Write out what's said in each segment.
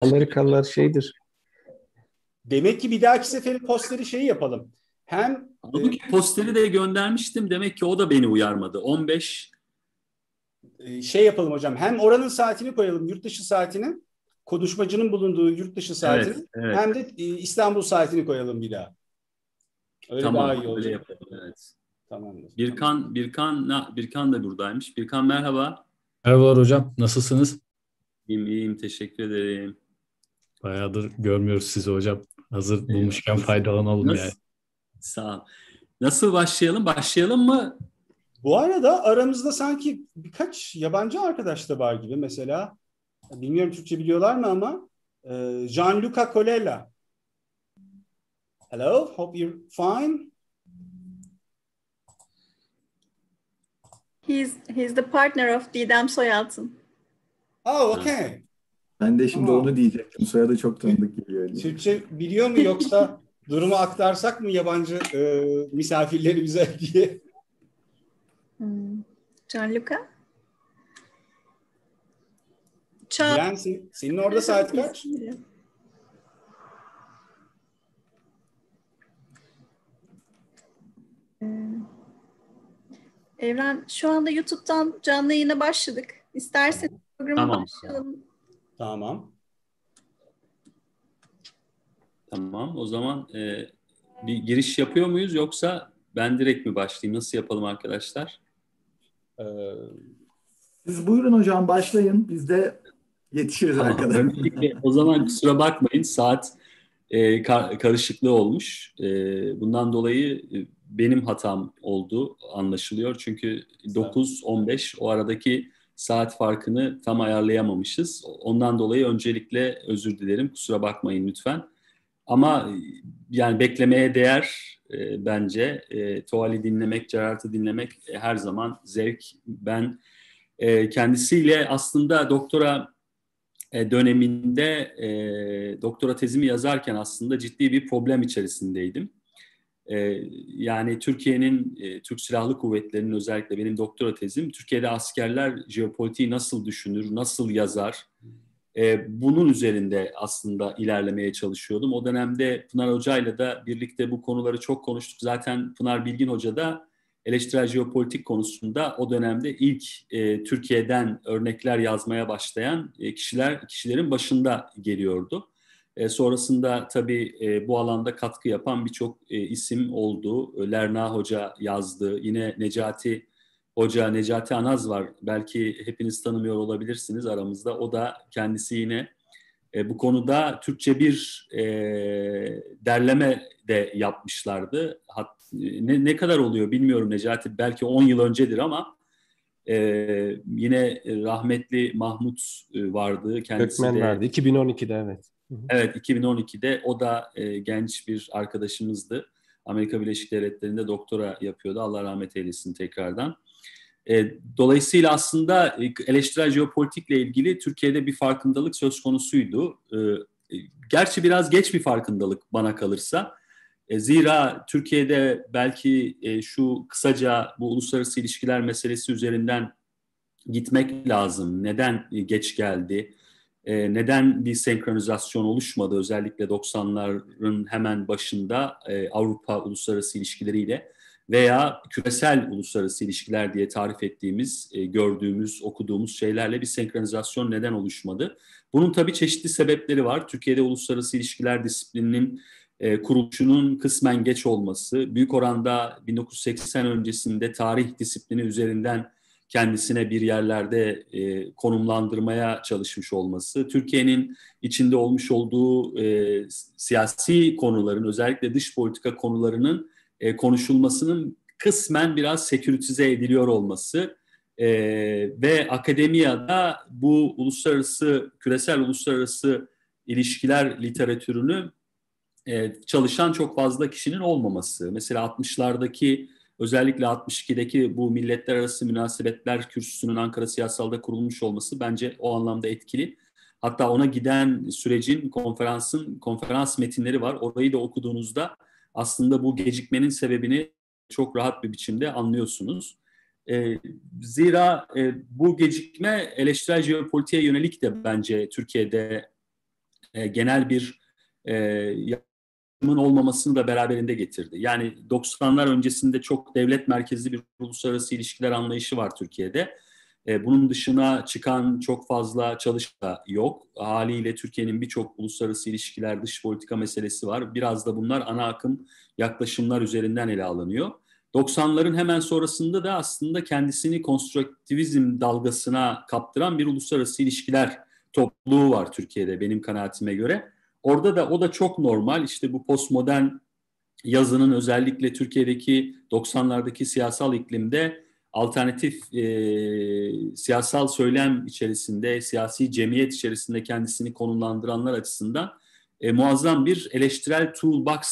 Amerikalılar şeydir. Demek ki bir dahaki seferi posteri şeyi yapalım. Hem Halbuki posteri de göndermiştim. Demek ki o da beni uyarmadı. 15 şey yapalım hocam. Hem oranın saatini koyalım, yurt dışı saatini. Konuşmacının bulunduğu yurt dışı saatini. Evet, evet. Hem de İstanbul saatini koyalım bir daha. Öyle Tamam, daha iyi olacak. öyle yapalım. Evet. Tamamdır. Birkan da buradaymış. Birkan merhaba. Merhabalar hocam, nasılsınız? İyiyim, teşekkür ederim. Bayağıdır görmüyoruz sizi hocam. Hazır bulmuşken Nasıl- faydalanalım yani. Sağ ol. Nasıl başlayalım? Başlayalım mı? Bu arada aramızda sanki birkaç yabancı arkadaş da var gibi. Mesela bilmiyorum Türkçe biliyorlar mı ama Gianluca Colella. Hello, hope you're fine. He's the partner of Didem Soyalçın. Oh, okay. Ben de şimdi Tamam. onu diyecektim. Soyadı çok tanıdık geliyor. Türkçe biliyor mu yoksa durumu aktarsak mı yabancı misafirlerimize diye? Gianluca? Diren, senin orada saat kaç? Evren, şu anda YouTube'dan canlı yayına başladık. İsterseniz programa Tamam. başlayalım. Tamam. Tamam. O zaman bir giriş yapıyor muyuz yoksa ben direkt mi başlayayım? Nasıl yapalım arkadaşlar? Ee, Siz buyurun hocam başlayın. Biz de yetişiriz Tamam. arkadaşlar. Öncelikle o zaman kusura bakmayın, saat karışıklığı olmuş. Bundan dolayı benim hatam oldu anlaşılıyor. Çünkü 9-15 o aradaki saat farkını tam ayarlayamamışız. Ondan dolayı öncelikle özür dilerim. Kusura bakmayın lütfen. Ama yani beklemeye değer bence. Tuval'i dinlemek, Gerard'ı dinlemek her zaman zevk. Ben kendisiyle aslında doktora döneminde doktora tezimi yazarken aslında ciddi bir problem içerisindeydim. Yani Türkiye'nin, Türk Silahlı Kuvvetleri'nin özellikle benim doktora tezim, Türkiye'de askerler jeopolitiği nasıl düşünür, nasıl yazar, bunun üzerinde aslında ilerlemeye çalışıyordum. O dönemde Pınar Hoca'yla da birlikte bu konuları çok konuştuk. Zaten Pınar Bilgin Hoca da eleştirel jeopolitik konusunda o dönemde ilk Türkiye'den örnekler yazmaya başlayan kişilerin başında geliyordu. Sonrasında tabii bu alanda katkı yapan birçok isim oldu. Lerna Hoca yazdı. Yine Necati Hoca, Necati Anaz var. Belki hepiniz tanımıyor olabilirsiniz aramızda. O da kendisi yine bu konuda Türkçe bir derleme de yapmışlardı. Ne kadar oluyor bilmiyorum Necati. Belki 10 yıl öncedir ama yine rahmetli Mahmut vardı. Kendisi Gökmen de vardı. 2012'de evet. Evet, 2012'de o da genç bir arkadaşımızdı. Amerika Birleşik Devletleri'nde doktora yapıyordu. Allah rahmet eylesin tekrardan. Dolayısıyla aslında eleştirel jeopolitikle ilgili Türkiye'de bir farkındalık söz konusuydu. Gerçi biraz geç bir farkındalık bana kalırsa. Zira Türkiye'de belki şu kısaca bu uluslararası ilişkiler meselesi üzerinden gitmek lazım. Neden geç geldi? Neden bir senkronizasyon oluşmadı? Özellikle 90'ların hemen başında Avrupa uluslararası ilişkileriyle veya küresel uluslararası ilişkiler diye tarif ettiğimiz, gördüğümüz, okuduğumuz şeylerle bir senkronizasyon neden oluşmadı? Bunun tabii çeşitli sebepleri var. Türkiye'de uluslararası ilişkiler disiplininin kuruluşunun kısmen geç olması, büyük oranda 1980 öncesinde tarih disiplini üzerinden kendisine bir yerlerde konumlandırmaya çalışmış olması, Türkiye'nin içinde olmuş olduğu siyasi konuların, özellikle dış politika konularının konuşulmasının kısmen biraz seküritize ediliyor olması ve akademiyada bu küresel uluslararası ilişkiler literatürünü çalışan çok fazla kişinin olmaması. Mesela 60'lardaki özellikle 62'deki bu milletler arası münasebetler kürsüsünün Ankara Siyasal'da kurulmuş olması bence o anlamda etkili. Hatta ona giden sürecin, konferans metinleri var. Orayı da okuduğunuzda aslında bu gecikmenin sebebini çok rahat bir biçimde anlıyorsunuz. Zira bu gecikme eleştirel jeopolitiğe yönelik de bence Türkiye'de genel bir olmamasını da beraberinde getirdi. Yani 90'lar öncesinde çok devlet merkezli bir uluslararası ilişkiler anlayışı var Türkiye'de. Bunun dışına çıkan çok fazla çalışma yok. Haliyle Türkiye'nin birçok uluslararası ilişkiler, dış politika meselesi var. Biraz da bunlar ana akım yaklaşımlar üzerinden ele alınıyor. 90'ların hemen sonrasında da aslında kendisini konstruktivizm dalgasına kaptıran bir uluslararası ilişkiler topluluğu var Türkiye'de benim kanaatime göre. Orada da o da çok normal. İşte bu postmodern yazının özellikle Türkiye'deki 90'lardaki siyasal iklimde alternatif siyasal söylem içerisinde, siyasi cemiyet içerisinde kendisini konumlandıranlar açısından muazzam bir eleştirel toolbox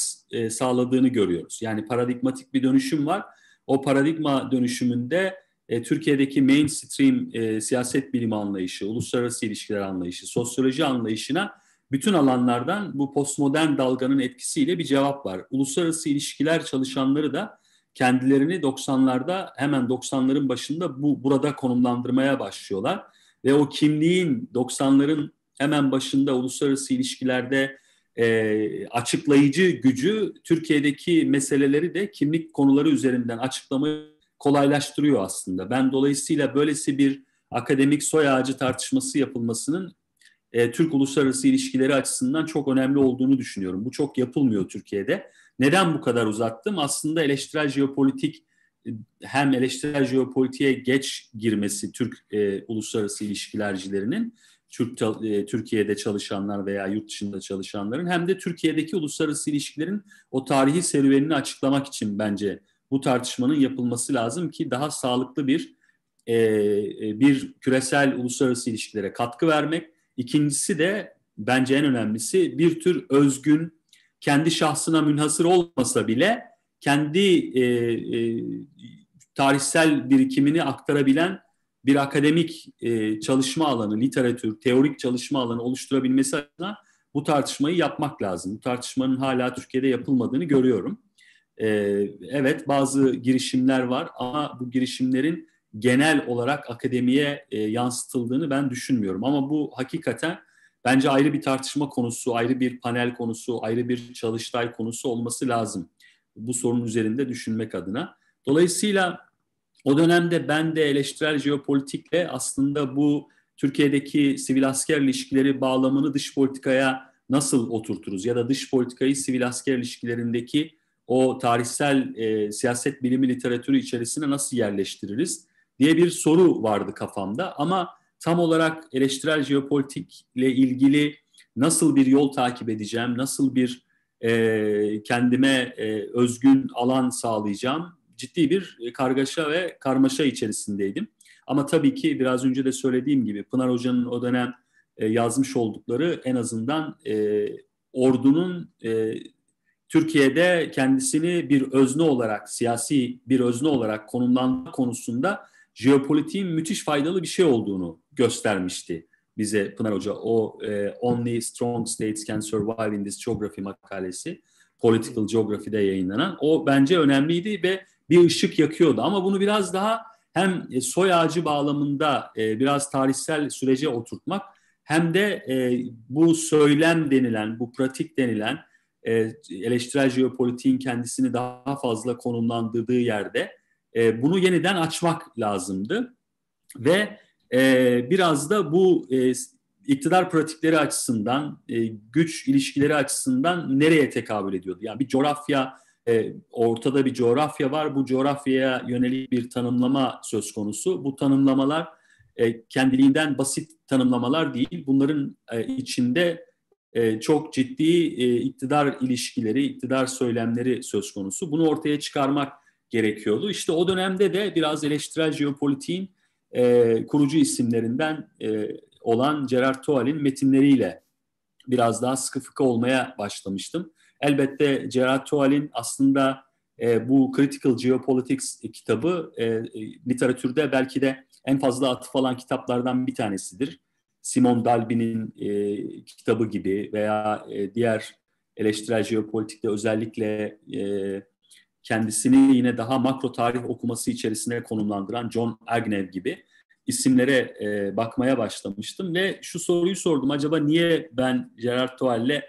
sağladığını görüyoruz. Yani paradigmatik bir dönüşüm var. O paradigma dönüşümünde Türkiye'deki mainstream siyaset bilimi anlayışı, uluslararası ilişkiler anlayışı, sosyoloji anlayışına bütün alanlardan bu postmodern dalganın etkisiyle bir cevap var. Uluslararası ilişkiler çalışanları da kendilerini 90'larda hemen 90'ların başında burada konumlandırmaya başlıyorlar. Ve o kimliğin 90'ların hemen başında uluslararası ilişkilerde açıklayıcı gücü Türkiye'deki meseleleri de kimlik konuları üzerinden açıklamayı kolaylaştırıyor aslında. Ben dolayısıyla böylesi bir akademik soy ağacı tartışması yapılmasının Türk uluslararası ilişkileri açısından çok önemli olduğunu düşünüyorum. Bu çok yapılmıyor Türkiye'de. Neden bu kadar uzattım? Aslında eleştirel jeopolitik hem eleştirel jeopolitiğe geç girmesi Türk uluslararası ilişkilercilerinin, Türkiye'de çalışanlar veya yurt dışında çalışanların hem de Türkiye'deki uluslararası ilişkilerin o tarihi serüvenini açıklamak için bence bu tartışmanın yapılması lazım ki daha sağlıklı bir küresel uluslararası ilişkilere katkı vermek. İkincisi de bence en önemlisi bir tür özgün, kendi şahsına münhasır olmasa bile kendi tarihsel birikimini aktarabilen bir akademik çalışma alanı, literatür, teorik çalışma alanı oluşturabilmesi adına bu tartışmayı yapmak lazım. Bu tartışmanın hala Türkiye'de yapılmadığını görüyorum. Evet, bazı girişimler var ama bu girişimlerin genel olarak akademiye yansıtıldığını ben düşünmüyorum. Ama bu hakikaten bence ayrı bir tartışma konusu, ayrı bir panel konusu, ayrı bir çalıştay konusu olması lazım. Bu sorunun üzerinde düşünmek adına. Dolayısıyla o dönemde ben de eleştirel jeopolitikle aslında bu Türkiye'deki sivil asker ilişkileri bağlamını dış politikaya nasıl oturturuz? Ya da dış politikayı sivil asker ilişkilerindeki o tarihsel siyaset bilimi literatürü içerisine nasıl yerleştiririz diye bir soru vardı kafamda. Ama tam olarak eleştirel jeopolitikle ilgili nasıl bir yol takip edeceğim, nasıl bir kendime özgün alan sağlayacağım, ciddi bir kargaşa ve karmaşa içerisindeydim. Ama tabii ki biraz önce de söylediğim gibi Pınar Hoca'nın o dönem yazmış oldukları en azından ordunun Türkiye'de kendisini bir özne olarak, siyasi bir özne olarak konumlanma konusunda jeopolitiğin müthiş faydalı bir şey olduğunu göstermişti bize Pınar Hoca. O Only Strong States Can Survive in this Geography makalesi, Political Geography'de yayınlanan. O bence önemliydi ve bir ışık yakıyordu. Ama bunu biraz daha hem soy ağacı bağlamında biraz tarihsel sürece oturtmak hem de bu söylem denilen, bu pratik denilen eleştirel jeopolitiğin kendisini daha fazla konumlandırdığı yerde bunu yeniden açmak lazımdı. Ve biraz da bu iktidar pratikleri açısından, güç ilişkileri açısından nereye tekabül ediyordu? Yani bir coğrafya, ortada bir coğrafya var. Bu coğrafyaya yönelik bir tanımlama söz konusu. Bu tanımlamalar kendiliğinden basit tanımlamalar değil. Bunların içinde çok ciddi iktidar ilişkileri, iktidar söylemleri söz konusu. Bunu ortaya çıkarmak gerekiyordu. İşte o dönemde de biraz eleştirel jeopolitiğin kurucu isimlerinden olan Gerard Toal'in metinleriyle biraz daha sıkı fıkı olmaya başlamıştım. Elbette Gerard Toal'in aslında bu Critical Geopolitics kitabı literatürde belki de en fazla atıf alan kitaplardan bir tanesidir. Simon Dalby'nin kitabı gibi veya diğer eleştirel jeopolitikte özellikle kendisini yine daha makro tarih okuması içerisine konumlandıran John Agnew gibi isimlere bakmaya başlamıştım ve şu soruyu sordum. Acaba niye ben Gerard Toal'le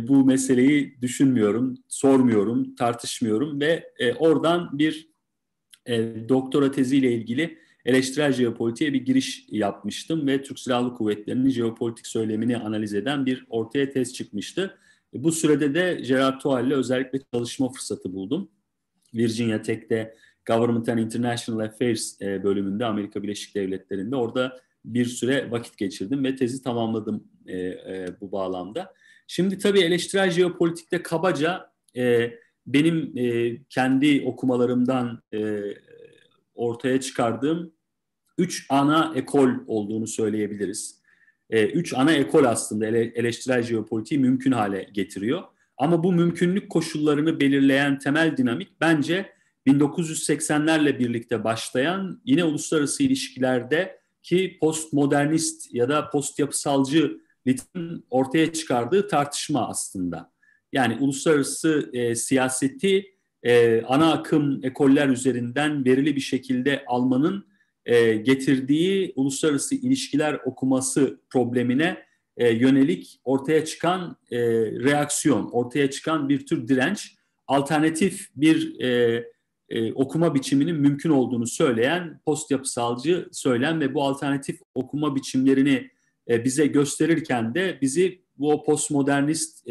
bu meseleyi düşünmüyorum, sormuyorum, tartışmıyorum ve oradan bir doktora teziyle ilgili eleştirel jeopolitiğe bir giriş yapmıştım ve Türk Silahlı Kuvvetleri'nin jeopolitik söylemini analiz eden bir ortaya tez çıkmıştı. Bu sürede de Gerard Toal'le özellikle çalışma fırsatı buldum. Virginia Tech'te Government and International Affairs bölümünde Amerika Birleşik Devletleri'nde orada bir süre vakit geçirdim ve tezi tamamladım bu bağlamda. Şimdi tabii eleştirel jeopolitikte kabaca benim kendi okumalarımdan ortaya çıkardığım 3 ana ekol olduğunu söyleyebiliriz. 3 ana ekol aslında eleştirel jeopolitiği mümkün hale getiriyor. Ama bu mümkünlük koşullarını belirleyen temel dinamik bence 1980'lerle birlikte başlayan yine uluslararası ilişkilerdeki postmodernist ya da postyapısalcı litin ortaya çıkardığı tartışma aslında. Yani uluslararası siyaseti ana akım ekoller üzerinden verili bir şekilde almanın getirdiği uluslararası ilişkiler okuması problemine yönelik ortaya çıkan reaksiyon, ortaya çıkan bir tür direnç, alternatif bir okuma biçiminin mümkün olduğunu söyleyen post-yapısalcı söylem ve bu alternatif okuma biçimlerini bize gösterirken de bizi bu postmodernist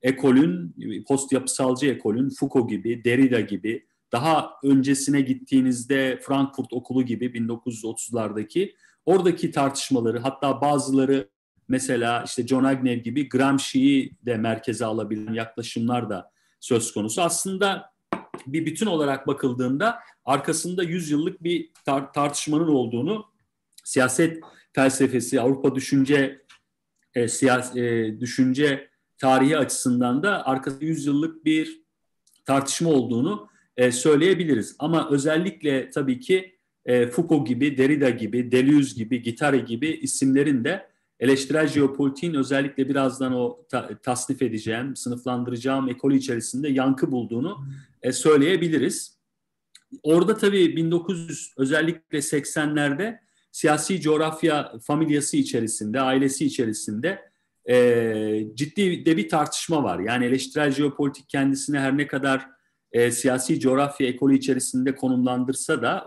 ekolün, post-yapısalcı ekolün, Foucault gibi, Derrida gibi, daha öncesine gittiğinizde Frankfurt Okulu gibi 1930'lardaki oradaki tartışmaları, hatta bazıları mesela işte John Agnew gibi Gramsci'yi de merkeze alabilen yaklaşımlar da söz konusu. Aslında bir bütün olarak bakıldığında arkasında 100 yıllık bir tartışmanın olduğunu, siyaset felsefesi, Avrupa düşünce düşünce tarihi açısından da arkasında 100 yıllık bir tartışma olduğunu söyleyebiliriz. Ama özellikle tabii ki Foucault gibi, Derrida gibi, Deleuze gibi, Guattari gibi isimlerin de eleştirel jeopolitiğin özellikle birazdan o tasnif edeceğim, sınıflandıracağım ekolü içerisinde yankı bulduğunu söyleyebiliriz. Orada tabii 1900 özellikle 80'lerde siyasi coğrafya familyası içerisinde, ailesi içerisinde ciddi de bir tartışma var. Yani eleştirel jeopolitik kendisine her ne kadar siyasi coğrafya ekolü içerisinde konumlandırsa da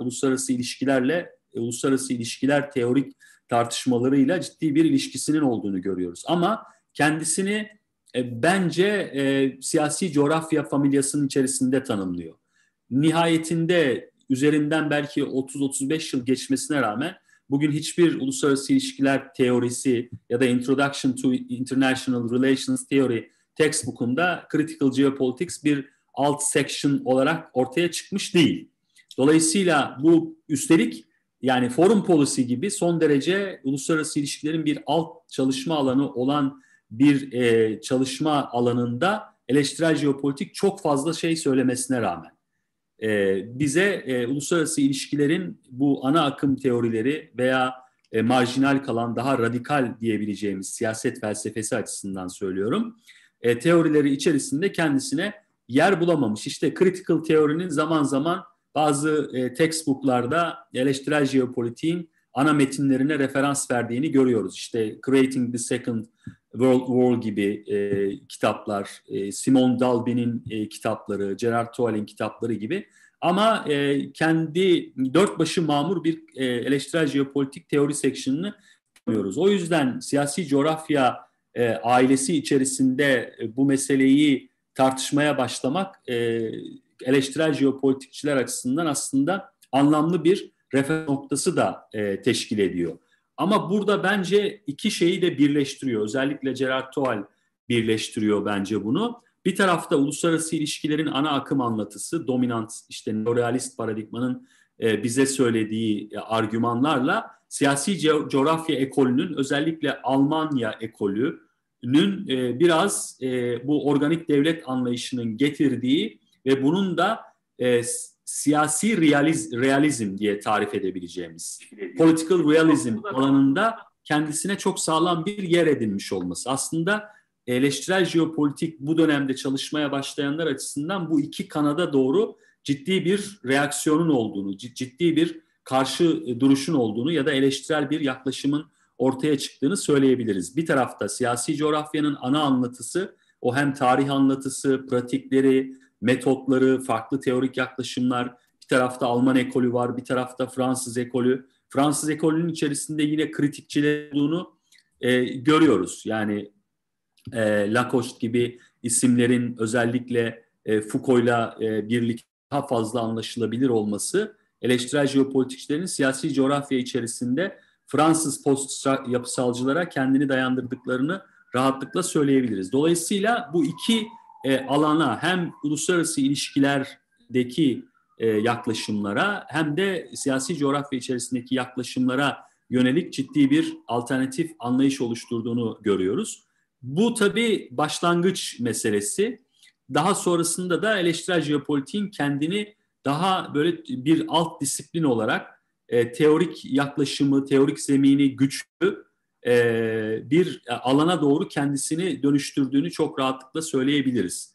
uluslararası ilişkiler teorik tartışmalarıyla ciddi bir ilişkisinin olduğunu görüyoruz. Ama kendisini bence siyasi coğrafya familyasının içerisinde tanımlıyor. Nihayetinde üzerinden belki 30-35 yıl geçmesine rağmen bugün hiçbir uluslararası ilişkiler teorisi ya da Introduction to International Relations Theory textbook'unda Critical Geopolitics bir alt section olarak ortaya çıkmış değil. Dolayısıyla bu üstelik yani foreign policy gibi son derece uluslararası ilişkilerin bir alt çalışma alanı olan bir çalışma alanında eleştirel jeopolitik çok fazla şey söylemesine rağmen bize uluslararası ilişkilerin bu ana akım teorileri veya marjinal kalan daha radikal diyebileceğimiz siyaset felsefesi açısından söylüyorum. Teorileri içerisinde kendisine yer bulamamış. İşte critical teorinin zaman zaman bazı textbooklarda eleştirel jeopolitiğin ana metinlerine referans verdiğini görüyoruz. İşte Creating the Second World War gibi kitaplar, Simone Dalby'nin kitapları, Gerard Toal'in kitapları gibi. Ama kendi dört başı mamur bir eleştirel jeopolitik teori section'ını görüyoruz. O yüzden siyasi coğrafya ailesi içerisinde bu meseleyi tartışmaya başlamak eleştirel jeopolitikçiler açısından aslında anlamlı bir referans noktası da teşkil ediyor. Ama burada bence iki şeyi de birleştiriyor. Özellikle Gerard Toal birleştiriyor bence bunu. Bir tarafta uluslararası ilişkilerin ana akım anlatısı, dominant işte neorealist paradigmanın bize söylediği argümanlarla siyasi coğrafya ekolünün özellikle Almanya ekolünün biraz bu organik devlet anlayışının getirdiği ve bunun da siyasi realizm diye tarif edebileceğimiz political realism alanında kendisine çok sağlam bir yer edinmiş olması. Aslında eleştirel jeopolitik bu dönemde çalışmaya başlayanlar açısından bu iki kanada doğru ciddi bir reaksiyonun olduğunu, ciddi bir karşı duruşun olduğunu ya da eleştirel bir yaklaşımın ortaya çıktığını söyleyebiliriz. Bir tarafta siyasi coğrafyanın ana anlatısı, o hem tarih anlatısı, pratikleri, metotları, farklı teorik yaklaşımlar. Bir tarafta Alman ekolü var, bir tarafta Fransız ekolü. Fransız ekolünün içerisinde yine kritikçiler olduğunu görüyoruz. Yani Lacoste gibi isimlerin özellikle Foucault'la birlikte daha fazla anlaşılabilir olması, eleştirel jeopolitikçilerin siyasi coğrafya içerisinde Fransız post yapısalcılara kendini dayandırdıklarını rahatlıkla söyleyebiliriz. Dolayısıyla bu iki alana, hem uluslararası ilişkilerdeki yaklaşımlara hem de siyasi coğrafya içerisindeki yaklaşımlara yönelik ciddi bir alternatif anlayış oluşturduğunu görüyoruz. Bu tabii başlangıç meselesi. Daha sonrasında da eleştirel jeopolitiğin kendini daha böyle bir alt disiplin olarak teorik yaklaşımı, teorik zemini güçlü bir alana doğru kendisini dönüştürdüğünü çok rahatlıkla söyleyebiliriz.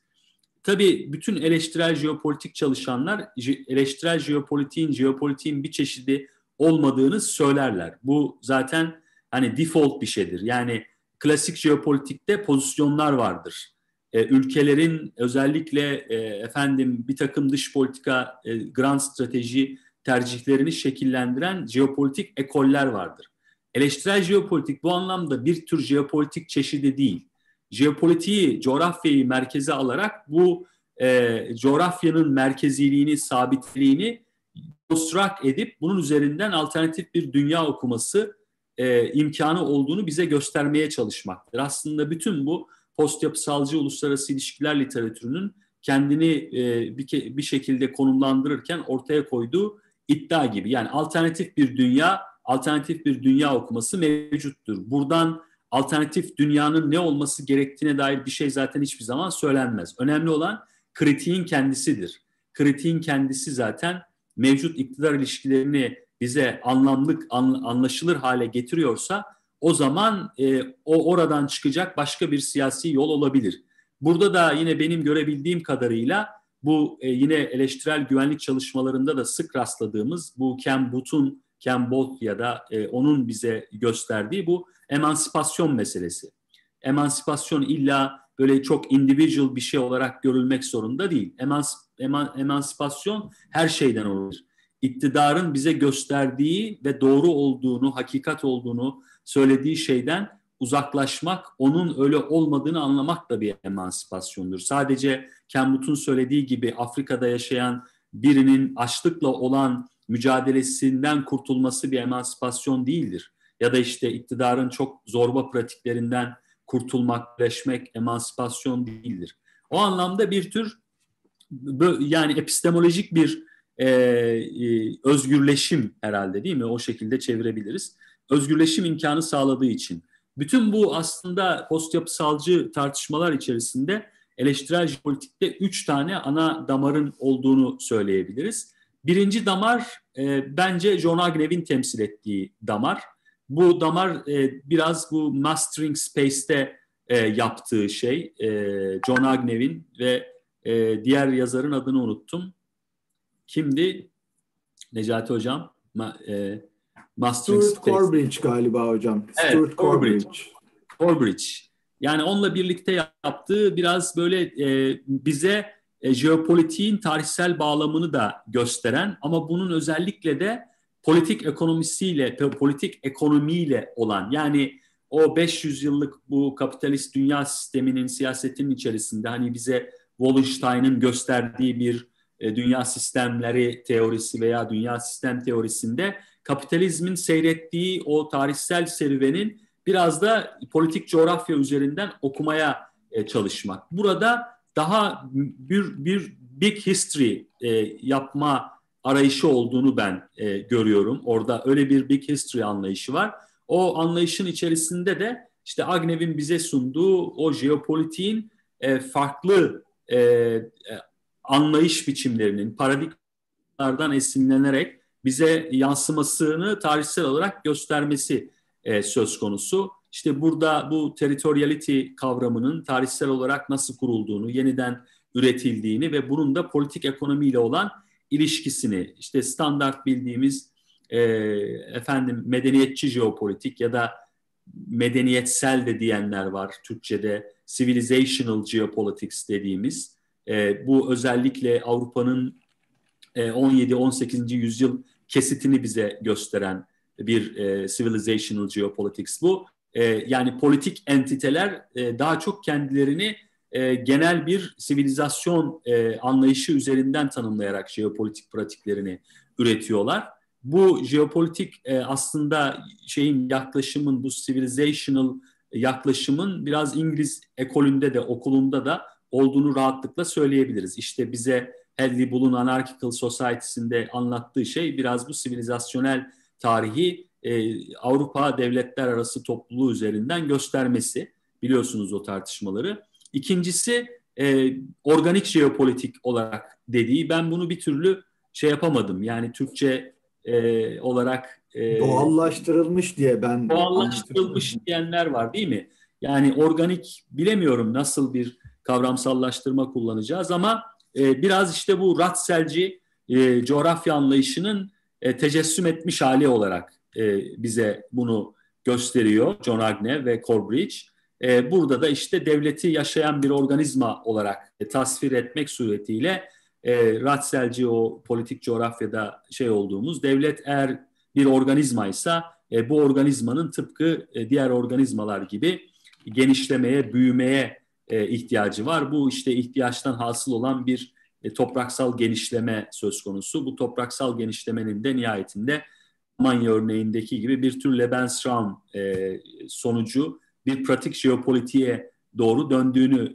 Tabii bütün eleştirel jeopolitik çalışanlar eleştirel jeopolitiğin bir çeşidi olmadığını söylerler. Bu zaten hani default bir şeydir. Yani klasik jeopolitikte pozisyonlar vardır. Ülkelerin özellikle bir takım dış politika, grand strateji tercihlerini şekillendiren jeopolitik ekoller vardır. Eleştirel jeopolitik bu anlamda bir tür jeopolitik çeşidi değil. Jeopolitiği, coğrafyayı merkeze alarak bu coğrafyanın merkeziliğini, sabitliğini construct edip bunun üzerinden alternatif bir dünya okuması imkanı olduğunu bize göstermeye çalışmaktır. Aslında bütün bu post yapısalcı uluslararası ilişkiler literatürünün kendini bir şekilde konumlandırırken ortaya koyduğu iddia gibi. Yani alternatif bir dünya okuması mevcuttur. Buradan alternatif dünyanın ne olması gerektiğine dair bir şey zaten hiçbir zaman söylenmez. Önemli olan kritiğin kendisidir. Kritiğin kendisi zaten mevcut iktidar ilişkilerini bize anlaşılır hale getiriyorsa o zaman o oradan çıkacak başka bir siyasi yol olabilir. Burada da yine benim görebildiğim kadarıyla bu yine eleştirel güvenlik çalışmalarında da sık rastladığımız bu Ken Booth ya da onun bize gösterdiği bu emansipasyon meselesi. Emansipasyon illa böyle çok individual bir şey olarak görülmek zorunda değil. Emansipasyon her şeyden olur. İktidarın bize gösterdiği ve doğru olduğunu, hakikat olduğunu söylediği şeyden uzaklaşmak, onun öyle olmadığını anlamak da bir emancipasyondur. Sadece Ken Booth'un söylediği gibi Afrika'da yaşayan birinin açlıkla olan mücadelesinden kurtulması bir emansipasyon değildir. Ya da işte iktidarın çok zorba pratiklerinden kurtulmak, birleşmek emansipasyon değildir. O anlamda bir tür yani epistemolojik bir özgürleşim herhalde, değil mi? O şekilde çevirebiliriz. Özgürleşim imkanı sağladığı için. Bütün bu aslında post yapısalcı tartışmalar içerisinde eleştirel jeopolitikte 3 tane ana damarın olduğunu söyleyebiliriz. Birinci damar bence John Agnew'in temsil ettiği damar. Bu damar biraz bu Mastering Space'te yaptığı şey. John Agnew'in ve diğer yazarın adını unuttum. Kimdi? Necati Hocam. Stuart Corbridge galiba hocam. Evet, Stuart Corbridge. Yani onunla birlikte yaptığı biraz böyle bize jeopolitiğin tarihsel bağlamını da gösteren ama bunun özellikle de politik ekonomiyle olan, yani o 500 yıllık bu kapitalist dünya sisteminin, siyasetinin içerisinde hani bize Wallenstein'ın gösterdiği bir dünya sistemleri teorisi veya dünya sistem teorisinde kapitalizmin seyrettiği o tarihsel serüvenin biraz da politik coğrafya üzerinden okumaya çalışmak. Burada daha bir big history yapma arayışı olduğunu ben görüyorum. Orada öyle bir big history anlayışı var. O anlayışın içerisinde de işte Agnew'in bize sunduğu o jeopolitiğin farklı anlayış biçimlerinin, paradigmalardan esinlenerek bize yansımasını tarihsel olarak göstermesi söz konusu. İşte burada bu territoriality kavramının tarihsel olarak nasıl kurulduğunu, yeniden üretildiğini ve bunun da politik ekonomiyle olan ilişkisini, işte standart bildiğimiz efendim medeniyetçi jeopolitik ya da medeniyetsel de diyenler var Türkçe'de, civilizational geopolitics dediğimiz. Bu özellikle Avrupa'nın 17-18. yüzyıl kesitini bize gösteren bir civilizational geopolitics bu. Yani politik entiteler daha çok kendilerini genel bir sivilizasyon anlayışı üzerinden tanımlayarak jeopolitik pratiklerini üretiyorlar. Bu jeopolitik aslında yaklaşımın, bu civilizational yaklaşımın biraz İngiliz ekolünde de, okulunda da olduğunu rahatlıkla söyleyebiliriz. İşte bize Hadley Bull'un Anarchical Society'sinde anlattığı şey biraz bu sivilizasyonel tarihi Avrupa devletler arası topluluğu üzerinden göstermesi. Biliyorsunuz o tartışmaları. İkincisi organik jeopolitik olarak dediği, ben bunu bir türlü yapamadım. Yani Türkçe olarak doğallaştırılmış diye ben doğallaştırılmış diyenler var değil mi? Yani organik, bilemiyorum nasıl bir kavramsallaştırma kullanacağız ama biraz işte bu Ratzelci coğrafya anlayışının tecessüm etmiş hali olarak bize bunu gösteriyor John Agne ve Corbridge. Burada da işte devleti yaşayan bir organizma olarak tasvir etmek suretiyle Ratzelci o politik coğrafyada olduğumuz devlet eğer bir organizmaysa bu organizmanın tıpkı diğer organizmalar gibi genişlemeye, büyümeye ihtiyacı var. Bu işte ihtiyaçtan hasıl olan bir topraksal genişleme söz konusu. Bu topraksal genişlemenin de nihayetinde Almanya örneğindeki gibi bir tür Lebensraum sonucu bir pratik jeopolitiğe doğru döndüğünü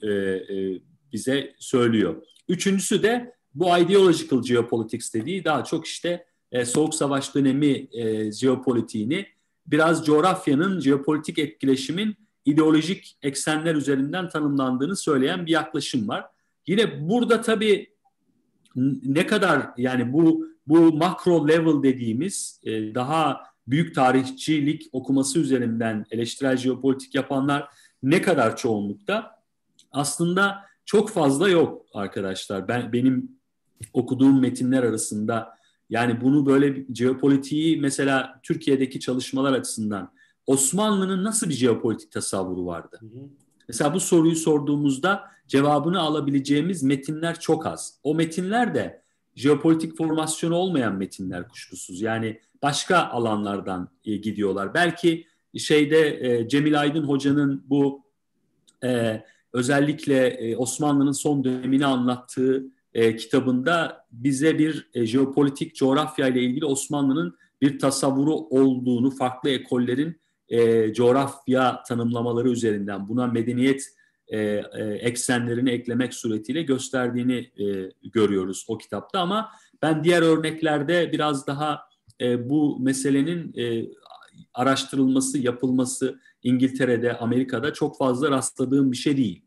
bize söylüyor. Üçüncüsü de bu ideological geopolitics dediği daha çok işte Soğuk Savaş dönemi jeopolitiğini biraz coğrafyanın, jeopolitik etkileşimin ideolojik eksenler üzerinden tanımlandığını söyleyen bir yaklaşım var. Yine burada tabii ne kadar yani bu makro level dediğimiz daha büyük tarihçilik okuması üzerinden eleştirel jeopolitik yapanlar ne kadar çoğunlukta? Aslında çok fazla yok arkadaşlar. Benim okuduğum metinler arasında yani bunu böyle jeopolitiği mesela Türkiye'deki çalışmalar açısından Osmanlı'nın nasıl bir jeopolitik tasavvuru vardı? Mesela bu soruyu sorduğumuzda cevabını alabileceğimiz metinler çok az. O metinler de jeopolitik formasyonu olmayan metinler kuşkusuz. Yani başka alanlardan gidiyorlar. Belki Cemil Aydın Hoca'nın bu özellikle Osmanlı'nın son dönemini anlattığı kitabında bize bir jeopolitik coğrafya ile ilgili Osmanlı'nın bir tasavvuru olduğunu, farklı ekollerin coğrafya tanımlamaları üzerinden buna medeniyet eksenlerini eklemek suretiyle gösterdiğini görüyoruz o kitapta. Ama ben diğer örneklerde biraz daha bu meselenin araştırılması, yapılması İngiltere'de, Amerika'da çok fazla rastladığım bir şey değil.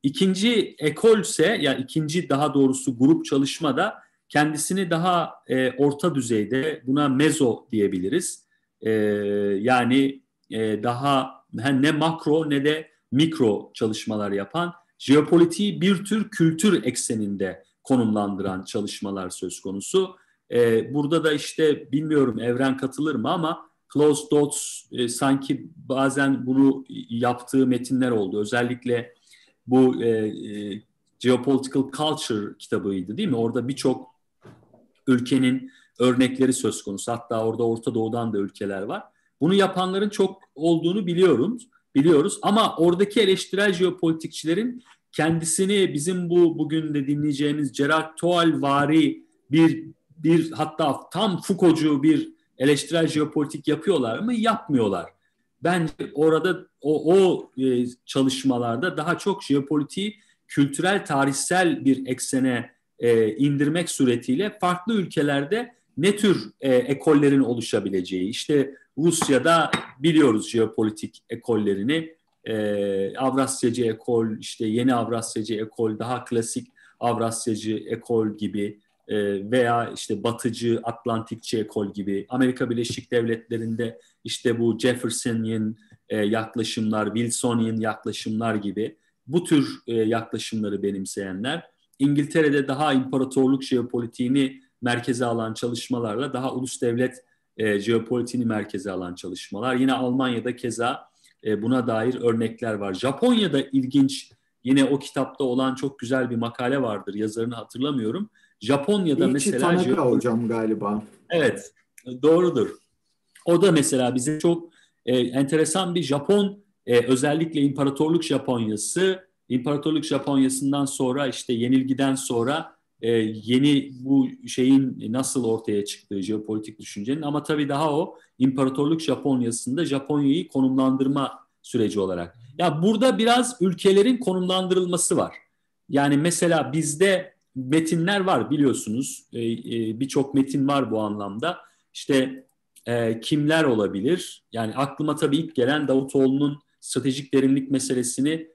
İkinci ekolse, yani ikinci daha doğrusu grup çalışmada kendisini daha orta düzeyde, buna mezo diyebiliriz. Yani daha ne makro ne de mikro çalışmalar yapan, jeopolitiği bir tür kültür ekseninde konumlandıran çalışmalar söz konusu. Burada da işte bilmiyorum Evren katılır mı ama Close Dots sanki bazen bunu yaptığı metinler oldu. Özellikle bu Geopolitical Culture kitabıydı değil mi? Orada birçok ülkenin örnekleri söz konusu. Hatta orada Orta Doğu'dan da ülkeler var. Bunu yapanların çok olduğunu biliyoruz. Ama oradaki eleştirel jeopolitikçilerin kendisini bizim bugün de dinleyeceğimiz Gerard Toal-vari bir hatta tam Foucault'cu bir eleştirel jeopolitik yapıyorlar mı? Yapmıyorlar. Bence orada o çalışmalarda daha çok jeopolitiği kültürel, tarihsel bir eksene indirmek suretiyle farklı ülkelerde ne tür ekollerin oluşabileceği. İşte Rusya'da biliyoruz jeopolitik ekollerini. Avrasyacı ekol, işte yeni Avrasyacı ekol, daha klasik Avrasyacı ekol gibi veya işte Batıcı, Atlantikçi ekol gibi. Amerika Birleşik Devletleri'nde işte bu Jeffersonian yaklaşımlar, Wilsonian yaklaşımlar gibi bu tür yaklaşımları benimseyenler. İngiltere'de daha imparatorluk jeopolitiğini merkeze alan çalışmalarla daha ulus devlet jeopolitiğini merkeze alan çalışmalar. Yine Almanya'da keza buna dair örnekler var. Japonya'da ilginç, yine o kitapta olan çok güzel bir makale vardır. Yazarını hatırlamıyorum. Japonya'da Ichi mesela... Tanaka hocam galiba. Evet, doğrudur. O da mesela bize çok enteresan bir Japon, özellikle İmparatorluk Japonyası, İmparatorluk Japonyası'ndan sonra işte yenilgiden sonra yeni bu şeyin nasıl ortaya çıktığı jeopolitik düşüncenin, ama tabii daha o İmparatorluk Japonyası'nda Japonya'yı konumlandırma süreci olarak. Ya burada biraz ülkelerin konumlandırılması var. Yani mesela bizde metinler var biliyorsunuz. Birçok metin var bu anlamda. İşte kimler olabilir? Yani aklıma tabii ilk gelen Davutoğlu'nun stratejik derinlik meselesini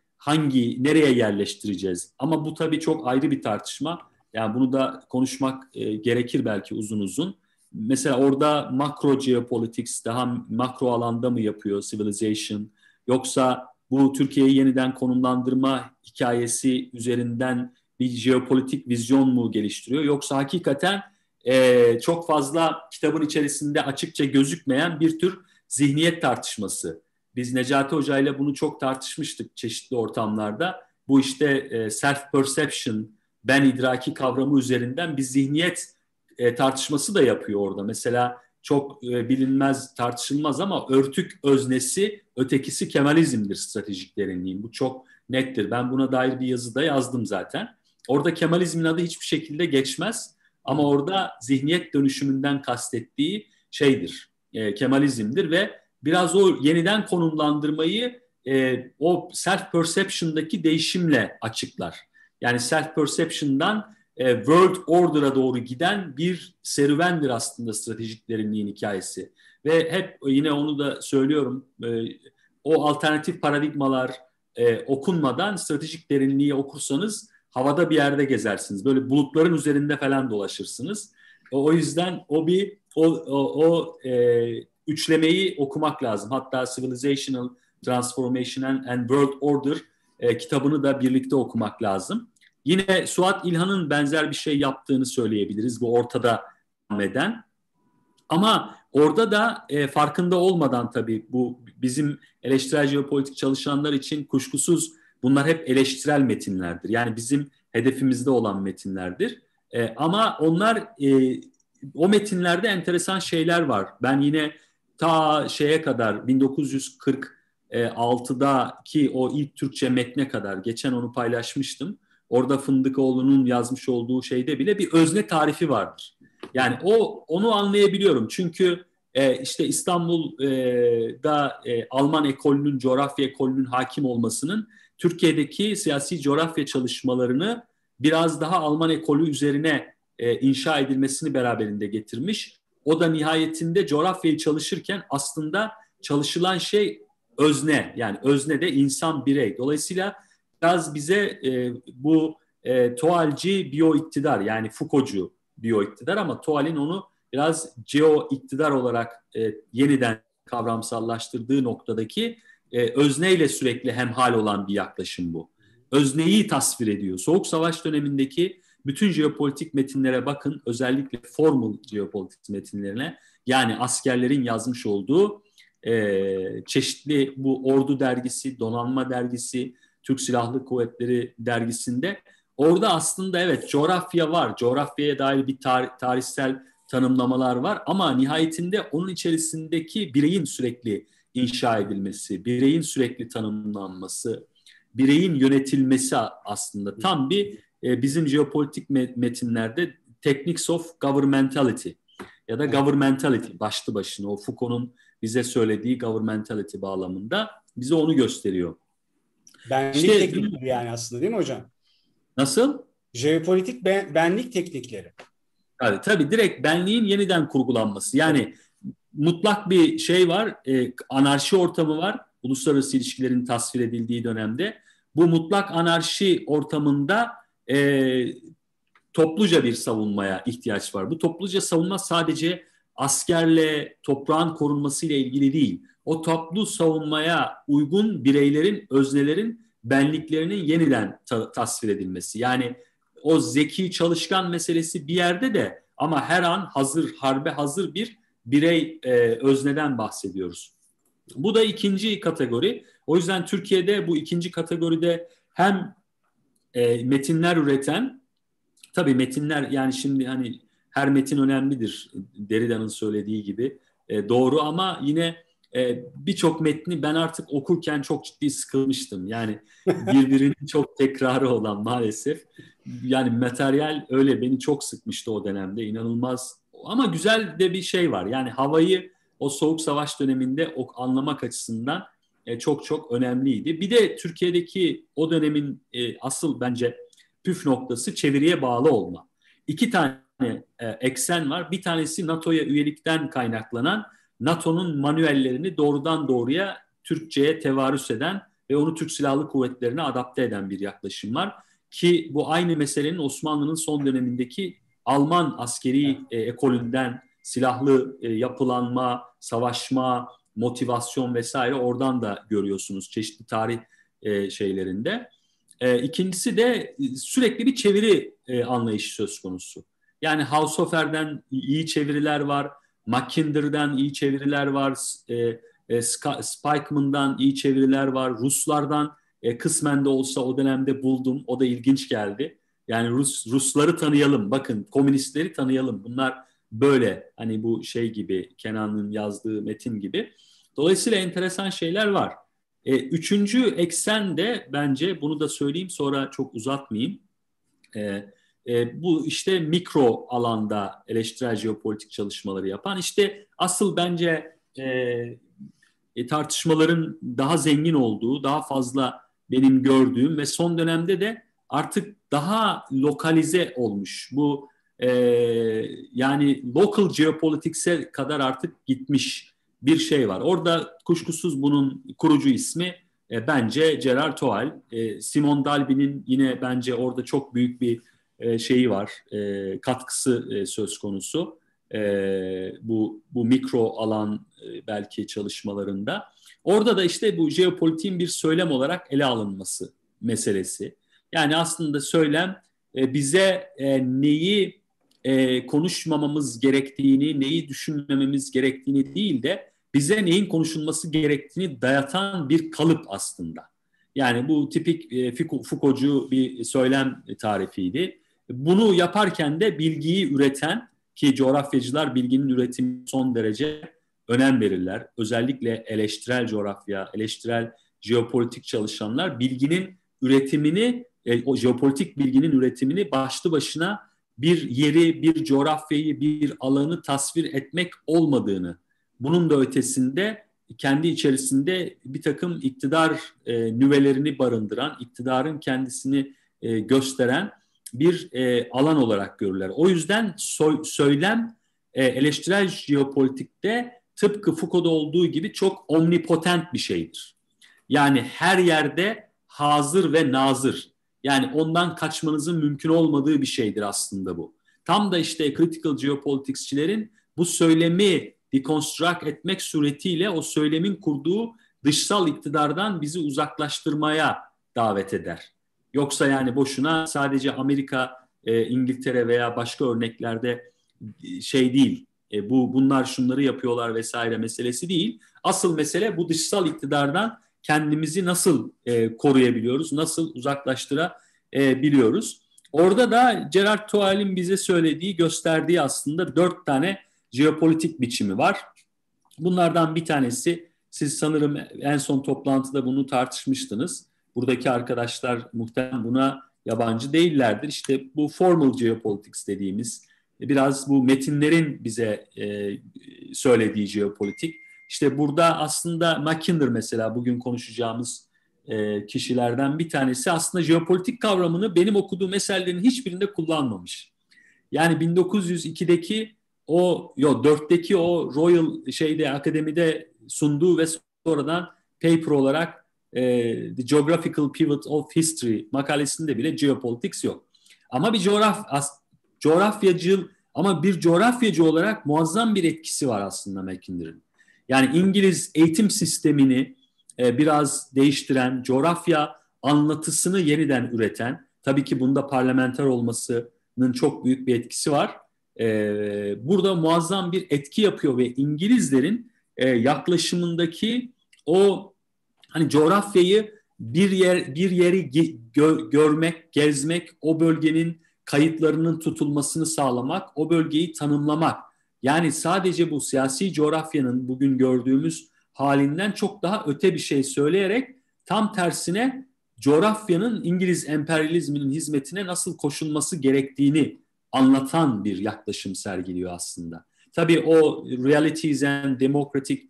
nereye yerleştireceğiz? Ama bu tabii çok ayrı bir tartışma. Yani bunu da konuşmak gerekir belki uzun uzun. Mesela orada makro geopolitics daha makro alanda mı yapıyor civilization? Yoksa bu Türkiye'yi yeniden konumlandırma hikayesi üzerinden bir jeopolitik vizyon mu geliştiriyor? Yoksa hakikaten çok fazla kitabın içerisinde açıkça gözükmeyen bir tür zihniyet tartışması. Biz Necati Hoca ile bunu çok tartışmıştık çeşitli ortamlarda. Bu işte self-perception, ben idraki kavramı üzerinden bir zihniyet tartışması da yapıyor orada. Mesela çok bilinmez, tartışılmaz ama örtük öznesi, ötekisi Kemalizm'dir stratejik derinliğin. Bu çok nettir. Ben buna dair bir yazıda yazdım zaten. Orada Kemalizmin adı hiçbir şekilde geçmez. Ama orada zihniyet dönüşümünden kastettiği şeydir, Kemalizm'dir ve biraz o yeniden konumlandırmayı o self-perception'daki değişimle açıklar. Yani self-perception'dan world order'a doğru giden bir serüvendir aslında stratejik derinliğin hikayesi. Ve hep yine onu da söylüyorum, o alternatif paradigmalar okunmadan stratejik derinliği okursanız havada bir yerde gezersiniz. Böyle bulutların üzerinde falan dolaşırsınız. O yüzden o üçlemeyi okumak lazım. Hatta Civilizational Transformation and World Order kitabını da birlikte okumak lazım. Yine Suat İlhan'ın benzer bir şey yaptığını söyleyebiliriz bu ortada eden. Ama orada da farkında olmadan tabii bu bizim eleştirel jeopolitik çalışanlar için kuşkusuz bunlar hep eleştirel metinlerdir. Yani bizim hedefimizde olan metinlerdir. Ama onlar o metinlerde enteresan şeyler var. Ben yine ta şeye kadar 1946'daki o ilk Türkçe metne kadar geçen onu paylaşmıştım. Orada Fındıkoğlu'nun yazmış olduğu şeyde bile bir özne tarifi vardır. Yani onu anlayabiliyorum. Çünkü işte İstanbul'da Alman ekolünün, coğrafya ekolünün hakim olmasının Türkiye'deki siyasi coğrafya çalışmalarını biraz daha Alman ekolü üzerine inşa edilmesini beraberinde getirmiş. O da nihayetinde coğrafyayı çalışırken aslında çalışılan şey özne. Yani özne de insan, birey. Dolayısıyla biraz bize bu Toalci biyo-iktidar, yani Foucault'cu biyo-iktidar, ama Toal'in onu biraz geo-iktidar olarak yeniden kavramsallaştırdığı noktadaki özneyle sürekli hemhal olan bir yaklaşım bu. Özneyi tasvir ediyor. Soğuk Savaş dönemindeki bütün jeopolitik metinlere bakın, özellikle formal jeopolitik metinlerine, yani askerlerin yazmış olduğu çeşitli bu Ordu dergisi, Donanma dergisi, Türk Silahlı Kuvvetleri dergisinde orada aslında evet coğrafya var, coğrafyaya dair bir tarihsel tanımlamalar var ama nihayetinde onun içerisindeki bireyin sürekli inşa edilmesi, bireyin sürekli tanımlanması, bireyin yönetilmesi aslında tam bir bizim jeopolitik metinlerde techniques of governmentality ya da governmentality başlı başına o Foucault'un bize söylediği governmentality bağlamında bize onu gösteriyor. Benlik teknikleri yani aslında değil mi hocam? Nasıl? Jeopolitik benlik teknikleri. Tabii direkt benliğin yeniden kurgulanması. Yani mutlak bir şey var, anarşi ortamı var. Uluslararası ilişkilerin tasvir edildiği dönemde. Bu mutlak anarşi ortamında topluca bir savunmaya ihtiyaç var. Bu topluca savunma sadece askerle, toprağın korunmasıyla ilgili değil. O toplu savunmaya uygun bireylerin, öznelerin benliklerinin yeniden tasvir edilmesi. Yani o zeki, çalışkan meselesi bir yerde de ama her an hazır, harbe hazır bir birey özneden bahsediyoruz. Bu da ikinci kategori. O yüzden Türkiye'de bu ikinci kategoride hem metinler üreten, tabii metinler yani şimdi hani her metin önemlidir Derrida'nın söylediği gibi doğru ama yine birçok metni ben artık okurken çok ciddi sıkılmıştım. Yani birbirinin çok tekrarı olan maalesef. Yani materyal öyle beni çok sıkmıştı o dönemde inanılmaz ama güzel de bir şey var. Yani havayı o Soğuk Savaş döneminde anlamak açısından çok çok önemliydi. Bir de Türkiye'deki o dönemin asıl bence püf noktası çeviriye bağlı olma. İki tane eksen var. Bir tanesi NATO'ya üyelikten kaynaklanan NATO'nun manuellerini doğrudan doğruya Türkçe'ye tevarüs eden ve onu Türk Silahlı Kuvvetleri'ne adapte eden bir yaklaşım var. Ki bu aynı meselenin Osmanlı'nın son dönemindeki Alman askeri ekolünden silahlı yapılanma, savaşma, motivasyon vesaire oradan da görüyorsunuz çeşitli tarih şeylerinde. İkincisi de sürekli bir çeviri anlayışı söz konusu. Yani Haushofer'den iyi çeviriler var, Mackinder'den iyi çeviriler var, Spikeman'dan iyi çeviriler var, Ruslardan kısmen de olsa o dönemde buldum, o da ilginç geldi. Yani Rusları tanıyalım, bakın komünistleri tanıyalım. Bunlar böyle hani bu şey gibi Kenan'ın yazdığı metin gibi. Dolayısıyla enteresan şeyler var. Üçüncü eksen de bence bunu da söyleyeyim sonra çok uzatmayayım. Bu işte mikro alanda eleştirel jeopolitik çalışmaları yapan işte asıl bence tartışmaların daha zengin olduğu, daha fazla benim gördüğüm ve son dönemde de artık daha lokalize olmuş. Bu yani local geopolitics'e kadar artık gitmiş bir şey var. Orada kuşkusuz bunun kurucu ismi bence Gerard Toal. Simon Dalby'nin yine bence orada çok büyük bir şeyi var, katkısı söz konusu. Bu mikro alan belki çalışmalarında. Orada da işte bu jeopolitiğin bir söylem olarak ele alınması meselesi. Yani aslında söylem bize neyi konuşmamamız gerektiğini, neyi düşünmememiz gerektiğini değil de bize neyin konuşulması gerektiğini dayatan bir kalıp aslında. Yani bu tipik Foucault'cu bir söylem tarifiydi. Bunu yaparken de bilgiyi üreten ki coğrafyacılar bilginin üretimine son derece önem verirler. Özellikle eleştirel coğrafya, eleştirel jeopolitik çalışanlar bilginin üretimini, o jeopolitik bilginin üretimini başlı başına bir yeri, bir coğrafyayı, bir alanı tasvir etmek olmadığını, bunun da ötesinde kendi içerisinde bir takım iktidar nüvelerini barındıran, iktidarın kendisini gösteren bir alan olarak görürler. O yüzden söylem eleştirel jeopolitikte tıpkı Foucault'da olduğu gibi çok omnipotent bir şeydir. Yani her yerde hazır ve nazır. Yani ondan kaçmanızın mümkün olmadığı bir şeydir aslında bu. Tam da işte critical geopoliticsçilerin bu söylemi deconstruct etmek suretiyle o söylemin kurduğu dışsal iktidardan bizi uzaklaştırmaya davet eder. Yoksa yani boşuna sadece Amerika, İngiltere veya başka örneklerde şey değil. Bunlar şunları yapıyorlar vesaire meselesi değil. Asıl mesele bu dışsal iktidardan kendimizi nasıl koruyabiliyoruz, nasıl uzaklaştırabiliyoruz. Orada da Gerard Toal'in bize söylediği, gösterdiği aslında 4 tane jeopolitik biçimi var. Bunlardan bir tanesi, siz sanırım en son toplantıda bunu tartışmıştınız. Buradaki arkadaşlar muhtemelen buna yabancı değillerdir. İşte bu formal geopolitics dediğimiz, biraz bu metinlerin bize söylediği jeopolitik. İşte burada aslında Mackinder mesela bugün konuşacağımız kişilerden bir tanesi aslında jeopolitik kavramını benim okuduğum eserlerin hiçbirinde kullanmamış. Yani 1902'deki 4'teki o Royal akademide sunduğu ve sonradan paper olarak The Geographical Pivot of History makalesinde bile geopolitics yok. Ama bir coğrafyacı olarak muazzam bir etkisi var aslında Mackinder'ın. Yani İngiliz eğitim sistemini biraz değiştiren, coğrafya anlatısını yeniden üreten, tabii ki bunda parlamenter olmasının çok büyük bir etkisi var. burada muazzam bir etki yapıyor ve İngilizlerin yaklaşımındaki o hani coğrafyayı bir yeri görmek, gezmek, o bölgenin kayıtlarının tutulmasını sağlamak, o bölgeyi tanımlamak. Yani sadece bu siyasi coğrafyanın bugün gördüğümüz halinden çok daha öte bir şey söyleyerek tam tersine coğrafyanın İngiliz emperyalizminin hizmetine nasıl koşulması gerektiğini anlatan bir yaklaşım sergiliyor aslında. Tabii o Realities and Democratic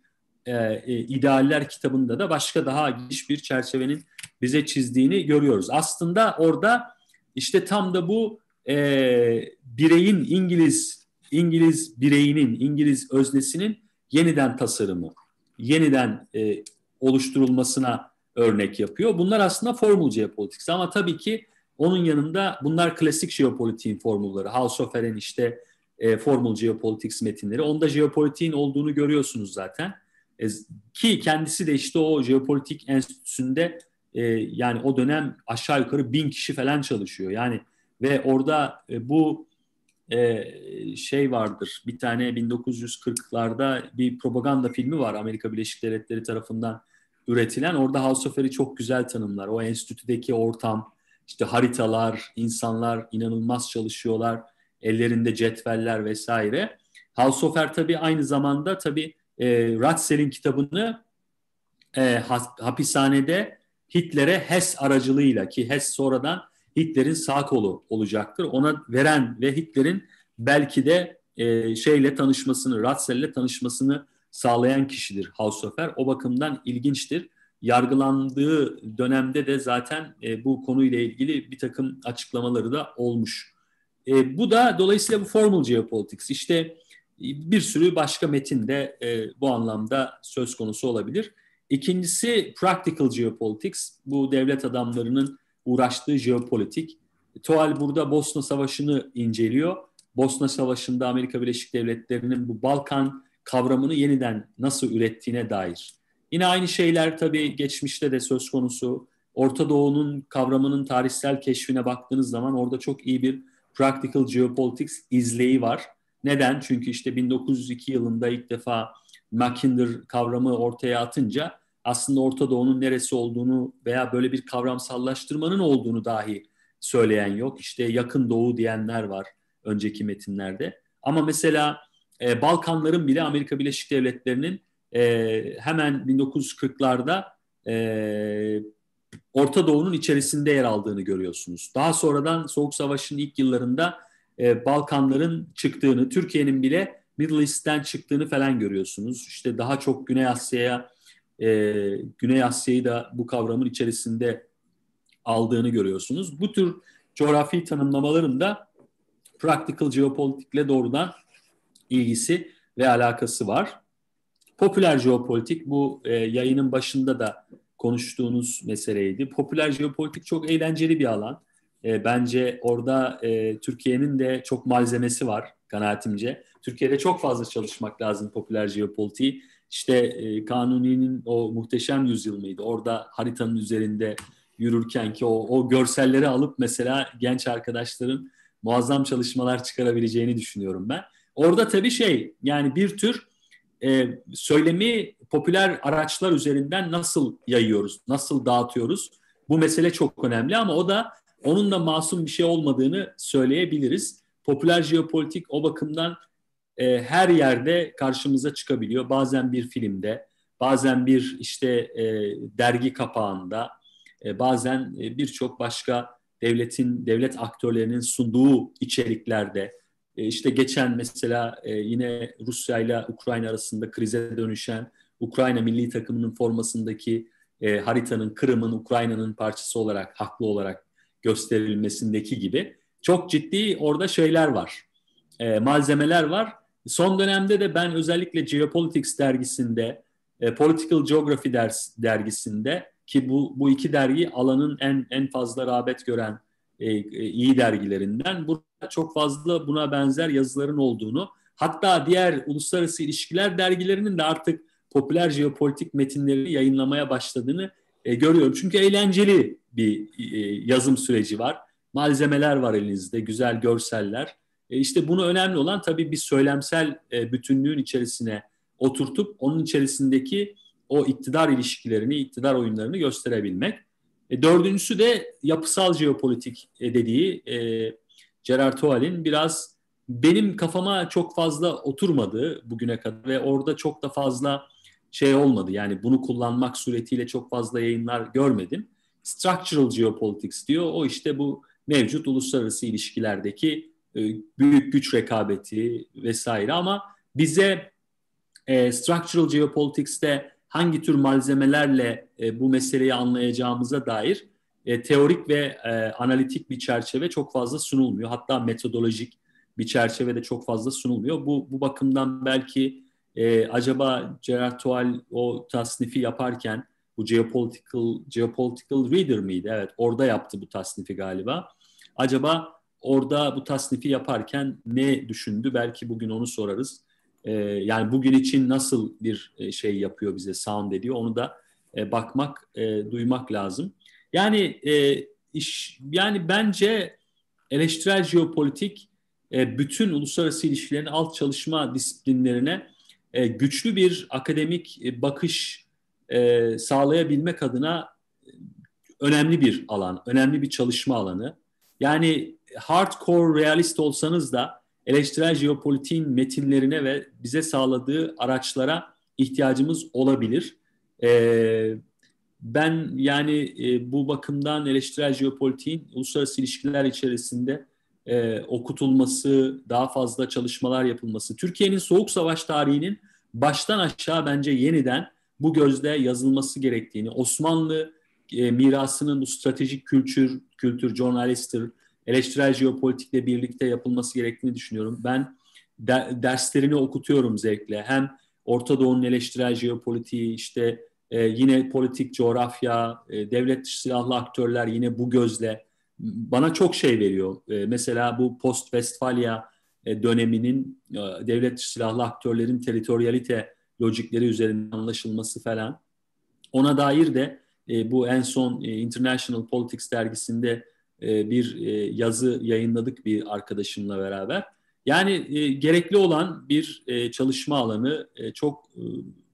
idealler kitabında da başka daha geniş bir çerçevenin bize çizdiğini görüyoruz. Aslında orada işte tam da bu bireyin İngiliz bireyinin, İngiliz öznesinin yeniden tasarımı, yeniden oluşturulmasına örnek yapıyor. Bunlar aslında Formal Geopolitics ama tabii ki onun yanında bunlar klasik jeopolitiğin formülleri. Haushofer'in işte Formal Geopolitics metinleri. Onda jeopolitiğin olduğunu görüyorsunuz zaten. Ki kendisi de işte o Jeopolitik Enstitüsü'nde yani o dönem aşağı yukarı 1000 kişi falan çalışıyor. Yani ve orada bu şey vardır. Bir tane 1940'larda bir propaganda filmi var Amerika Birleşik Devletleri tarafından üretilen. Orada Haushofer'i çok güzel tanımlar. O enstitüdeki ortam, işte haritalar, insanlar inanılmaz çalışıyorlar. Ellerinde cetveller vesaire. Haushofer tabii aynı zamanda tabii Ratzel'in kitabını hapishanede Hitler'e Hess aracılığıyla ki Hess sonradan Hitler'in sağ kolu olacaktır. Ona veren ve Hitler'in belki de şeyle tanışmasını, Ratzel'le tanışmasını sağlayan kişidir Haushofer. O bakımdan ilginçtir. Yargılandığı dönemde de zaten bu konuyla ilgili bir takım açıklamaları da olmuş. Bu da dolayısıyla bu Formal Geopolitics. İşte bir sürü başka metin de bu anlamda söz konusu olabilir. İkincisi Practical Geopolitics. Bu devlet adamlarının uğraştığı jeopolitik. Toal burada Bosna Savaşı'nı inceliyor. Bosna Savaşı'nda Amerika Birleşik Devletleri'nin bu Balkan kavramını yeniden nasıl ürettiğine dair. Yine aynı şeyler tabii geçmişte de söz konusu. Orta Doğu'nun kavramının tarihsel keşfine baktığınız zaman orada çok iyi bir Practical Geopolitics izleyi var. Neden? Çünkü işte 1902 yılında ilk defa Mackinder kavramı ortaya atınca aslında Orta Doğu'nun neresi olduğunu veya böyle bir kavramsallaştırmanın olduğunu dahi söyleyen yok. İşte Yakın Doğu diyenler var önceki metinlerde. Ama mesela Balkanların bile Amerika Birleşik Devletleri'nin hemen 1940'larda Orta Doğu'nun içerisinde yer aldığını görüyorsunuz. Daha sonradan Soğuk Savaş'ın ilk yıllarında Balkanların çıktığını, Türkiye'nin bile Middle East'ten çıktığını falan görüyorsunuz. İşte daha çok Güney Asya'yı da bu kavramın içerisinde aldığını görüyorsunuz. Bu tür coğrafi tanımlamaların da Practical Geopolitik'le doğrudan ilgisi ve alakası var. Popüler jeopolitik bu yayının başında da konuştuğunuz meseleydi. Popüler jeopolitik çok eğlenceli bir alan. Bence orada Türkiye'nin de çok malzemesi var kanaatimce. Türkiye'de çok fazla çalışmak lazım popüler jeopolitiği. İşte Kanuni'nin o muhteşem yüzyıl mıydı? Orada haritanın üzerinde yürürken ki o görselleri alıp mesela genç arkadaşların muazzam çalışmalar çıkarabileceğini düşünüyorum ben. Orada tabii yani bir tür söylemi popüler araçlar üzerinden nasıl yayıyoruz, nasıl dağıtıyoruz? Bu mesele çok önemli ama onun da masum bir şey olmadığını söyleyebiliriz. Popüler jeopolitik o bakımdan her yerde karşımıza çıkabiliyor. Bazen bir filmde, bazen bir işte dergi kapağında, bazen birçok başka devlet aktörlerinin sunduğu içeriklerde. İşte geçen mesela yine Rusya ile Ukrayna arasında krize dönüşen Ukrayna milli takımının formasındaki haritanın Kırım'ın Ukrayna'nın parçası olarak haklı olarak gösterilmesindeki gibi çok ciddi orada şeyler var, malzemeler var. Son dönemde de ben özellikle Geopolitics dergisinde, Political Geography dergisinde ki bu iki dergi alanın en fazla rağbet gören iyi dergilerinden. Burada çok fazla buna benzer yazıların olduğunu, hatta diğer uluslararası ilişkiler dergilerinin de artık popüler jeopolitik metinleri yayınlamaya başladığını görüyorum. Çünkü eğlenceli bir yazım süreci var. Malzemeler var elinizde, güzel görseller. İşte bunu önemli olan tabii bir söylemsel bütünlüğün içerisine oturtup onun içerisindeki o iktidar ilişkilerini, iktidar oyunlarını gösterebilmek. Dördüncüsü de yapısal jeopolitik dediği Gerard Toal'in biraz benim kafama çok fazla oturmadı bugüne kadar ve orada çok da fazla şey olmadı. Yani bunu kullanmak suretiyle çok fazla yayınlar görmedim. Structural Geopolitics diyor. O işte bu mevcut uluslararası ilişkilerdeki büyük güç rekabeti vesaire ama bize Structural Geopolitics'te hangi tür malzemelerle bu meseleyi anlayacağımıza dair teorik ve analitik bir çerçeve çok fazla sunulmuyor. Hatta metodolojik bir çerçeve de çok fazla sunulmuyor. Bu bakımdan belki acaba Gerard Toal o tasnifi yaparken bu Geopolitical Reader miydi? Evet, orada yaptı bu tasnifi galiba. Acaba orada bu tasnifi yaparken ne düşündü? Belki bugün onu sorarız. Yani bugün için nasıl bir şey yapıyor bize, sound ediyor, onu da bakmak, duymak lazım. Yani yani bence eleştirel jeopolitik bütün uluslararası ilişkilerin alt çalışma disiplinlerine güçlü bir akademik bakış sağlayabilmek adına önemli bir alan, önemli bir çalışma alanı. Yani hardcore realist olsanız da eleştirel jeopolitiğin metinlerine ve bize sağladığı araçlara ihtiyacımız olabilir. Ben yani bu bakımdan eleştirel jeopolitiğin uluslararası ilişkiler içerisinde okutulması, daha fazla çalışmalar yapılması, Türkiye'nin Soğuk Savaş tarihinin baştan aşağı bence yeniden bu gözle yazılması gerektiğini, Osmanlı mirasının bu stratejik kültür, journalistir, eleştirel jeopolitikle birlikte yapılması gerektiğini düşünüyorum. Ben derslerini okutuyorum zevkle. Hem Orta Doğu'nun eleştirel jeopolitiği, işte yine politik coğrafya, devlet dışı silahlı aktörler yine bu gözle bana çok şey veriyor. Mesela bu post-Westfalia döneminin devlet dışı silahlı aktörlerin teritorialite lojikleri üzerinden anlaşılması falan. Ona dair de bu en son International Politics dergisinde bir yazı yayınladık bir arkadaşımla beraber. Yani gerekli olan bir çalışma alanı, çok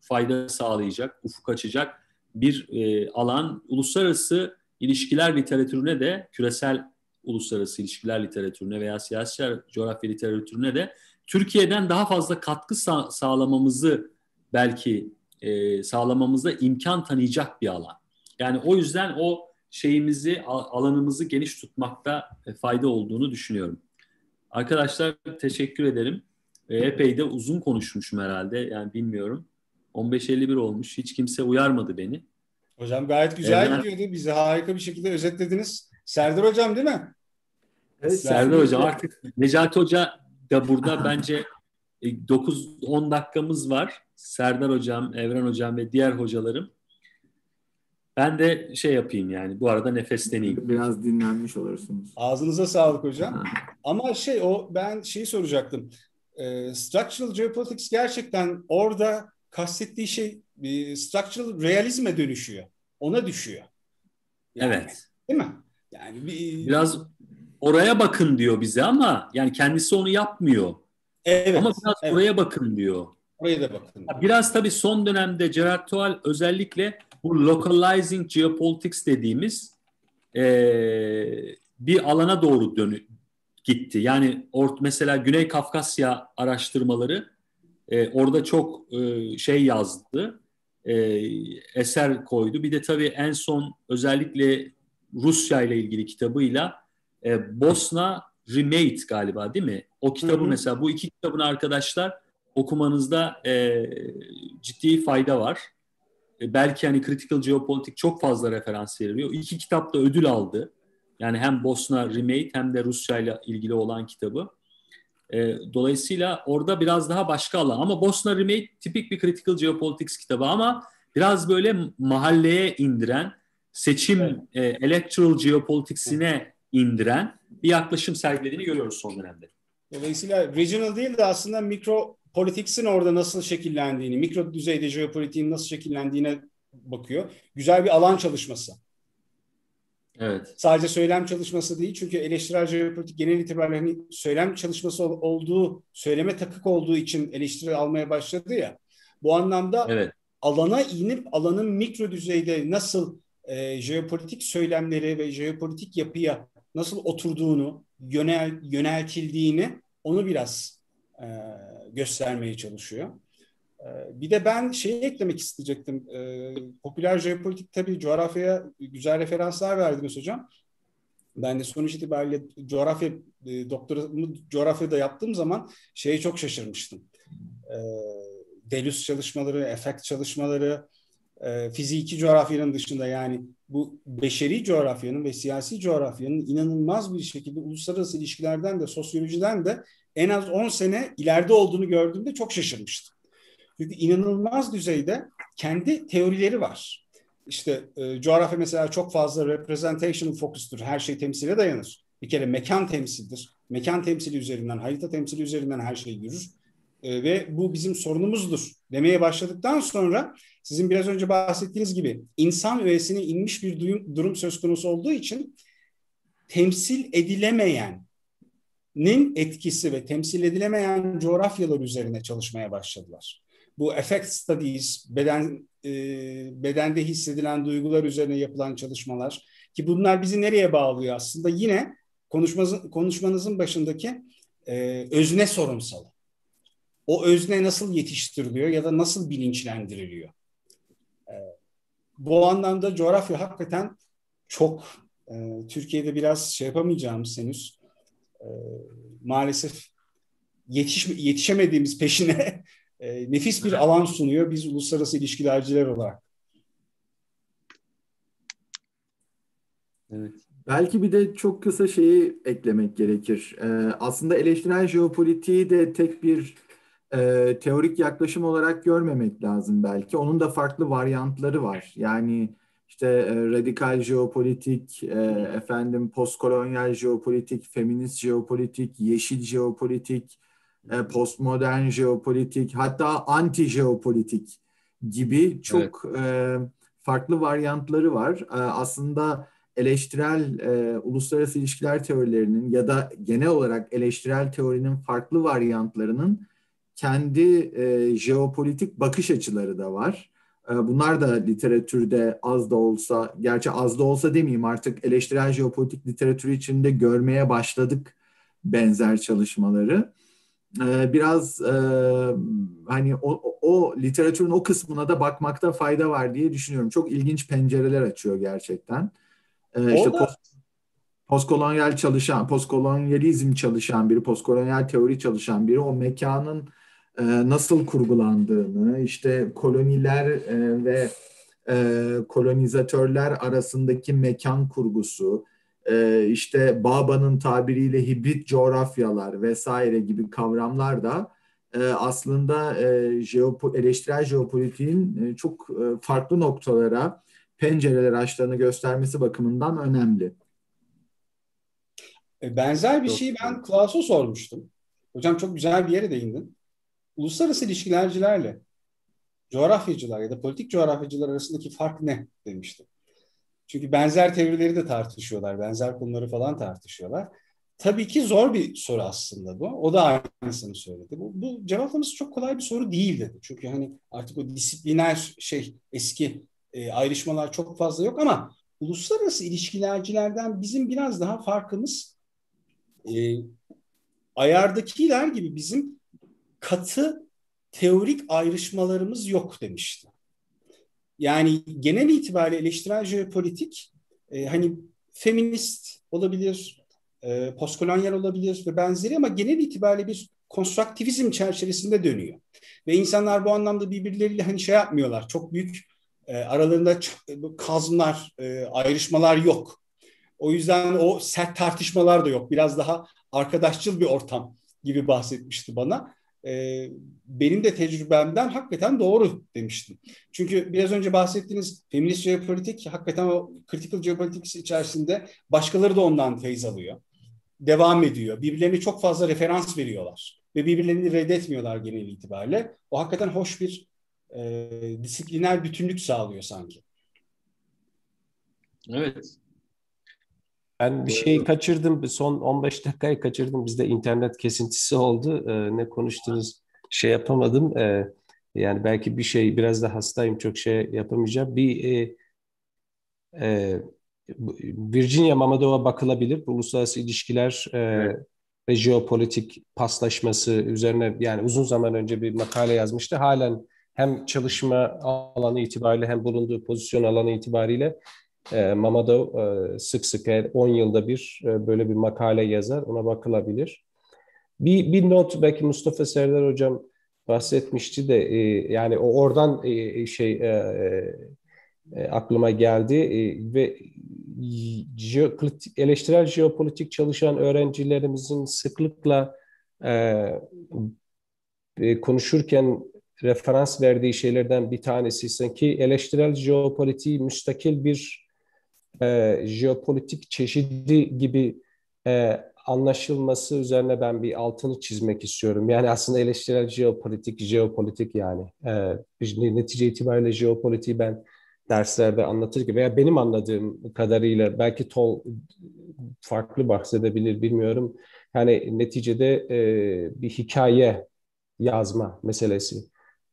fayda sağlayacak, ufuk açacak bir alan. Uluslararası ilişkiler literatürüne de, küresel uluslararası ilişkiler literatürüne veya siyasi coğrafya literatürüne de Türkiye'den daha fazla katkı sağlamamızı belki sağlamamıza imkan tanıyacak bir alan. Yani o yüzden o şeyimizi, alanımızı geniş tutmakta fayda olduğunu düşünüyorum. Arkadaşlar teşekkür ederim. Epey de uzun konuşmuşum herhalde. Yani bilmiyorum. 15.51 olmuş. Hiç kimse uyarmadı beni. Hocam gayet güzel gidiyordu. Bizi harika bir şekilde özetlediniz. Serdar Hocam değil mi? Evet, Serdar Hocam artık Necati Hoca da burada bence 9-10 dakikamız var. Serdar Hocam, Evren Hocam ve diğer hocalarım. Ben de şey yapayım yani bu arada nefesleneyim. Biraz dinlenmiş olursunuz. Ağzınıza sağlık hocam. Ama ben şeyi soracaktım. Structural Geopolitics gerçekten orada kastettiği şey structural realizme dönüşüyor. Ona düşüyor. Yani, evet. değil mi? Yani biraz oraya bakın diyor bize ama yani kendisi onu yapmıyor. evet. Ama biraz oraya bakın diyor. Oraya da bakın. Biraz tabii son dönemde Gerard Toal özellikle bu localizing geopolitics dediğimiz bir alana doğru gitti. Yani mesela Güney Kafkasya araştırmaları orada çok şey yazdı, eser koydu. Bir de tabii en son özellikle Rusya ile ilgili kitabıyla Bosna Remade galiba değil mi? O kitabı mesela bu iki kitabını arkadaşlar okumanızda ciddi fayda var. Belki hani Critical Geopolitik çok fazla referans veriliyor. İki kitap da ödül aldı. Yani hem Bosna Remade hem de Rusya ile ilgili olan kitabı. Dolayısıyla orada biraz daha başka alan. Ama Bosna Remade tipik bir Critical Geopolitics kitabı ama biraz böyle mahalleye indiren, seçim electoral geopolitics'ine indiren bir yaklaşım sergilediğini görüyoruz son dönemde. Dolayısıyla regional değil de aslında mikro politics'in orada nasıl şekillendiğini, mikro düzeyde jeopolitiğin nasıl şekillendiğine bakıyor. Güzel bir alan çalışması. Evet. Sadece söylem çalışması değil, çünkü eleştirel jeopolitik genel itibariyle hani söylem çalışması olduğu, söyleme takık olduğu için eleştiri almaya başladı ya. Bu anlamda Evet. alana inip alanın mikro düzeyde nasıl jeopolitik söylemleri ve jeopolitik yapıya nasıl oturduğunu, yöneltildiğini onu biraz göstermeye çalışıyor. Bir de ben şeyi eklemek isteyecektim. Popüler jeopolitik, tabii coğrafyaya güzel referanslar verdiniz hocam. Ben de sonuç itibariyle doktoramı coğrafyada yaptığım zaman şeye çok şaşırmıştım. Delüs çalışmaları, efekt çalışmaları, fiziki coğrafyanın dışında, yani bu beşeri coğrafyanın ve siyasi coğrafyanın inanılmaz bir şekilde uluslararası ilişkilerden de sosyolojiden de en az 10 sene ileride olduğunu gördüğümde çok şaşırmıştım. Çünkü inanılmaz düzeyde kendi teorileri var. İşte coğrafya mesela çok fazla representational focus'tur. Her şey temsile dayanır. Bir kere mekan temsildir. Mekan temsili üzerinden, harita temsili üzerinden her şey yürür. Ve bu bizim sorunumuzdur demeye başladıktan sonra sizin biraz önce bahsettiğiniz gibi insan öğesine inmiş bir durum söz konusu olduğu için temsil edilemeyenin etkisi ve temsil edilemeyen coğrafyalar üzerine çalışmaya başladılar. Bu affect studies, bedende hissedilen duygular üzerine yapılan çalışmalar, ki bunlar bizi nereye bağlıyor aslında? Yine konuşmanızın başındaki özne sorunsalı. O özne nasıl yetiştiriliyor ya da nasıl bilinçlendiriliyor? Bu anlamda coğrafya hakikaten çok Türkiye'de biraz şey yapamayacağımız henüz maalesef yetişemediğimiz peşine nefis bir alan sunuyor biz uluslararası ilişkilerciler olarak. Evet. Belki bir de çok kısa şeyi eklemek gerekir. Aslında eleştirel jeopolitiği de tek bir teorik yaklaşım olarak görmemek lazım belki. Onun da farklı varyantları var. Yani işte radikal jeopolitik, postkolonyal jeopolitik, feminist jeopolitik, yeşil jeopolitik, postmodern jeopolitik, hatta anti jeopolitik gibi çok farklı varyantları var. Aslında eleştirel uluslararası ilişkiler teorilerinin ya da genel olarak eleştirel teorinin farklı varyantlarının kendi jeopolitik bakış açıları da var. Bunlar da literatürde az da olsa, gerçi az da olsa demeyeyim, artık eleştirel jeopolitik literatürü içinde görmeye başladık benzer çalışmaları. Biraz hani o literatürün o kısmına da bakmakta fayda var diye düşünüyorum. Çok ilginç pencereler açıyor gerçekten. İşte Orada postkolonyalizm çalışan biri, postkolonyal teori çalışan biri o mekanın nasıl kurgulandığını, işte koloniler ve kolonizatörler arasındaki mekan kurgusu, işte Baba'nın tabiriyle hibrit coğrafyalar vesaire gibi kavramlar da aslında eleştirel jeopolitiğin çok farklı noktalara pencereler açtığını göstermesi bakımından önemli. benzer bir şeyi ben Klaus'a sormuştum. Hocam çok güzel bir yere değindin. Uluslararası ilişkilercilerle coğrafyacılar ya da politik coğrafyacılar arasındaki fark ne demişti. Çünkü benzer teorileri de tartışıyorlar, benzer konuları falan tartışıyorlar. Tabii ki zor bir soru aslında bu. O da aynısını söyledi. Bu cevaplaması çok kolay bir soru değil dedi. Çünkü hani artık o disipliner eski ayrışmalar çok fazla yok ama uluslararası ilişkilercilerden bizim biraz daha farkımız ayardakiler gibi bizim katı teorik ayrışmalarımız yok demişti. Yani genel itibariyle eleştirel jeopolitik hani feminist olabilir, postkolonyal olabilir ve benzeri ama genel itibariyle bir konstruktivizm çerçevesinde dönüyor. Ve insanlar bu anlamda birbirleriyle hani şey yapmıyorlar. Çok büyük aralarında kazımlar, ayrışmalar yok. O yüzden o sert tartışmalar da yok. Biraz daha arkadaşçıl bir ortam gibi bahsetmişti bana. Benim de tecrübemden hakikaten doğru demiştim. Çünkü biraz önce bahsettiğiniz feminist jeopolitik hakikaten o critical geopolitics içerisinde başkaları da ondan feyz alıyor. Devam ediyor. Birbirlerine çok fazla referans veriyorlar. Ve birbirlerini reddetmiyorlar genel itibariyle. O hakikaten hoş bir disipliner bütünlük sağlıyor sanki. Evet. Ben bir şeyi kaçırdım. Son 15 dakikayı kaçırdım. Bizde internet kesintisi oldu. Ne konuştunuz şey yapamadım. Yani belki bir şey biraz da hastayım. Çok şey yapamayacağım. E, Virginia Mamadov'a bakılabilir. Bu uluslararası ilişkiler Evet. ve jeopolitik paslaşması üzerine yani uzun zaman önce bir makale yazmıştı. Halen hem çalışma alanı itibariyle hem bulunduğu pozisyon alanı itibariyle Mamadov sık sık 10 yılda bir böyle bir makale yazar. Ona bakılabilir. Bir not belki Mustafa Serdar Hocam bahsetmişti de yani oradan aklıma geldi ve eleştirel jeopolitik çalışan öğrencilerimizin sıklıkla konuşurken referans verdiği şeylerden bir tanesi sanki eleştirel jeopolitiği müstakil bir jeopolitik çeşidi gibi anlaşılması üzerine ben bir altını çizmek istiyorum. Yani aslında eleştirel jeopolitik yani. Netice itibariyle jeopolitiği ben derslerde anlatır veya benim anladığım kadarıyla belki farklı bahsedebilir bilmiyorum. Yani neticede bir hikaye yazma meselesi.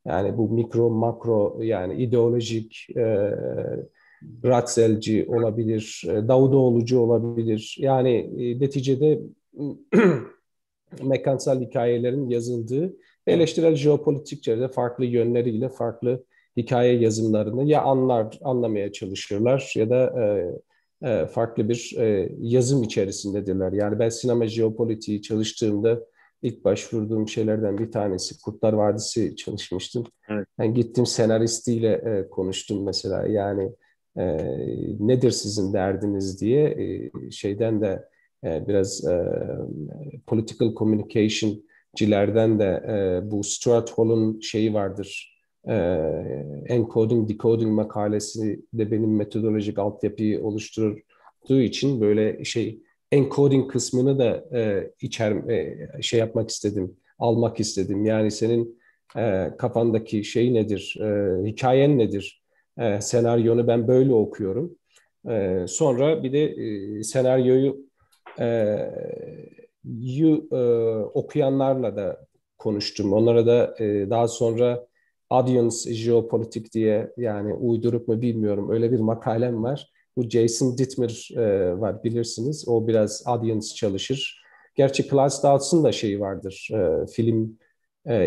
Yani bu mikro makro yani ideolojik Ratzelci olabilir, Davutoğlu'cu olabilir. Yani neticede mekansal hikayelerin yazıldığı eleştirel jeopolitikçe de farklı yönleriyle farklı hikaye yazımlarını ya anlamaya çalışırlar ya da farklı bir yazım içerisindedirler. Yani ben sinema jeopolitiği çalıştığımda ilk başvurduğum şeylerden bir tanesi Kurtlar Vadisi çalışmıştım. Evet. Yani gittim senaristiyle konuştum mesela yani nedir sizin derdiniz diye şeyden de biraz political communication'cilerden de bu Stuart Hall'un şeyi vardır. Encoding, decoding makalesi de benim metodolojik altyapıyı oluşturduğu için böyle encoding kısmını da şey yapmak istedim, almak istedim. Yani senin kafandaki şey nedir, hikayen nedir? Senaryonu ben böyle okuyorum. Sonra bir de senaryoyu okuyanlarla da konuştum. Onlara da daha sonra Audience Geopolitik diye yani uydurup mu bilmiyorum öyle bir makalem var. Bu Jason Dittmer var bilirsiniz. O biraz audience çalışır. Gerçi Klaus Daws'ın da şeyi vardır. Film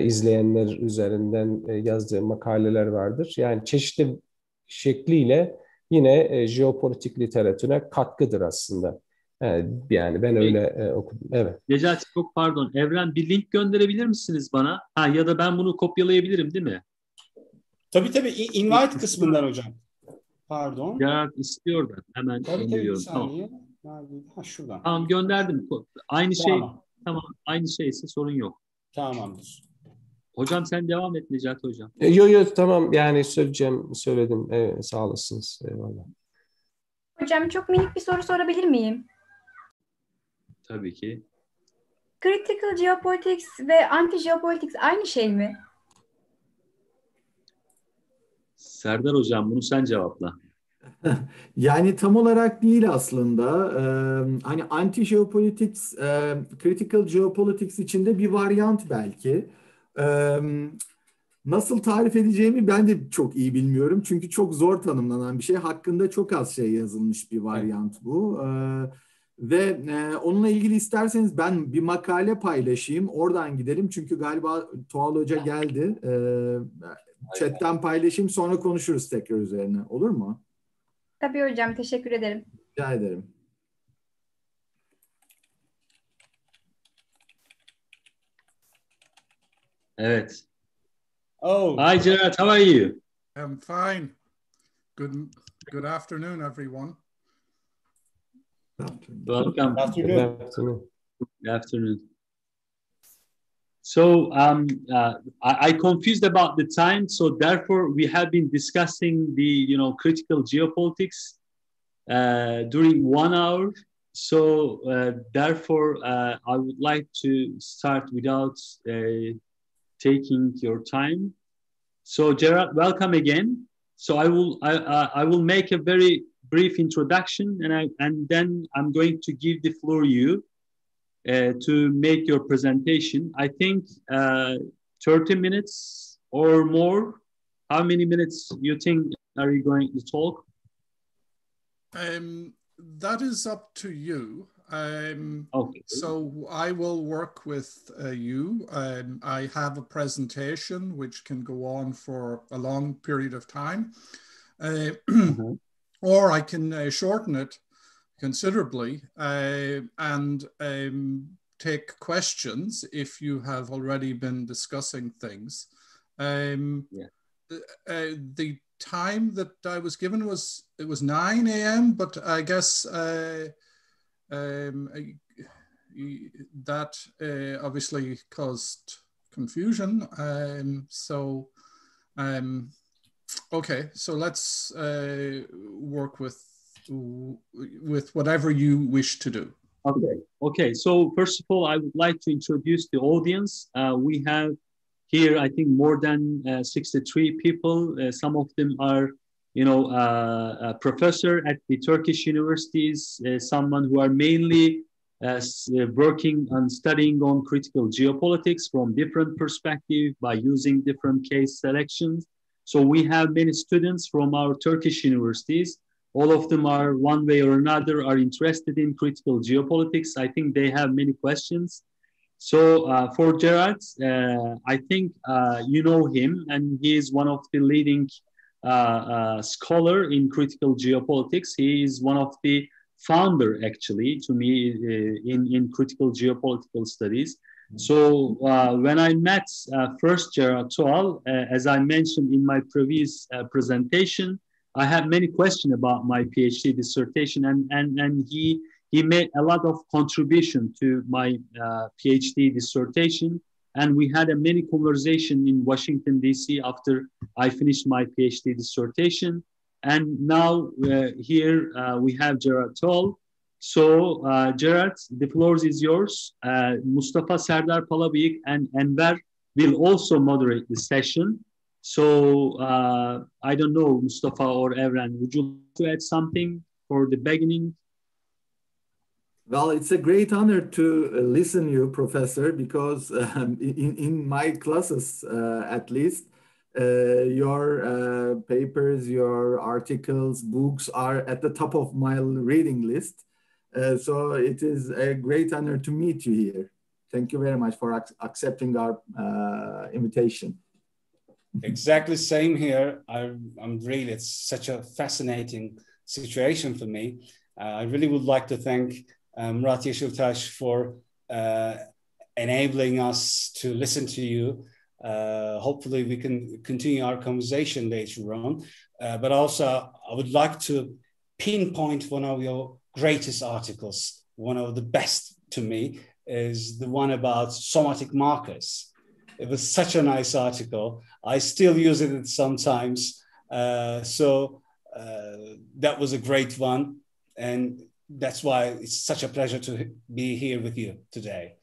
izleyenler üzerinden yazdığı makaleler vardır. Yani çeşitli şekliyle yine jeopolitik literatüre katkıdır aslında. Yani ben öyle okudum. Evet. Necati çok pardon. Evren bir link gönderebilir misiniz bana? Ha, ya da ben bunu kopyalayabilirim değil mi? Tabii invite kısmından hocam. Pardon. Gerard istiyor da hemen Tabii bir gönderiyorum. saniye. Ha, şuradan. Tamam gönderdim. Aynı şey Tamam. tamam aynı şeyse sorun yok. Tamamdır. Hocam sen devam et Necati hocam. Yo tamam yani söyledim. Sağ olasınız. Eyvallah. Hocam çok minik bir soru sorabilir miyim? Tabii ki. Critical Geopolitics ve Anti-Geopolitics aynı şey mi? Serdar hocam bunu sen cevapla. Yani tam olarak değil aslında. Hani anti-geopolitics, critical geopolitics içinde bir varyant belki. Nasıl tarif edeceğimi ben de çok iyi bilmiyorum. Çünkü çok zor tanımlanan bir şey. Hakkında çok az şey yazılmış bir varyant bu. Ve onunla ilgili isterseniz ben bir makale paylaşayım. Oradan gidelim. Çünkü galiba Tuğal Hoca geldi. Chat'ten paylaşayım. Sonra konuşuruz tekrar üzerine. Olur mu? Tabii hocam. Teşekkür ederim. Rica ederim. Evet. Oh. Hi Gerard, how are you? I'm fine. Good afternoon, everyone. Welcome. Afternoon. Good afternoon. So I confused about the time. So therefore, we have been discussing the critical geopolitics during 1 hour. So therefore, I would like to start without taking your time. So Gerard, welcome again. So I will make a very brief introduction, and then I'm going to give the floor you to make your presentation. I think 30 minutes or more. How many minutes you think are you going to talk? That is up to you. Okay. So I will work with you. I have a presentation which can go on for a long period of time, or I can shorten it considerably and take questions if you have already been discussing things. The time that I was given was 9 a.m., but I guess that obviously caused confusion. Okay, so let's work with whatever you wish to do. Okay. So first of all, I would like to introduce the audience. We have here, I think, more than 63 people. Some of them are, a professor at the Turkish universities, someone who are mainly working on studying on critical geopolitics from different perspectives by using different case selections. So we have many students from our Turkish universities. All of them are, one way or another, are interested in critical geopolitics. I think they have many questions. So for Gerard, I think you know him, and he is one of the leading scholar in critical geopolitics. He is one of the founder, actually, to me, in critical geopolitical studies. So when I met first Gerard Toal, as I mentioned in my previous presentation, I had many questions about my PhD dissertation, and he made a lot of contribution to my PhD dissertation. And we had a many conversation in Washington, D.C. after I finished my PhD dissertation. And now here we have Gerard Toal. So Gerard, the floor is yours. Mustafa Serdar Palabıyık and Enver will also moderate the session. So I don't know, Mustafa or Evren, would you like to add something for the beginning? Well, it's a great honor to listen to you, Professor, because in my classes, at least, your papers, your articles, books are at the top of my reading list. So it is a great honor to meet you here. Thank you very much for accepting our invitation. Exactly same here. I'm really, it's such a fascinating situation for me. I really would like to thank Murat Yeşiltaş for enabling us to listen to you. Hopefully we can continue our conversation later on. But also I would like to pinpoint one of your greatest articles. One of the best to me is the one about somatic markers. It was such a nice article. I still use it sometimes. So that was a great one. And that's why it's such a pleasure to be here with you today.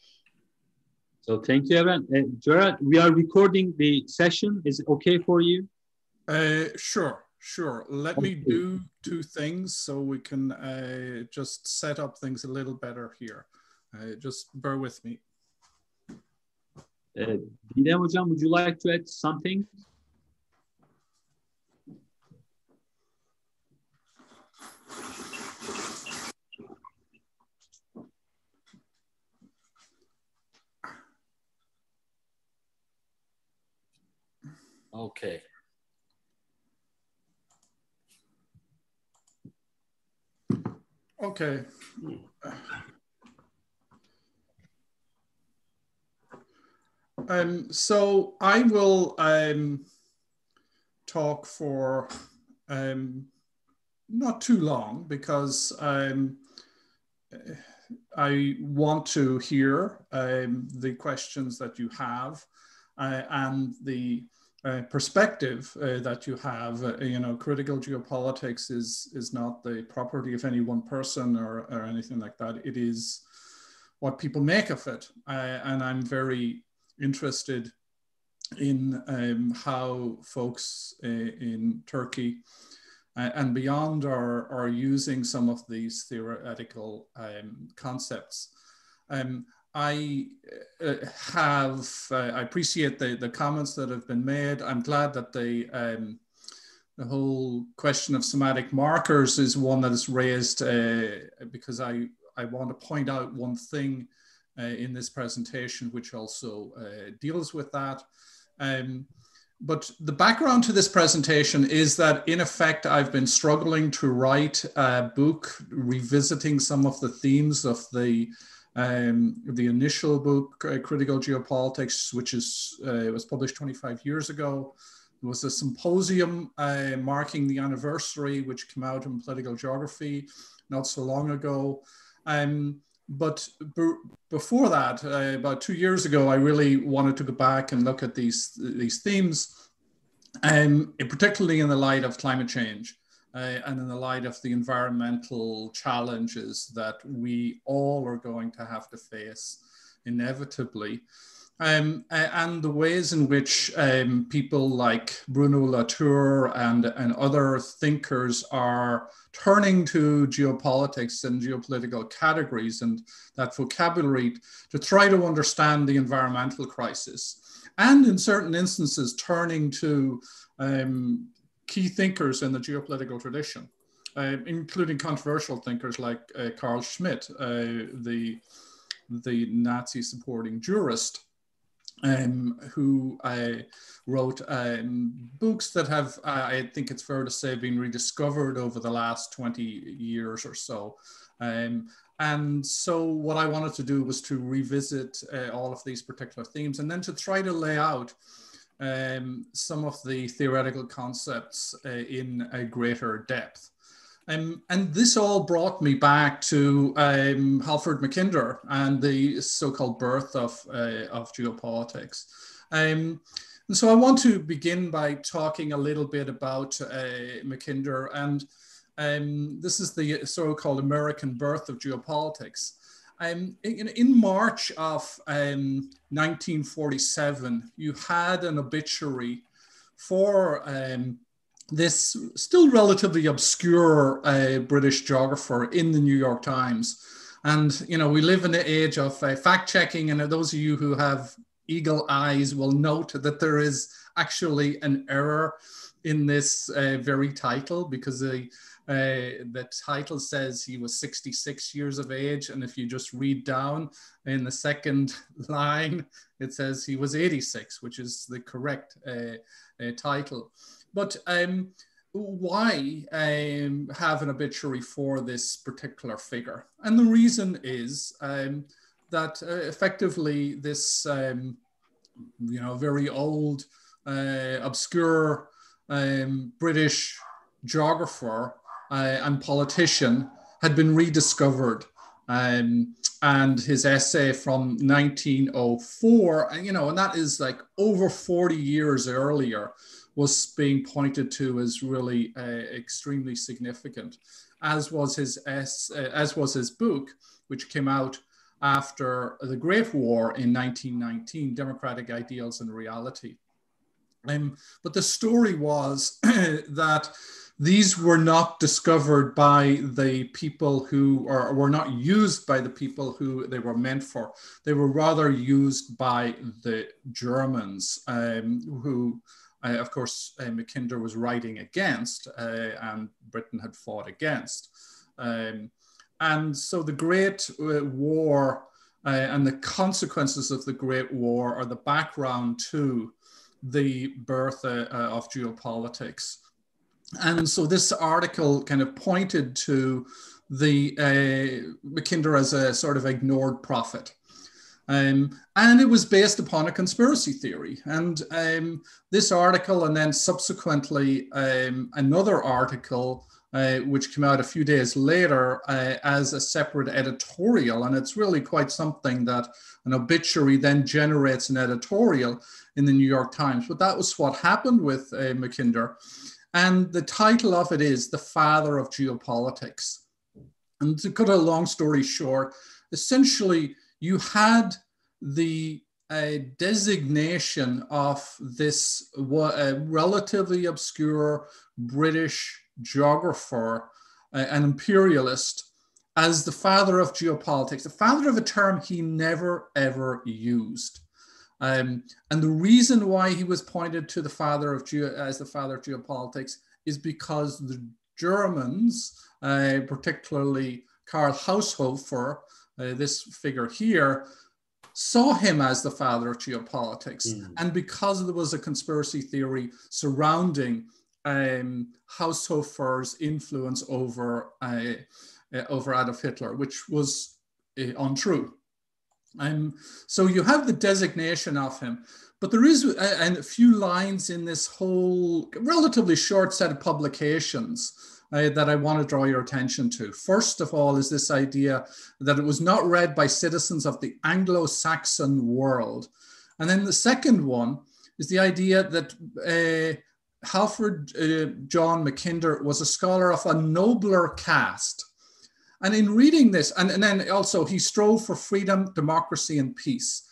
So thank you, Evren. Gerard, we are recording the session. Is it okay for you? Sure. Let me do two things so we can just set up things a little better here. Just bear with me. Didem Hocam, would you like to add something? Okay. Okay. So I will talk for not too long because I want to hear the questions that you have and the perspective that you have. Critical geopolitics is not the property of any one person or anything like that. It is what people make of it. And I'm very interested in how folks in Turkey and beyond are using some of these theoretical concepts. I appreciate the comments that have been made. I'm glad that the whole question of semantic markers is one that is raised because I want to point out one thing in this presentation which also deals with that. But the background to this presentation is that, in effect, I've been struggling to write a book revisiting some of the themes of the initial book, Critical Geopolitics, which was published 25 years ago. There was a symposium marking the anniversary, which came out in Political Geography not so long ago. But before that, about 2 years ago, I really wanted to go back and look at these themes, particularly in the light of climate change and in the light of the environmental challenges that we all are going to have to face inevitably. And the ways in which people like Bruno Latour and other thinkers are turning to geopolitics and geopolitical categories and that vocabulary to try to understand the environmental crisis. And in certain instances, turning to key thinkers in the geopolitical tradition, including controversial thinkers like Carl Schmitt, the Nazi-supporting jurist, who wrote books that have, I think it's fair to say, been rediscovered over the last 20 years or so. And so what I wanted to do was to revisit all of these particular themes and then to try to lay out some of the theoretical concepts in a greater depth. And this all brought me back to Halford Mackinder and the so-called birth of geopolitics. And so I want to begin by talking a little bit about Mackinder, and this is the so-called American birth of geopolitics. In March of 1947, you had an obituary for this still relatively obscure British geographer in the New York Times. And, you know, we live in the age of fact-checking, and those of you who have eagle eyes will note that there is actually an error in this very title, because the title says he was 66 years of age, and if you just read down in the second line, it says he was 86, which is the correct title. But why have an obituary for this particular figure? And the reason is that effectively this, very old, obscure British geographer and politician had been rediscovered. And his essay from 1904, and that is like over 40 years earlier, was being pointed to as really extremely significant, as was his book, which came out after the Great War in 1919, Democratic Ideals and Reality. But the story was that these were not discovered by the people who, or were not used by the people who they were meant for. They were rather used by the Germans, who, of course, Mackinder was writing against, and Britain had fought against. And so the Great War and the consequences of the Great War are the background to the birth of geopolitics. And so this article kind of pointed to the Mackinder as a sort of ignored prophet. And it was based upon a conspiracy theory. And this article, and then subsequently another article, which came out a few days later as a separate editorial. And it's really quite something that an obituary then generates an editorial in the New York Times. But that was what happened with Mackinder. And the title of it is The Father of Geopolitics. And to cut a long story short, essentially you had the designation of this relatively obscure British geographer, an imperialist, as the father of geopolitics, the father of a term he never, ever used. And the reason why he was pointed to the father of as the father of geopolitics is because the Germans, particularly Karl Haushofer, this figure here, saw him as the father of geopolitics. And because there was a conspiracy theory surrounding Haushofer's influence over Adolf Hitler, which was untrue. So you have the designation of him, but there is a few lines in this whole relatively short set of publications that I want to draw your attention to. First of all is this idea that it was not read by citizens of the Anglo-Saxon world. And then the second one is the idea that Halford John Mackinder was a scholar of a nobler caste. And in reading this, and then also he strove for freedom, democracy, and peace.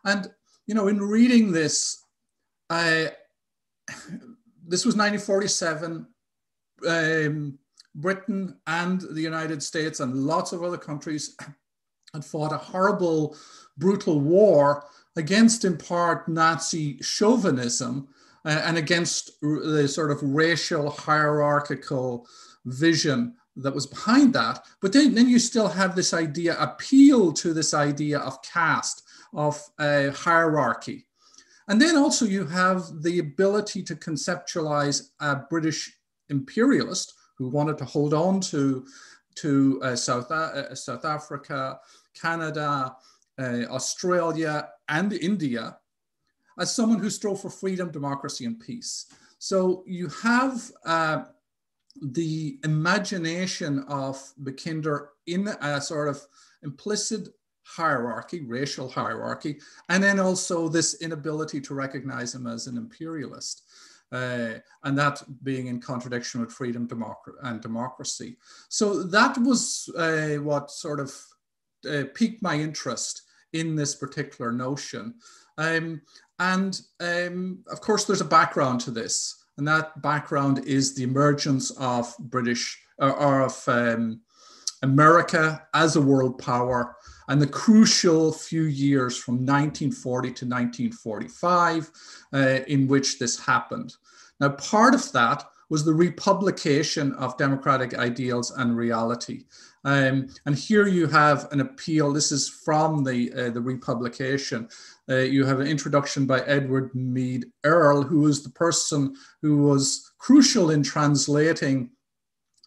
And, you know, in reading this, this was 1947, Britain and the United States and lots of other countries had fought a horrible, brutal war against, in part, Nazi chauvinism and against the sort of racial hierarchical vision that was behind that. But then you still have this idea, appeal to this idea of caste, of hierarchy. And then also you have the ability to conceptualize a British imperialist who wanted to hold on to South Africa, Canada, Australia, and India as someone who strove for freedom, democracy, and peace. So you have the imagination of Mackinder in a sort of implicit hierarchy, racial hierarchy, and then also this inability to recognize him as an imperialist, and that being in contradiction with freedom and democracy. So that was what sort of piqued my interest in this particular notion. Of course, there's a background to this. And that background is the emergence of America as a world power and the crucial few years from 1940 to 1945 in which this happened. Now, part of that was the republication of democratic ideals and reality. And here you have an appeal. This is from the republication. You have an introduction by Edward Mead Earle, who was the person who was crucial in translating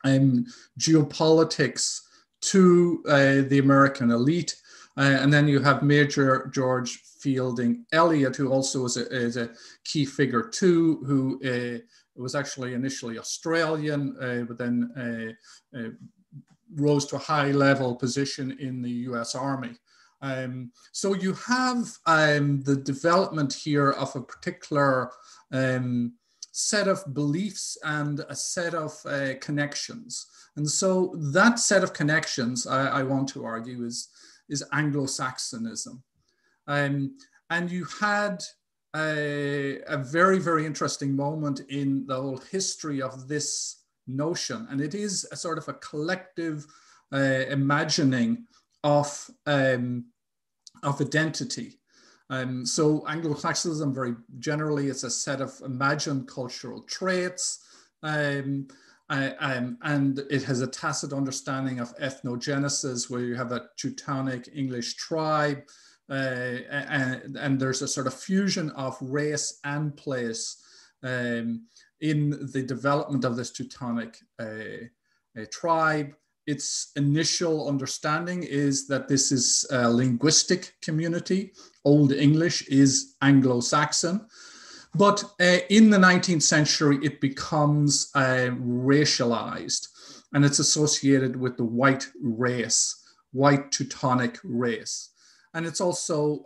geopolitics to the American elite. And then you have Major George Fielding Eliot, who also is a key figure too, who was actually initially Australian, but then rose to a high-level position in the US Army. So you have the development here of a particular set of beliefs and a set of connections. And so that set of connections, I want to argue, is Anglo-Saxonism. And you had a very, very interesting moment in the whole history of this notion. And it is a sort of a collective imagining of identity. So Anglo-Saxonism, very generally, it's a set of imagined cultural traits, and it has a tacit understanding of ethnogenesis, where you have a Teutonic English tribe, and there's a sort of fusion of race and place in the development of this Teutonic tribe. Its initial understanding is that this is a linguistic community. Old English is Anglo-Saxon. But in the 19th century, it becomes racialized, and it's associated with the white race, white Teutonic race. And it's also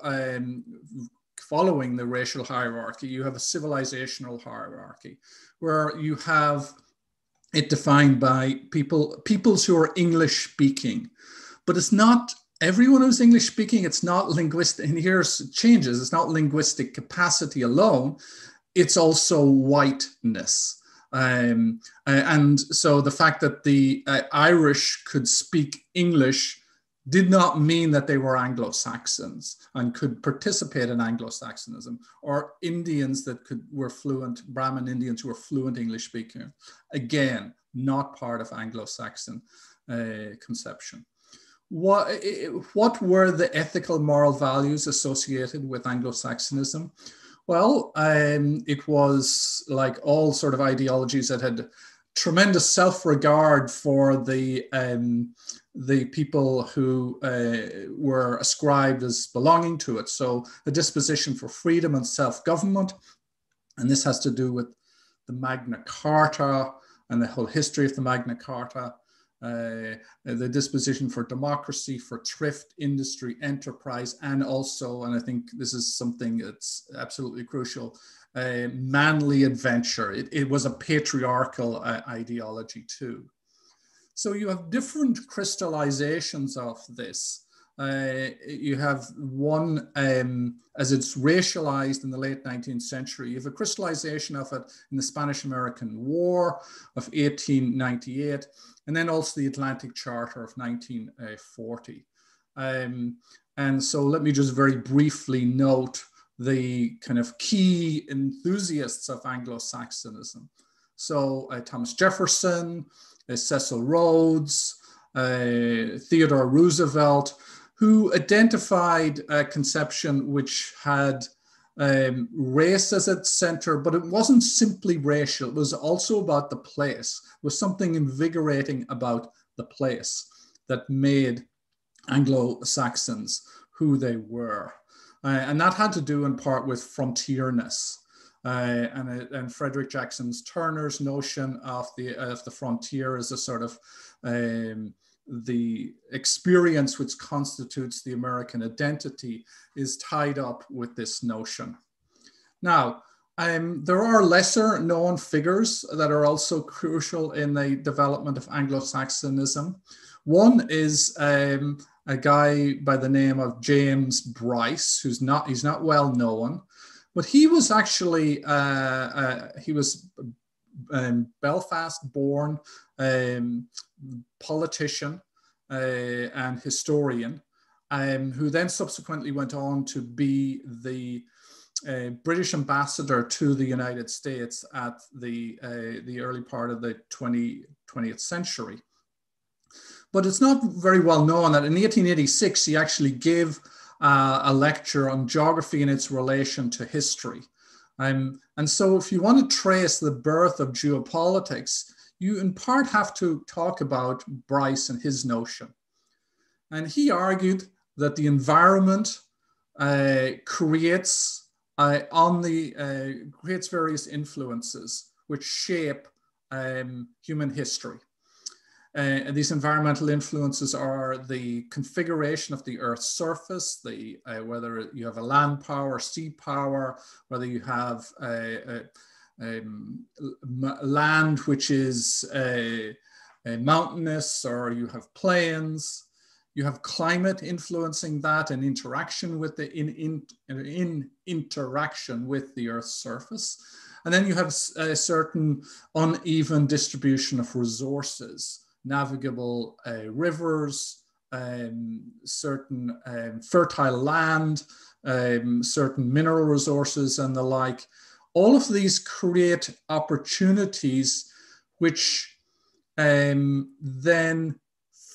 following the racial hierarchy. You have a civilizational hierarchy where you have it defined by peoples who are English speaking, but it's not everyone who's English speaking. It's not linguistic, and here's changes. It's not linguistic capacity alone. It's also whiteness. And so the fact that the Irish could speak English did not mean that they were Anglo-Saxons and could participate in Anglo-Saxonism, or Indians that were fluent, Brahmin Indians who were fluent English speaking. Again, not part of Anglo-Saxon conception. What were the ethical moral values associated with Anglo-Saxonism? Well, it was like all sort of ideologies that had tremendous self-regard for the people who were ascribed as belonging to it. So a disposition for freedom and self-government, and this has to do with the Magna Carta and the whole history of the Magna Carta, the disposition for democracy, for thrift, industry, enterprise, and also, and I think this is something that's absolutely crucial, manly adventure. It was a patriarchal ideology too. So you have different crystallizations of this. You have one, as it's racialized in the late 19th century, you have a crystallization of it in the Spanish-American War of 1898, and then also the Atlantic Charter of 1940. And so let me just very briefly note the kind of key enthusiasts of Anglo-Saxonism. So Thomas Jefferson, Cecil Rhodes, Theodore Roosevelt, who identified a conception which had race as its center, but it wasn't simply racial. It was also about the place. It was something invigorating about the place that made Anglo-Saxons who they were. And that had to do in part with frontierness. And Frederick Jackson Turner's notion of the frontier as a sort of the experience which constitutes the American identity is tied up with this notion. Now, there are lesser known figures that are also crucial in the development of Anglo-Saxonism. One is a guy by the name of James Bryce, he's not well known, but he was actually, he was Belfast born politician and historian, who then subsequently went on to be the British ambassador to the United States at the early part of the 20th century. But it's not very well known that in 1886, he actually gave a lecture on geography and its relation to history. And so if you want to trace the birth of geopolitics, you in part have to talk about Bryce and his notion. And he argued that the environment creates various influences which shape human history. And these environmental influences are the configuration of the Earth's surface, whether you have a land power, sea power, whether you have land which is mountainous, or you have plains. You have climate influencing that and interaction with in interaction with the Earth's surface. And then you have a certain uneven distribution of resources, navigable rivers, certain fertile land, certain mineral resources and the like. All of these create opportunities which then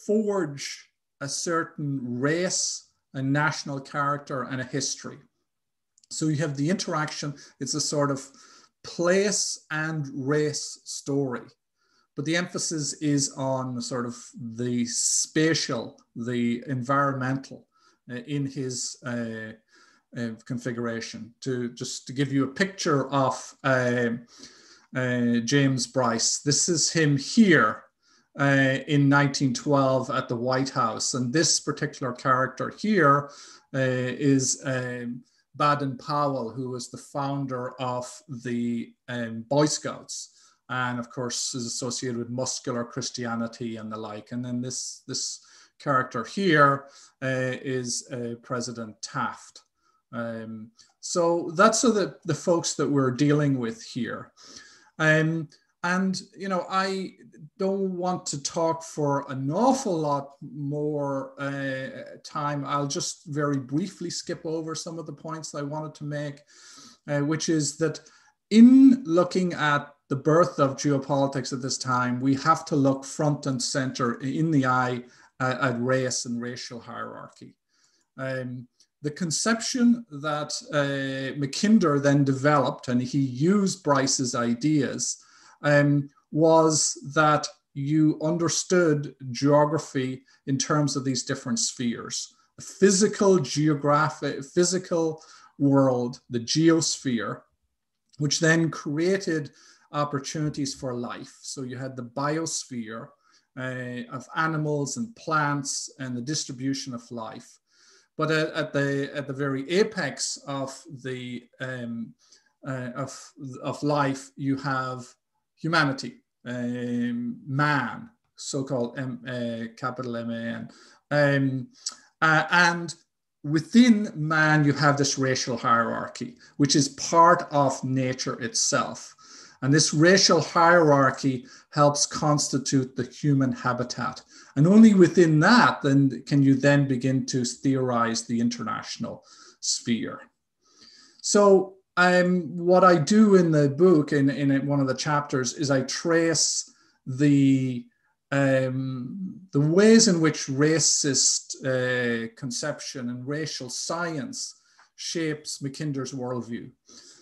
forge a certain race, a national character, and a history. So you have the interaction. It's a sort of place and race story. But the emphasis is on sort of the spatial, the environmental in his configuration. Just to give you a picture of James Bryce, this is him here in 1912 at the White House. And this particular character here is Baden-Powell, who was the founder of the Boy Scouts, and of course is associated with muscular Christianity and the like. And then this character here is President Taft. So that's the folks that we're dealing with here. And, you know, I don't want to talk for an awful lot more time. I'll just very briefly skip over some of the points I wanted to make, which is that in looking at the birth of geopolitics at this time, we have to look front and center in the eye at race and racial hierarchy. The conception that Mackinder then developed, and he used Bryce's ideas, was that you understood geography in terms of these different spheres. The physical, geographic, physical world, the geosphere, which then created opportunities for life. So you had the biosphere of animals and plants and the distribution of life. But at the very apex of the of life, you have humanity, man, so-called capital M-A-N, and within man, you have this racial hierarchy, which is part of nature itself. And this racial hierarchy helps constitute the human habitat. And only within that then can you then begin to theorize the international sphere. So what I do in the book, in one of the chapters, is I trace the ways in which racist conception and racial science shapes Mackinder's worldview.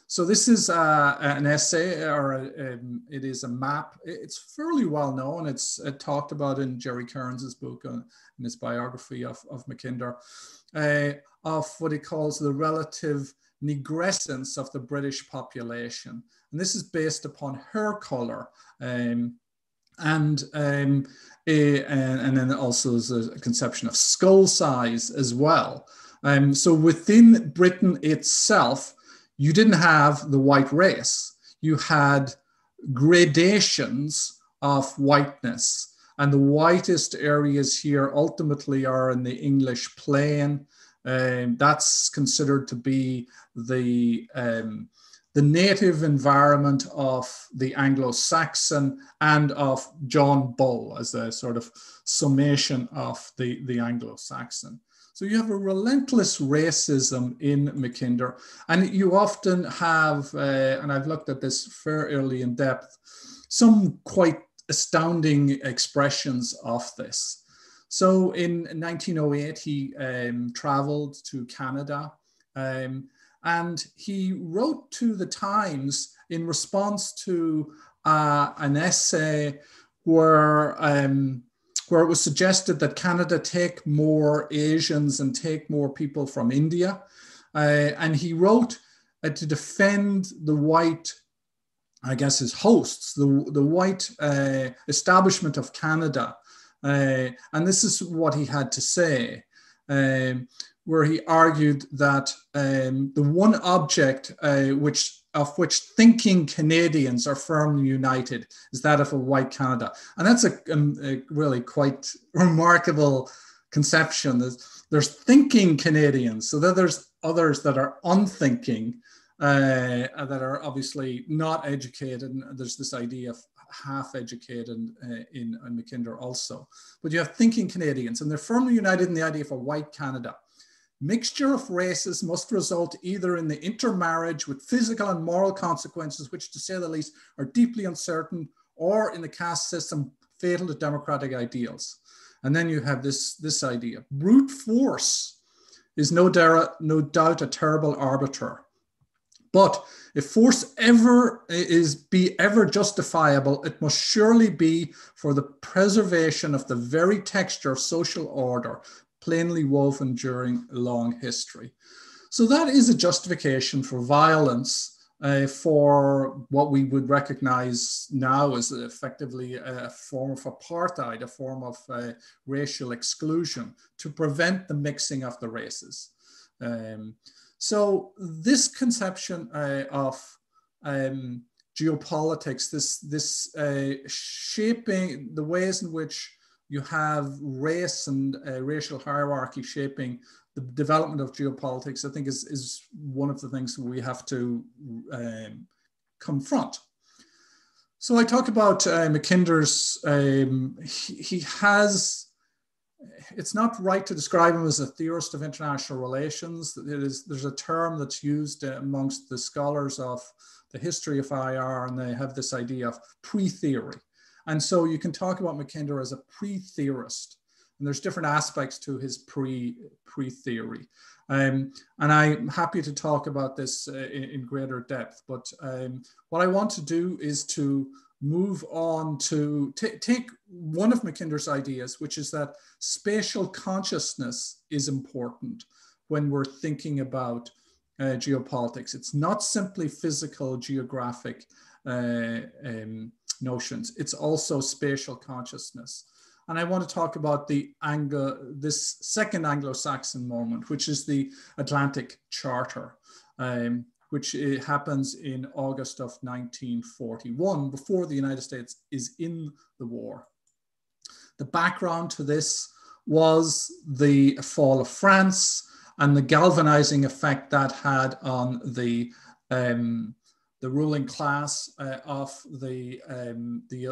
So this is an essay, or it is a map. It's fairly well known. It's talked about in Jerry Kearns's book, in his biography of Mackinder, of what he calls the relative negrescence of the British population. And this is based upon hair color. And then also there's a conception of skull size as well. So within Britain itself, you didn't have the white race. You had gradations of whiteness. And the whitest areas here ultimately are in the English plain. That's considered to be the native environment of the Anglo-Saxon and of John Bull as a sort of summation of the Anglo-Saxon. So you have a relentless racism in Mackinder, and you often have, and I've looked at this fairly in depth, some quite astounding expressions of this. So in 1908, he traveled to Canada, and he wrote to the Times in response to an essay where it was suggested that Canada take more Asians and take more people from India. And he wrote to defend the white, I guess his hosts, the white establishment of Canada. And this is what he had to say, where he argued that the one object of which thinking Canadians are firmly united is that of a white Canada. And that's a really quite remarkable conception. There's thinking Canadians, so that there's others that are unthinking, that are obviously not educated. And there's this idea of half educated in Mackinder also. But you have thinking Canadians, and they're firmly united in the idea of a white Canada. Mixture of races must result either in the intermarriage with physical and moral consequences, which to say the least are deeply uncertain, or in the caste system fatal to democratic ideals. And then you have this idea. Brute force is no doubt a terrible arbiter. But if force be ever justifiable, it must surely be for the preservation of the very texture of social order, plainly woven during a long history. So that is a justification for violence, for what we would recognize now as effectively a form of apartheid, a form of racial exclusion, to prevent the mixing of the races. So this conception of geopolitics, this shaping the ways in which you have race and racial hierarchy shaping the development of geopolitics, I think is one of the things we have to confront. So I talk about Mackinder's, he has, it's not right to describe him as a theorist of international relations. There's a term that's used amongst the scholars of the history of IR, and they have this idea of pre-theory. And so you can talk about Mackinder as a pre-theorist, and there's different aspects to his pre-theory. And I'm happy to talk about this in greater depth, but what I want to do is to move on to take one of Mackinder's ideas, which is that spatial consciousness is important when we're thinking about geopolitics. It's not simply physical, geographic notions. It's also spatial consciousness. And I want to talk about this second Anglo-Saxon moment, which is the Atlantic Charter, which happens in August of 1941, before the United States is in the war. The background to this was the fall of France and the galvanizing effect that had on the ruling class of the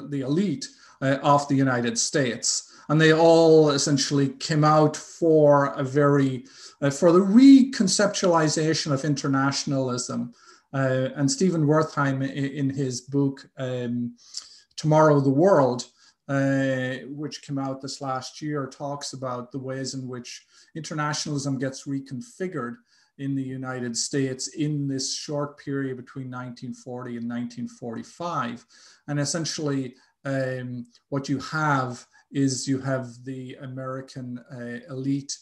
elite of the United States. And they all essentially came out for for the reconceptualization of internationalism. And Stephen Wertheim, in his book, Tomorrow the World, which came out this last year, talks about the ways in which internationalism gets reconfigured in the United States in this short period between 1940 and 1945. And essentially what you have is you have the American elite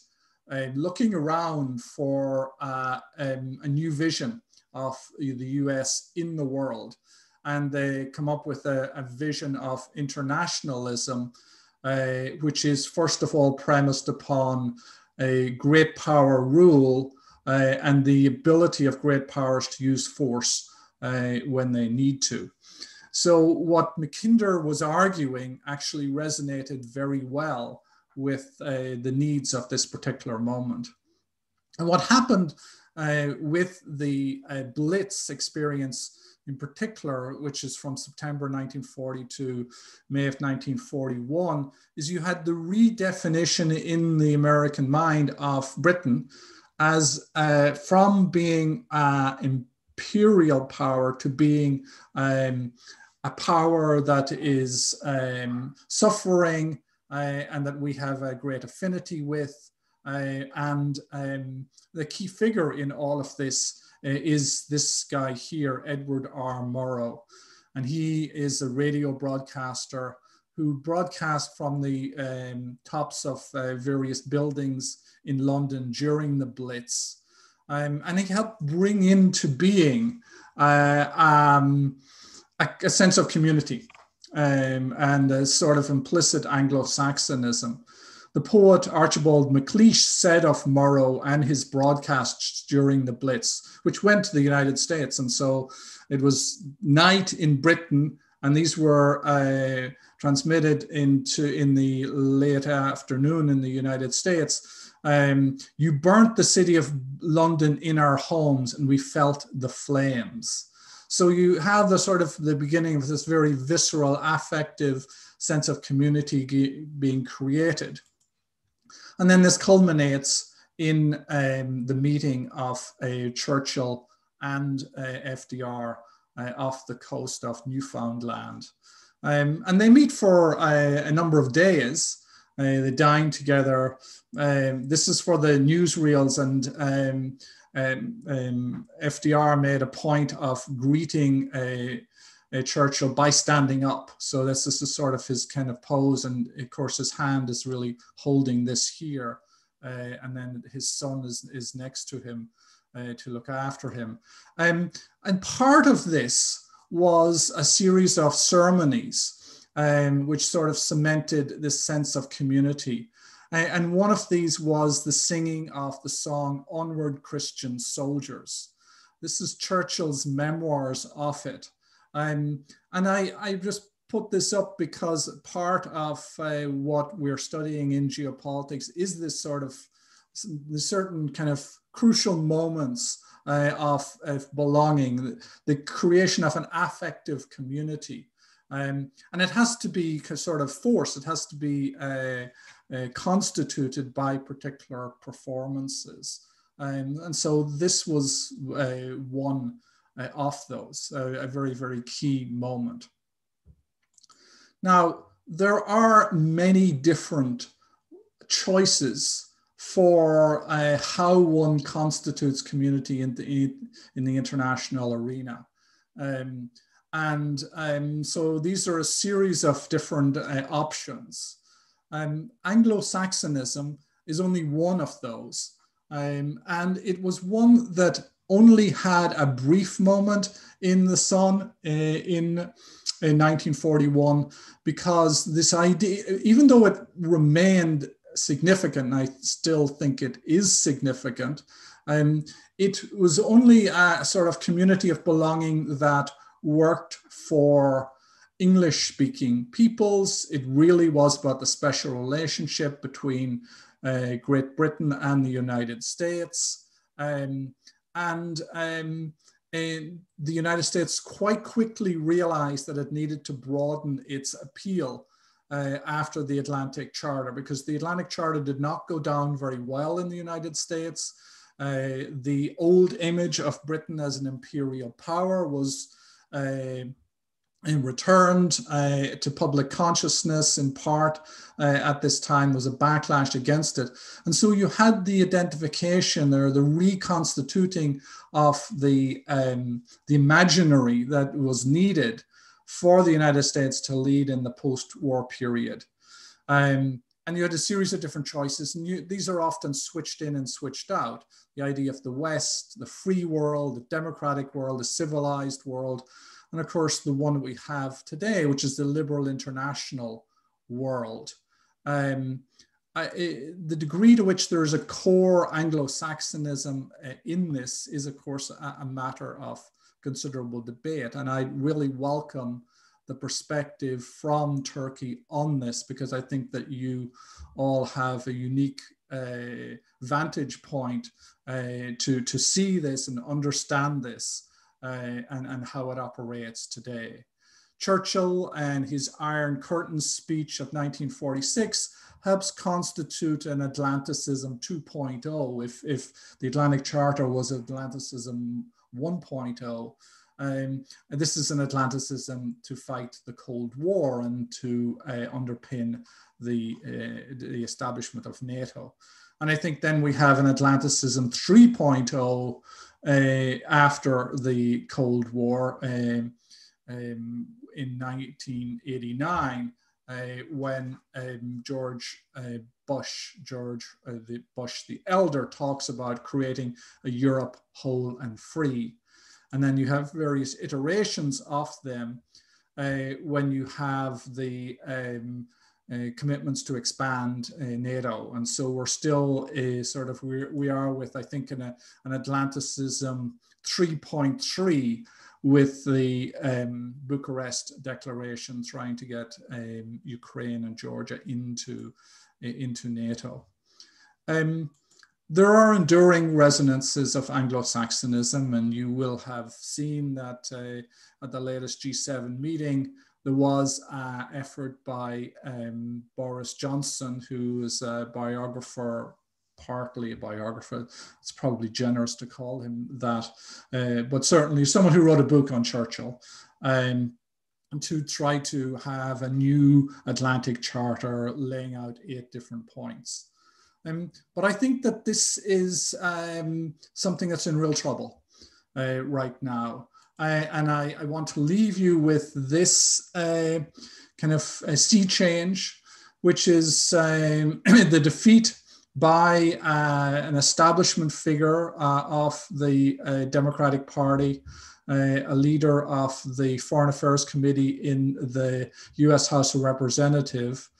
looking around for a new vision of the US in the world. And they come up with a vision of internationalism, which is first of all premised upon a great power rule and the ability of great powers to use force when they need to. So what Mackinder was arguing actually resonated very well with the needs of this particular moment. And what happened with the Blitz experience in particular, which is from September 1940 to May of 1941, is you had the redefinition in the American mind of Britain as from being imperial power to being a power that is suffering and that we have a great affinity with. And the key figure in all of this is this guy here, Edward R. Morrow. And he is a radio broadcaster who broadcast from the tops of various buildings in London during the Blitz. And he helped bring into being a sense of community and a sort of implicit Anglo-Saxonism. The poet Archibald MacLeish said of Morrow and his broadcasts during the Blitz, which went to the United States. And so it was night in Britain, and these were transmitted in the late afternoon in the United States. You burnt the city of London in our homes, and we felt the flames. So you have the sort of the beginning of this very visceral, affective sense of community being created. And then this culminates in the meeting of Churchill and FDR off the coast of Newfoundland. And they meet for a number of days. They dine together. This is for the newsreels, and FDR made a point of greeting Churchill by standing up. So this is the sort of his kind of pose, and of course his hand is really holding this here, and then his son is next to him to look after him. And part of this was a series of ceremonies which sort of cemented this sense of community. And one of these was the singing of the song Onward Christian Soldiers. This is Churchill's memoirs of it. And I just put this up because part of what we're studying in geopolitics is this sort of the certain kind of crucial moments of belonging, the creation of an affective community. And it has to be sort of forced. It has to be constituted by particular performances. And so this was one of those, a very, very key moment. Now, there are many different choices for how one constitutes community in the international arena. So these are a series of different options. Anglo-Saxonism is only one of those. And it was one that only had a brief moment in the sun in 1941, because this idea, even though it remained significant, and I still think it is significant, it was only a sort of community of belonging that worked for English-speaking peoples. It really was about the special relationship between Great Britain and the United States. The United States quite quickly realized that it needed to broaden its appeal after the Atlantic Charter, because the Atlantic Charter did not go down very well in the United States. The old image of Britain as an imperial power was returned to public consciousness in part at this time. Was a backlash against it. And so you had the identification or the reconstituting of the imaginary that was needed for the United States to lead in the post-war period. And you had a series of different choices, and these are often switched in and switched out. The idea of the West, the free world, the democratic world, the civilized world, and of course the one we have today, which is the liberal international world. The degree to which there is a core Anglo-Saxonism in this is, of course, a matter of considerable debate. And I really welcome the perspective from Turkey on this, because I think that you all have a unique vantage point to see this and understand this and how it operates today. Churchill and his Iron Curtain speech of 1946 helps constitute an Atlanticism 2.0, if the Atlantic Charter was Atlanticism 1.0. This is an Atlanticism to fight the Cold War and to underpin the establishment of NATO. And I think then we have an Atlanticism 3.0 after the Cold War in 1989, when George Bush the Elder talks about creating a Europe whole and free. And then you have various iterations of them when you have the commitments to expand NATO. And so we're still we are with, I think, an Atlanticism 3.3 with the Bucharest Declaration trying to get Ukraine and Georgia into NATO. There are enduring resonances of Anglo-Saxonism, and you will have seen that at the latest G7 meeting, there was an effort by Boris Johnson, who is a biographer, partly a biographer. It's probably generous to call him that, but certainly someone who wrote a book on Churchill, to try to have a new Atlantic Charter laying out 8 different points. But I think that this is something that's in real trouble right now. I want to leave you with this kind of a sea change, which is the defeat by an establishment figure of the Democratic Party, a leader of the Foreign Affairs Committee in the US House of Representatives,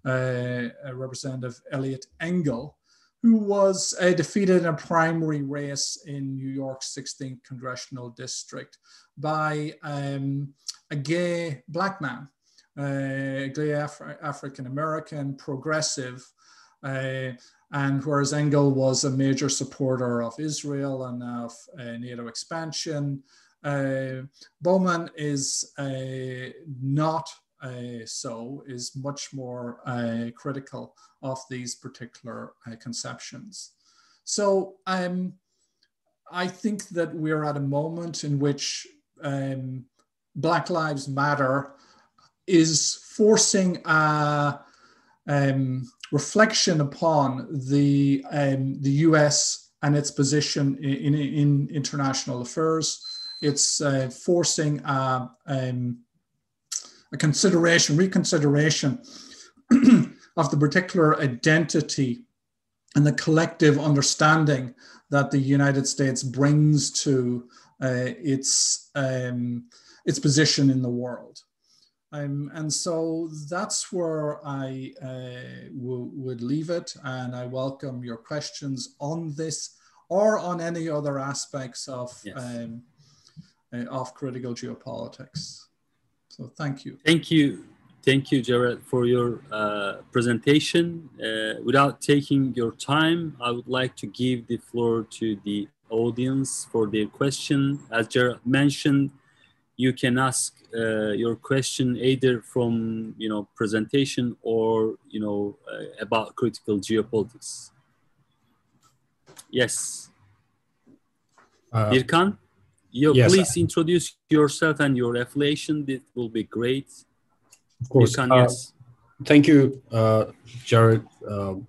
Representative Eliot Engel, who was defeated in a primary race in New York's 16th Congressional District by a gay black man, a gay African-American progressive, and whereas Engel was a major supporter of Israel and of NATO expansion, Bowman is not is much more critical of these particular conceptions. So I think that we're at a moment in which Black Lives Matter is forcing a reflection upon the US and its position in international affairs. It's forcing a reconsideration of the particular identity and the collective understanding that the United States brings to its position in the world. And so that's where I would leave it, and I welcome your questions on this or on any other aspects of, yes. Of critical geopolitics. So thank you. Thank you, Jared, for your presentation. Without taking your time, I would like to give the floor to the audience for their question. As Jared mentioned, you can ask your question either from presentation or about critical geopolitics. Yes, Birkan, yes. Please introduce yourself and your affiliation. It will be great. Of course. Birkan, yes. Thank you, Jared,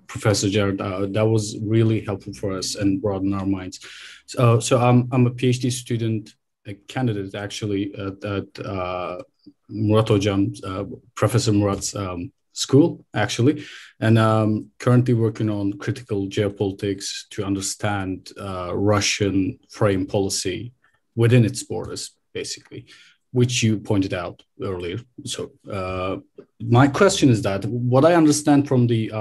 Professor Jared. That was really helpful for us and broaden our minds. So I'm a PhD student, a candidate actually at Murat Hocam's, Professor Murat's school actually, and currently working on critical geopolitics to understand Russian foreign policy within its borders, basically, which you pointed out earlier. So my question is that what I understand from the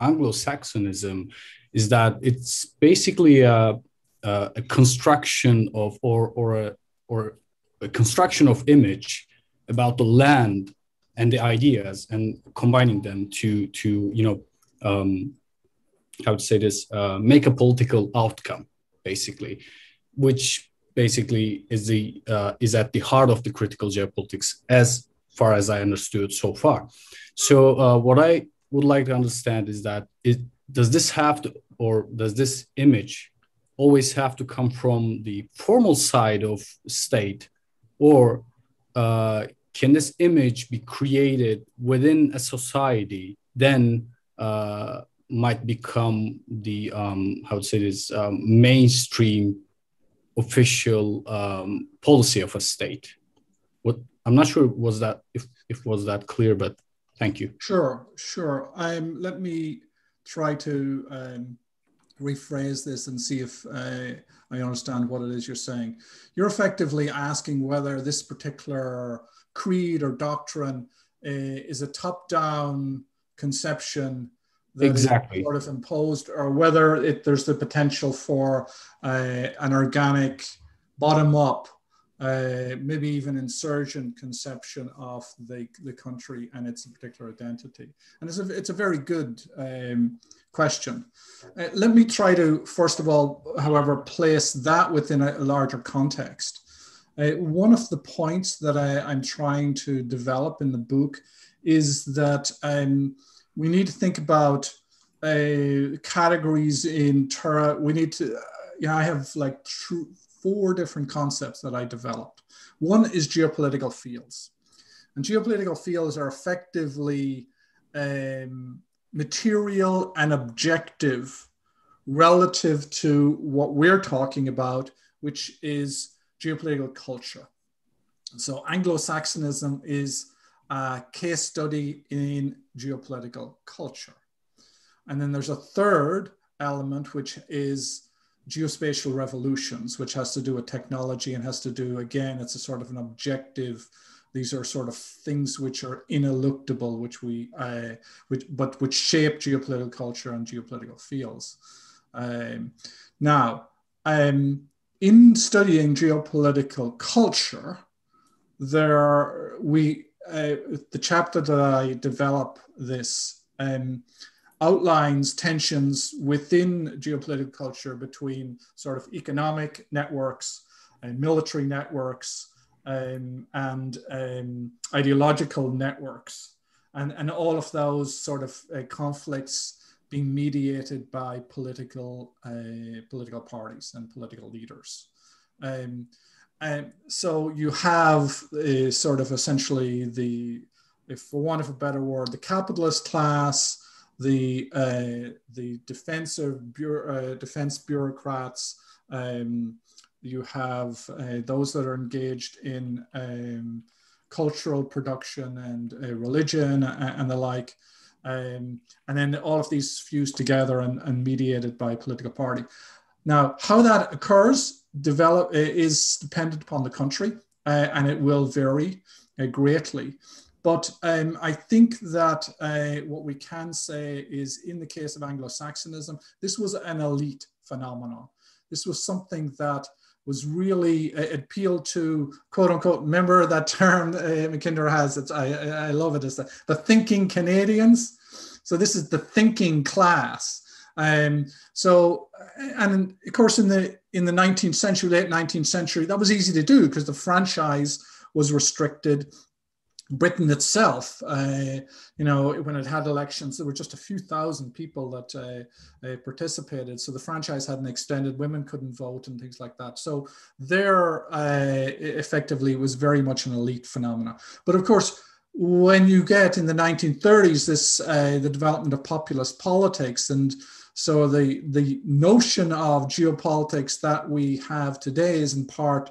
Anglo-Saxonism is that it's basically a construction of or a construction of image about the land and the ideas and combining them to how to say this, make a political outcome, basically, which basically is at the heart of the critical geopolitics as far as I understood so far. So what I would like to understand is that does this image always have to come from the formal side of state, or can this image be created within a society, then might become the mainstream official policy of a state? I'm not sure was that if was that clear, but thank you. Sure. Let me try to rephrase this and see if I understand what it is you're saying. You're effectively asking whether this particular creed or doctrine is a top-down conception that exactly is sort of imposed, or whether there's the potential for an organic, bottom-up, maybe even insurgent conception of the country and its particular identity. And it's a very good question. Let me try to, first of all, however, place that within a larger context. One of the points that I'm trying to develop in the book is that we need to think about categories we need to, I have like 4 different concepts that I developed. One is geopolitical fields. And geopolitical fields are effectively material and objective relative to what we're talking about, which is geopolitical culture. So Anglo-Saxonism is a case study in geopolitical culture. And then there's a third element, which is geospatial revolutions, which has to do with technology and has to do, again, it's a sort of an objective. These are sort of things which are ineluctable, which shape geopolitical culture and geopolitical fields. In studying geopolitical culture, the chapter that I develop this outlines tensions within geopolitical culture between sort of economic networks military networks, and ideological networks, and all of those sort of conflicts being mediated by political parties and political leaders. So you have sort of essentially the, if for want of a better word, the capitalist class, the defense bureaucrats. You have those that are engaged in cultural production and religion and the like. And then all of these fused together and mediated by a political party. Now, how that occurs is dependent upon the country, and it will vary greatly. But I think that what we can say is, in the case of Anglo-Saxonism, this was an elite phenomenon. This was something that was really appealed to, quote unquote, remember that term Mackinder has, I love it, is the thinking Canadians. So this is the thinking class. So, and of course in the 19th century, late 19th century, that was easy to do because the franchise was restricted. Britain itself, you know, when it had elections, there were just a few thousand people that participated. So the franchise hadn't extended, women couldn't vote and things like that. So there effectively was very much an elite phenomenon. But of course, when you get in the 1930s, this the development of populist politics, and so the notion of geopolitics that we have today is in part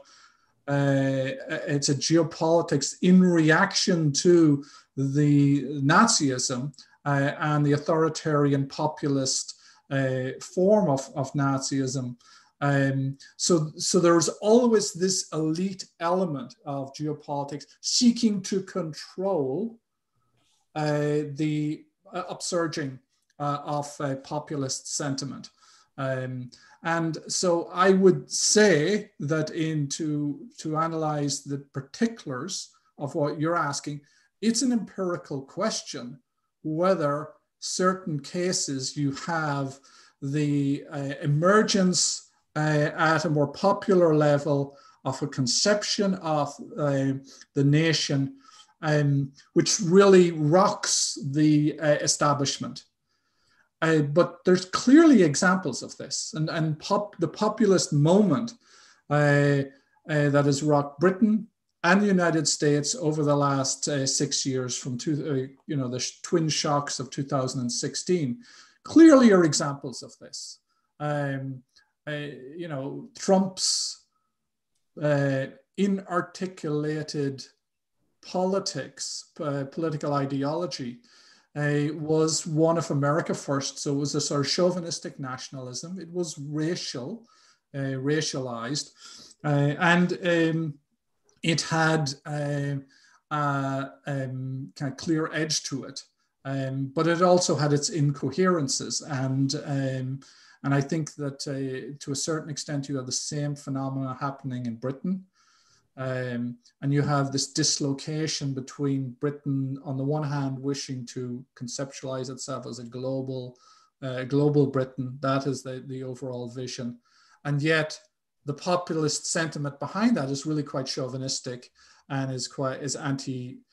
it's a geopolitics in reaction to the Nazism and the authoritarian populist form of Nazism. So there's always this elite element of geopolitics seeking to control the upsurging of populist sentiment. And so I would say that to analyze the particulars of what you're asking, it's an empirical question whether certain cases you have the emergence at a more popular level of a conception of the nation, which really rocks the establishment. But there's clearly examples of this, and the populist moment that has rocked Britain and the United States over the last 6 years, from the twin shocks of 2016, clearly are examples of this. Trump's inarticulated politics, political ideology, was one of America First. So it was a sort of chauvinistic nationalism. It was racialized, and it had a kind of clear edge to it. But it also had its incoherences, and I think that to a certain extent you have the same phenomena happening in Britain. And you have this dislocation between Britain, on the one hand, wishing to conceptualize itself as a global Britain. That is the overall vision. And yet the populist sentiment behind that is really quite chauvinistic and is anti-EU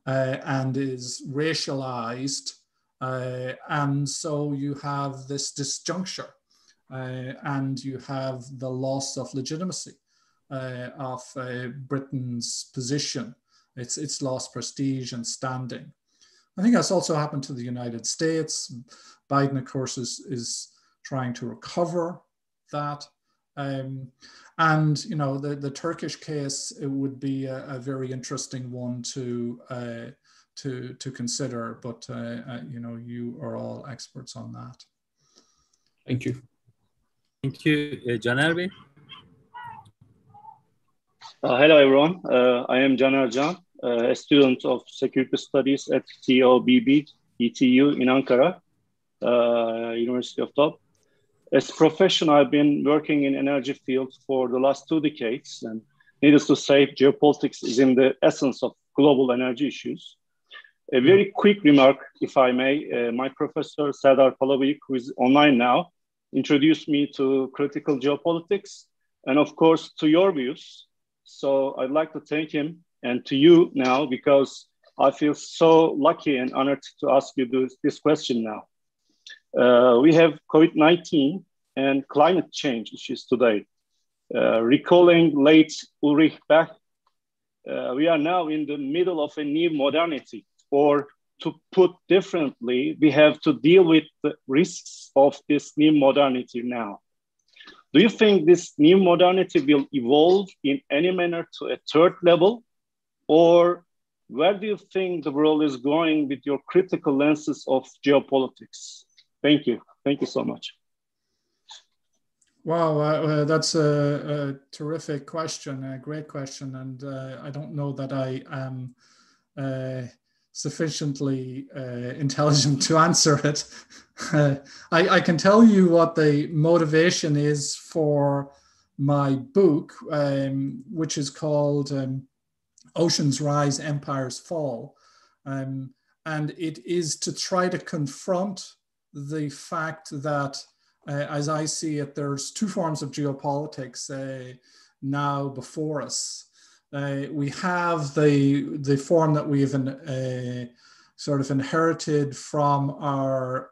and is racialized. And so you have this disjuncture and you have the loss of legitimacy of Britain's position. It's lost prestige and standing. I think that's also happened to the United States. Biden, of course, is trying to recover that. And you know, the Turkish case, it would be a very interesting one to consider. But you know, you are all experts on that. Thank you. Thank you, Caner Bey. Hello, everyone. I am Caner Can, a student of Security Studies at TOBB, ETU in Ankara, University of Top. As a profession, I've been working in energy field for the last 2 decades, and needless to say, geopolitics is in the essence of global energy issues. A very quick remark, if I may. My professor, Serdar Palabıyık, who is online now, introduced me to critical geopolitics. and of course to your views. So I'd like to thank him and to you now, because I feel so lucky and honored to ask you this question now. We have COVID-19 and climate change issues today. Recalling late Ulrich Beck, we are now in the middle of a new modernity, or to put differently, we have to deal with the risks of this new modernity now. Do you think this new modernity will evolve in any manner to a third level? Or where do you think the world is going with your critical lenses of geopolitics? Thank you. Thank you so much. Wow, that's a terrific question, a great question. And I don't know that I am sufficiently intelligent to answer it. I can tell you what the motivation is for my book, which is called Oceans Rise, Empires Fall. And it is to try to confront the fact that, as I see it, there's two forms of geopolitics now before us. We have the form that we've sort of inherited from our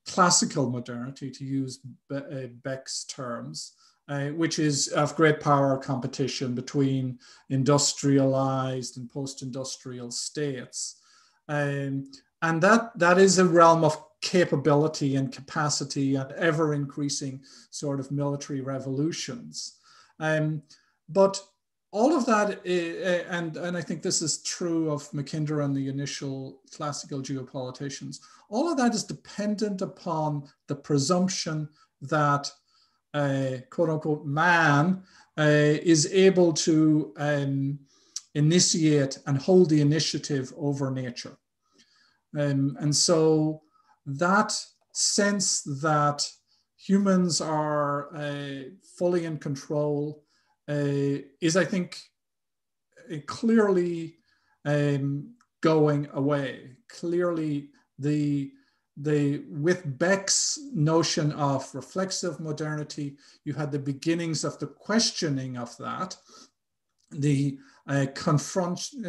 classical modernity, to use Beck's terms, which is of great power competition between industrialized and post-industrial states. And that is a realm of capability and capacity and ever-increasing sort of military revolutions. But all of that, and I think this is true of Mackinder and the initial classical geopoliticians, all of that is dependent upon the presumption that quote unquote man is able to initiate and hold the initiative over nature. And so that sense that humans are fully in control is, I think, clearly going away. Clearly, with Beck's notion of reflexive modernity, you had the beginnings of the questioning of that, the confronting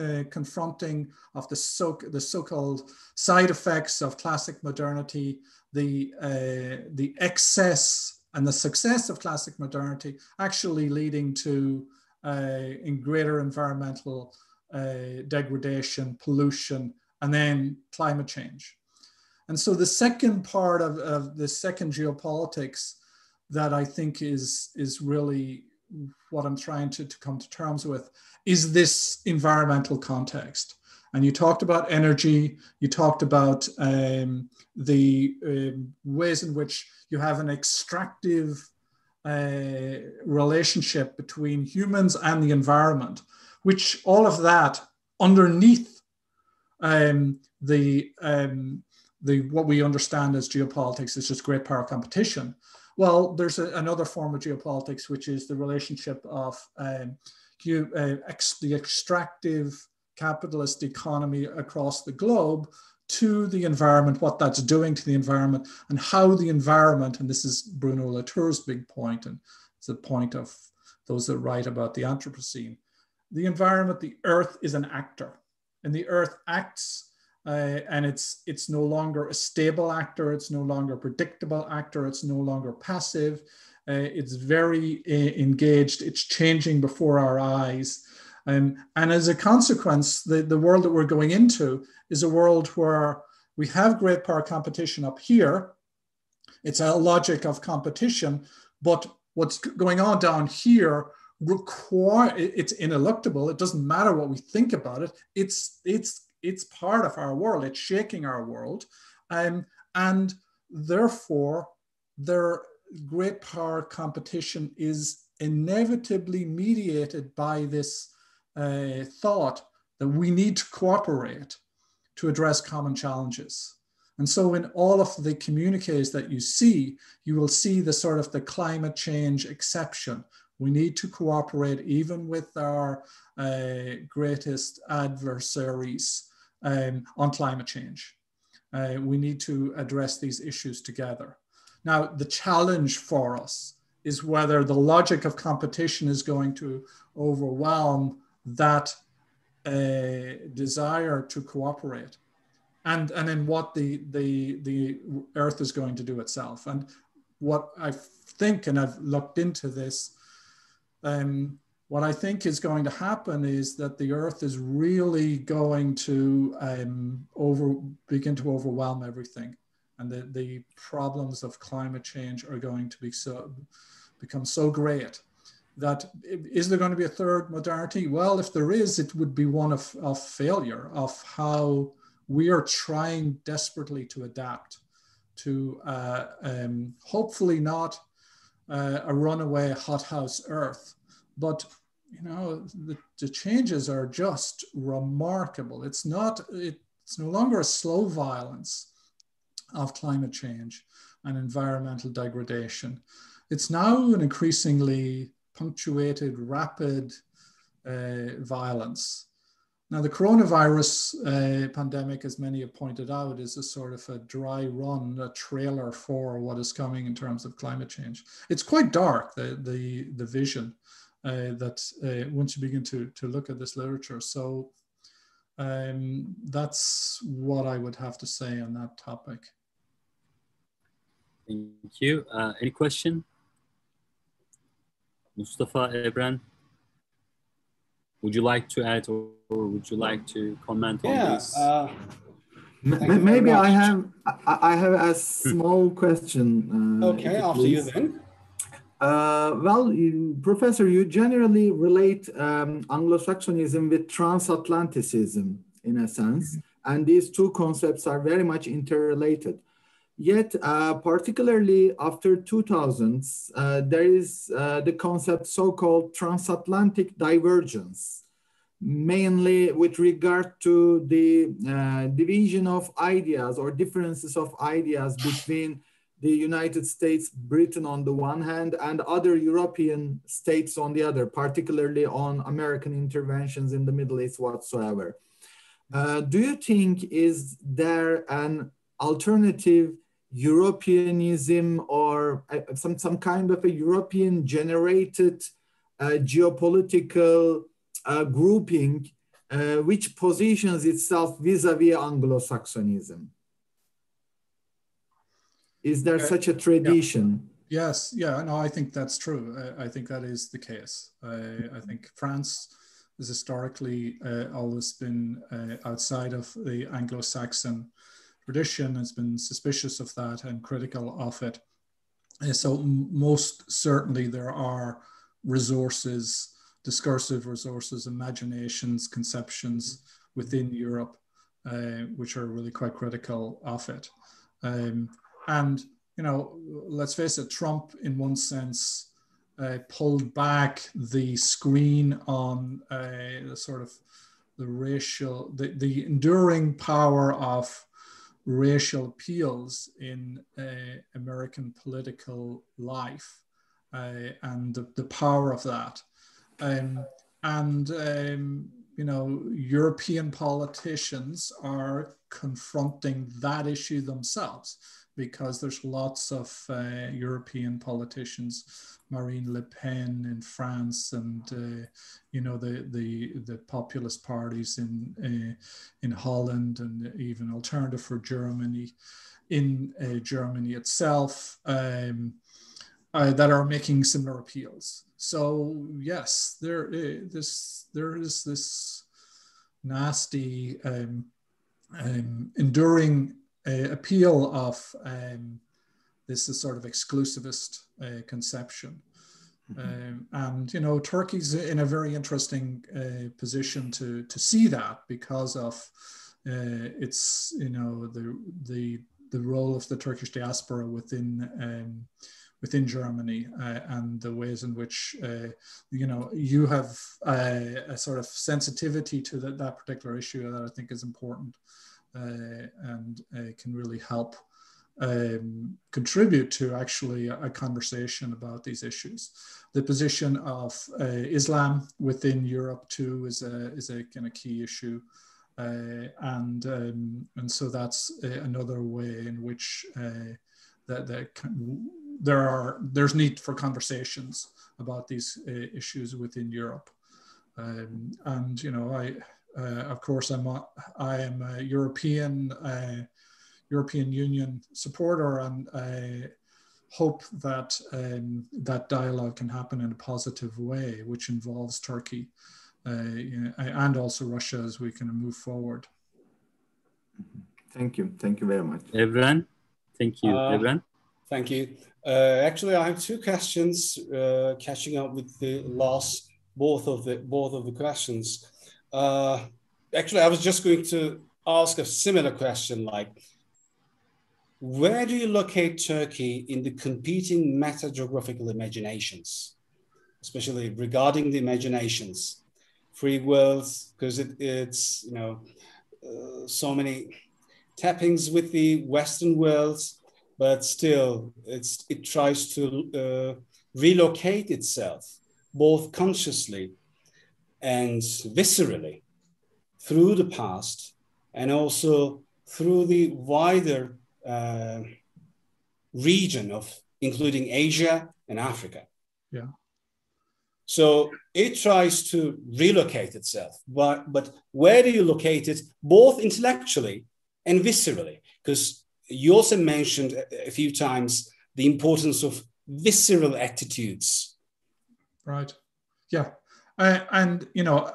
of the so-called side effects of classic modernity, the excess and the success of classic modernity actually leading to in greater environmental degradation, pollution, and then climate change. And so the second part of the second geopolitics that I think is really what I'm trying to come to terms with is this environmental context. And you talked about energy, you talked about the ways in which you have an extractive relationship between humans and the environment, which all of that underneath what we understand as geopolitics is just great power competition. Well, there's another form of geopolitics, which is the relationship of the extractive capitalist economy across the globe to the environment, what that's doing to the environment, and how the environment, and this is Bruno Latour's big point, and it's the point of those that write about the Anthropocene. The environment, the earth, is an actor, and the earth acts, and it's no longer a stable actor, it's no longer a predictable actor, it's no longer passive, it's very engaged, it's changing before our eyes. And as a consequence, the world that we're going into is a world where we have great power competition up here. It's a logic of competition, but what's going on down here it's ineluctable. It doesn't matter what we think about it. It's part of our world. It's shaking our world, and therefore, their great power competition is inevitably mediated by this thought that we need to cooperate to address common challenges. And so in all of the communiques that you see, you will see the sort of the climate change exception. We need to cooperate even with our greatest adversaries on climate change. We need to address these issues together. Now, the challenge for us is whether the logic of competition is going to overwhelm that desire to cooperate, and in what the Earth is going to do itself. And what I think, and I've looked into this, what I think is going to happen is that the Earth is really going to begin to overwhelm everything, and the problems of climate change are going to become so great that, is there going to be a third modernity? Well, if there is, it would be one of failure, of how we are trying desperately to adapt to hopefully not a runaway hothouse Earth, but the changes are just remarkable. It's no longer a slow violence of climate change and environmental degradation. It's now an increasingly punctuated, rapid violence. Now, the coronavirus pandemic, as many have pointed out, is a sort of a dry run, a trailer for what is coming in terms of climate change. It's quite dark, the vision that once you begin to look at this literature. So that's what I would have to say on that topic. Thank you. Any question? Mustafa, Ebren, would you like to add, or would you like to comment on this? Maybe I have a small question. Okay, after you then. Well, Professor, you generally relate Anglo-Saxonism with transatlanticism in a sense, and these two concepts are very much interrelated. Yet, particularly after 2000s, there is the concept so-called transatlantic divergence, mainly with regard to the division of ideas or differences of ideas between the United States, Britain on the one hand, and other European states on the other, particularly on American interventions in the Middle East whatsoever. Do you think, is there an alternative Europeanism or some kind of a European generated geopolitical grouping which positions itself vis-a-vis Anglo-Saxonism? Is there such a tradition? Yeah. Yes, yeah, no, I think that's true. I think that is the case. I think France has historically always been outside of the Anglo-Saxon tradition, has been suspicious of that and critical of it. So most certainly there are resources, discursive resources, imaginations, conceptions within Europe, which are really quite critical of it. And, let's face it, Trump in one sense pulled back the screen on the sort of the racial, the enduring power of racial appeals in American political life and the power of that. European politicians are confronting that issue themselves, because there's lots of European politicians, Marine Le Pen in France, and the populist parties in Holland, and even Alternative for Germany in Germany itself, that are making similar appeals. So yes, there is this nasty enduring appeal of this is sort of exclusivist conception. And Turkey's in a very interesting position to see that, because of its the role of the Turkish diaspora within Germany, and the ways in which you have a sort of sensitivity to that particular issue that I think is important, and can really help contribute to actually a conversation about these issues. The position of Islam within Europe too is a kind of key issue, and so that's another way in which that there's need for conversations about these issues within Europe. And you know, of course, I am a European Union supporter, and I hope that that dialogue can happen in a positive way, which involves Turkey and also Russia as we can move forward. Thank you very much. Evren, thank you. Evren. Thank you. Actually, I have two questions, catching up with the last both of the questions. Actually, I was just going to ask a similar question, like, where do you locate Turkey in the competing meta-geographical imaginations, especially regarding the imaginations, free worlds, because it's you know so many tappings with the Western worlds, but still it tries to relocate itself both consciously and viscerally through the past and also through the wider region of including Asia and Africa. Yeah. So it tries to relocate itself, but where do you locate it, both intellectually and viscerally? Because you also mentioned a few times the importance of visceral attitudes. Right. Yeah. And you know,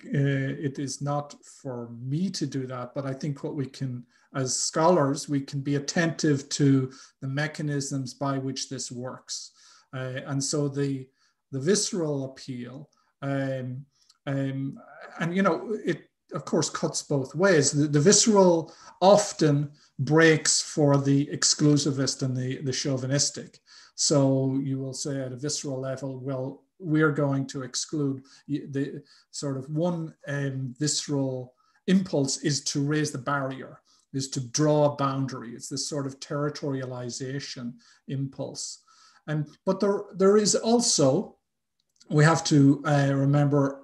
it is not for me to do that, but I think what we can, as scholars, we can be attentive to the mechanisms by which this works. And so the visceral appeal, and you know, it of course cuts both ways. The visceral often breaks for the exclusivist and the chauvinistic. So you will say at a visceral level, well, we're going to exclude the sort of one visceral impulse is to raise the barrier, is to draw a boundary. It's this sort of territorialization impulse. But there is also, we have to remember,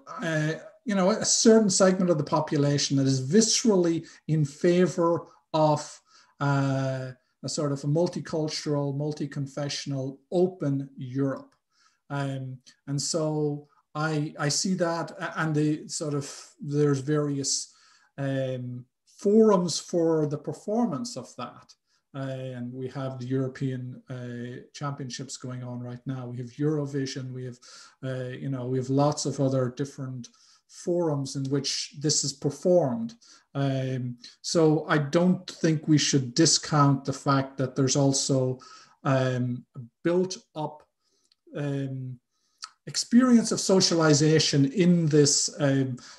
you know, a certain segment of the population that is viscerally in favor of a sort of a multicultural, multi-confessional, open Europe. And so I see that, and there's various forums for the performance of that. And we have the European championships going on right now. We have Eurovision. We have, you know, we have lots of other different forums in which this is performed. So I don't think we should discount the fact that there's also built up experience of socialization in this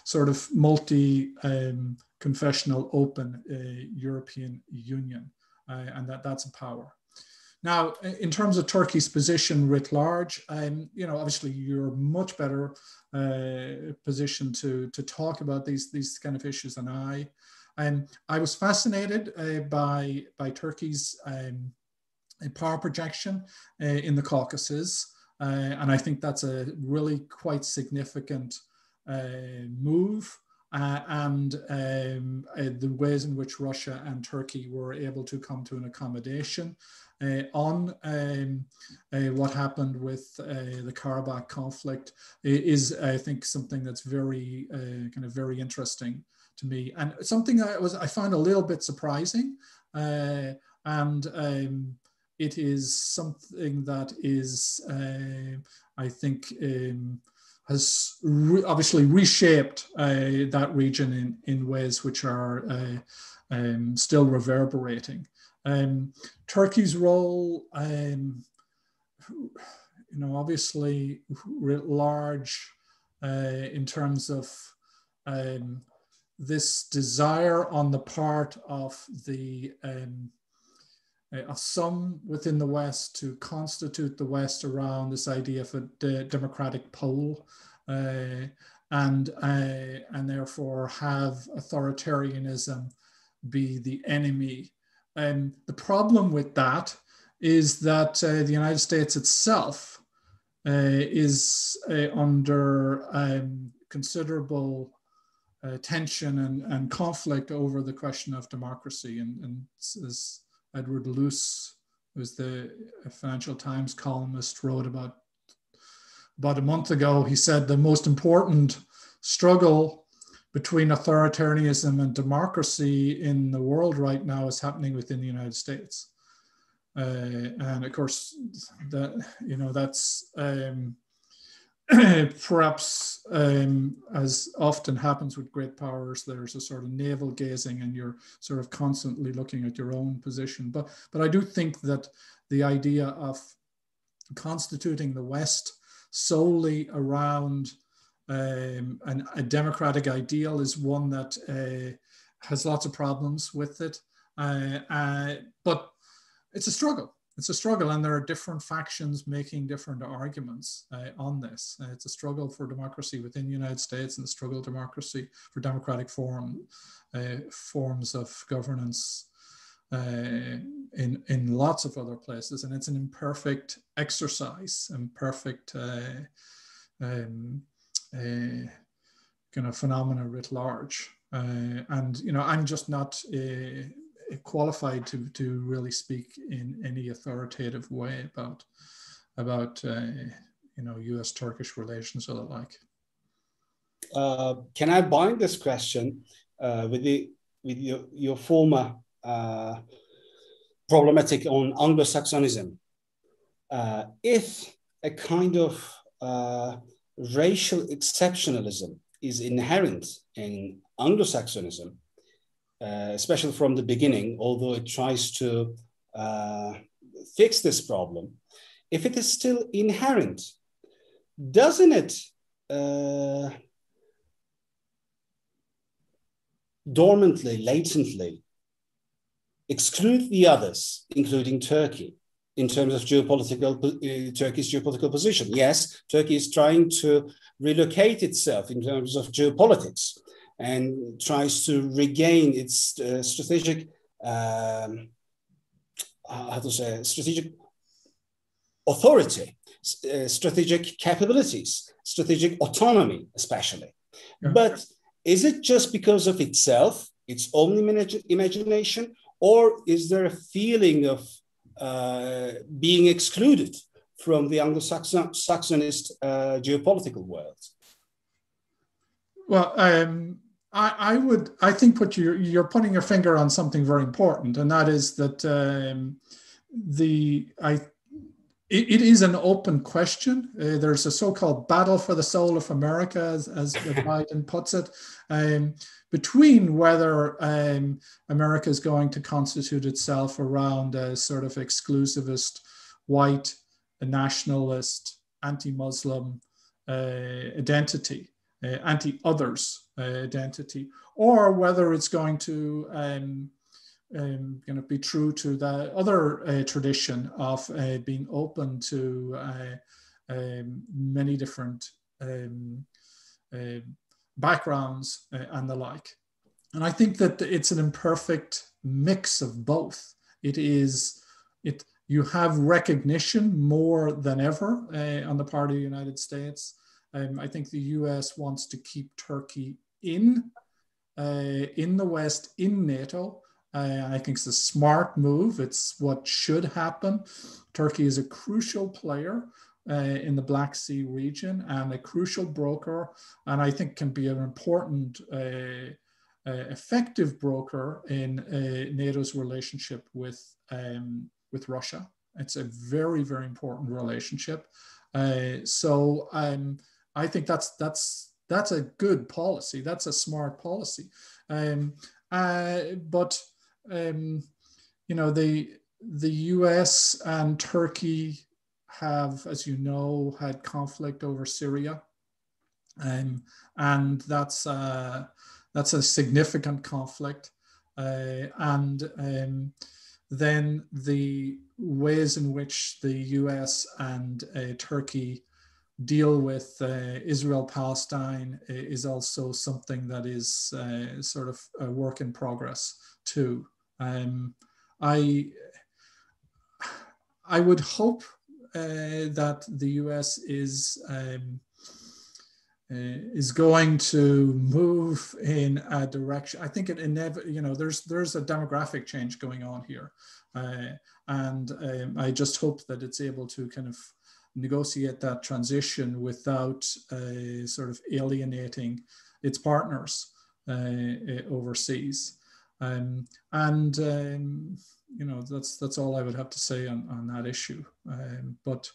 sort of multi-confessional open European Union, and that's a power. Now, in terms of Turkey's position writ large, you know, obviously you're much better positioned to talk about these kind of issues than I. I was fascinated by Turkey's power projection in the Caucasus. And I think that's a really quite significant move, and the ways in which Russia and Turkey were able to come to an accommodation on what happened with the Karabakh conflict is, I think, something that's very kind of very interesting to me, and something I found a little bit surprising, it is something that is, I think, has obviously reshaped that region in ways which are still reverberating. Turkey's role, you know, obviously writ large in terms of this desire on the part of the some within the West to constitute the West around this idea of a democratic pole, and therefore have authoritarianism be the enemy. The problem with that is that the United States itself is under considerable tension and conflict over the question of democracy, and as Edward Luce was the Financial Times columnist, wrote about a month ago. He said the most important struggle between authoritarianism and democracy in the world right now is happening within the United States. And of course, that, you know, that's perhaps, as often happens with great powers, there's a sort of navel gazing, and you're sort of constantly looking at your own position. But I do think that the idea of constituting the West solely around a democratic ideal is one that has lots of problems with it. But it's a struggle. It's a struggle, and there are different factions making different arguments on this. It's a struggle for democracy within the United States, and a struggle for democracy for democratic forms of governance in lots of other places. And it's an imperfect exercise, imperfect kind of phenomena writ large. And, you know, I'm just not qualified to really speak in any authoritative way about you know, U.S.-Turkish relations or the like. Can I bind this question with your former problematic on Anglo-Saxonism? If a kind of racial exceptionalism is inherent in Anglo-Saxonism, especially from the beginning, although it tries to fix this problem, if it is still inherent, doesn't it dormantly, latently exclude the others, including Turkey, in terms of Turkey's geopolitical position? Yes, Turkey is trying to relocate itself in terms of geopolitics and tries to regain its strategic, strategic authority, strategic capabilities, strategic autonomy, especially. Yeah. But is it just because of itself, its own imagination, or is there a feeling of being excluded from the Anglo-Saxonist geopolitical world? Well, I think what you're putting your finger on something very important, and that is that it is an open question. There's a so-called battle for the soul of America, as Biden puts it, between whether America is going to constitute itself around a sort of exclusivist, white, nationalist, anti-Muslim identity, anti-others identity, or whether it's going to be true to the other tradition of being open to many different backgrounds and the like. And I think that it's an imperfect mix of both. You have recognition more than ever on the part of the United States. I think the US wants to keep Turkey in the West, in NATO. I think it's a smart move. It's what should happen. Turkey is a crucial player in the Black Sea region and a crucial broker, and I think can be an important, effective broker in NATO's relationship with Russia. It's a very, very important relationship. So I think that's a good policy. That's a smart policy. But you know, the US and Turkey have, as you know, had conflict over Syria, and that's a significant conflict. And then the ways in which the US and Turkey deal with Israel-Palestine is also something that is sort of a work in progress too. I would hope that the US is is going to move in a direction. I think there's a demographic change going on here, and I just hope that it's able to kind of negotiate that transition without sort of alienating its partners overseas. That's all I would have to say on that issue. But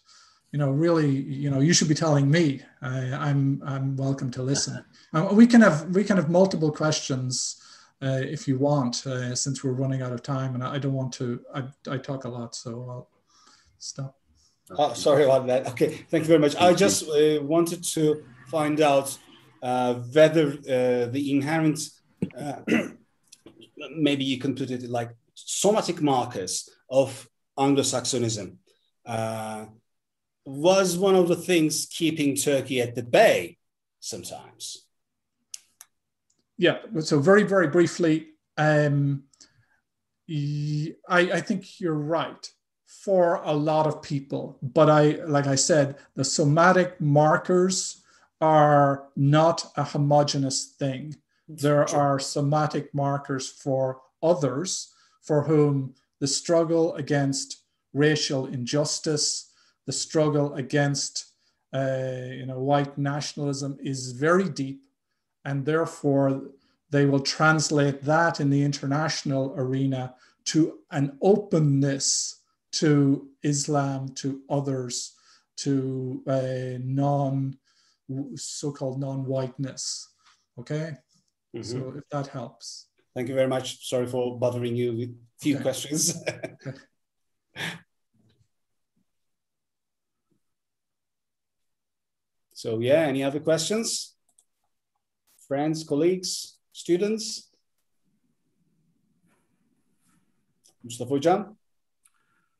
really, you should be telling me. I'm welcome to listen. We can have multiple questions if you want, since we're running out of time, and I don't want to. I talk a lot, so I'll stop. Oh, sorry about that. Okay, thank you very much. I just wanted to find out whether the inherent, maybe you can put it like somatic markers of Anglo-Saxonism was one of the things keeping Turkey at the bay sometimes. Yeah, so very, very briefly, I think you're right for a lot of people, but like I said, the somatic markers are not a homogeneous thing. There are somatic markers for others for whom the struggle against racial injustice, the struggle against white nationalism is very deep, and therefore they will translate that in the international arena to an openness to Islam, to others, to so-called non-whiteness. Okay, so if that helps. Thank you very much. Sorry for bothering you with a few questions. So yeah, any other questions? Friends, colleagues, students? Mustafa Hocam?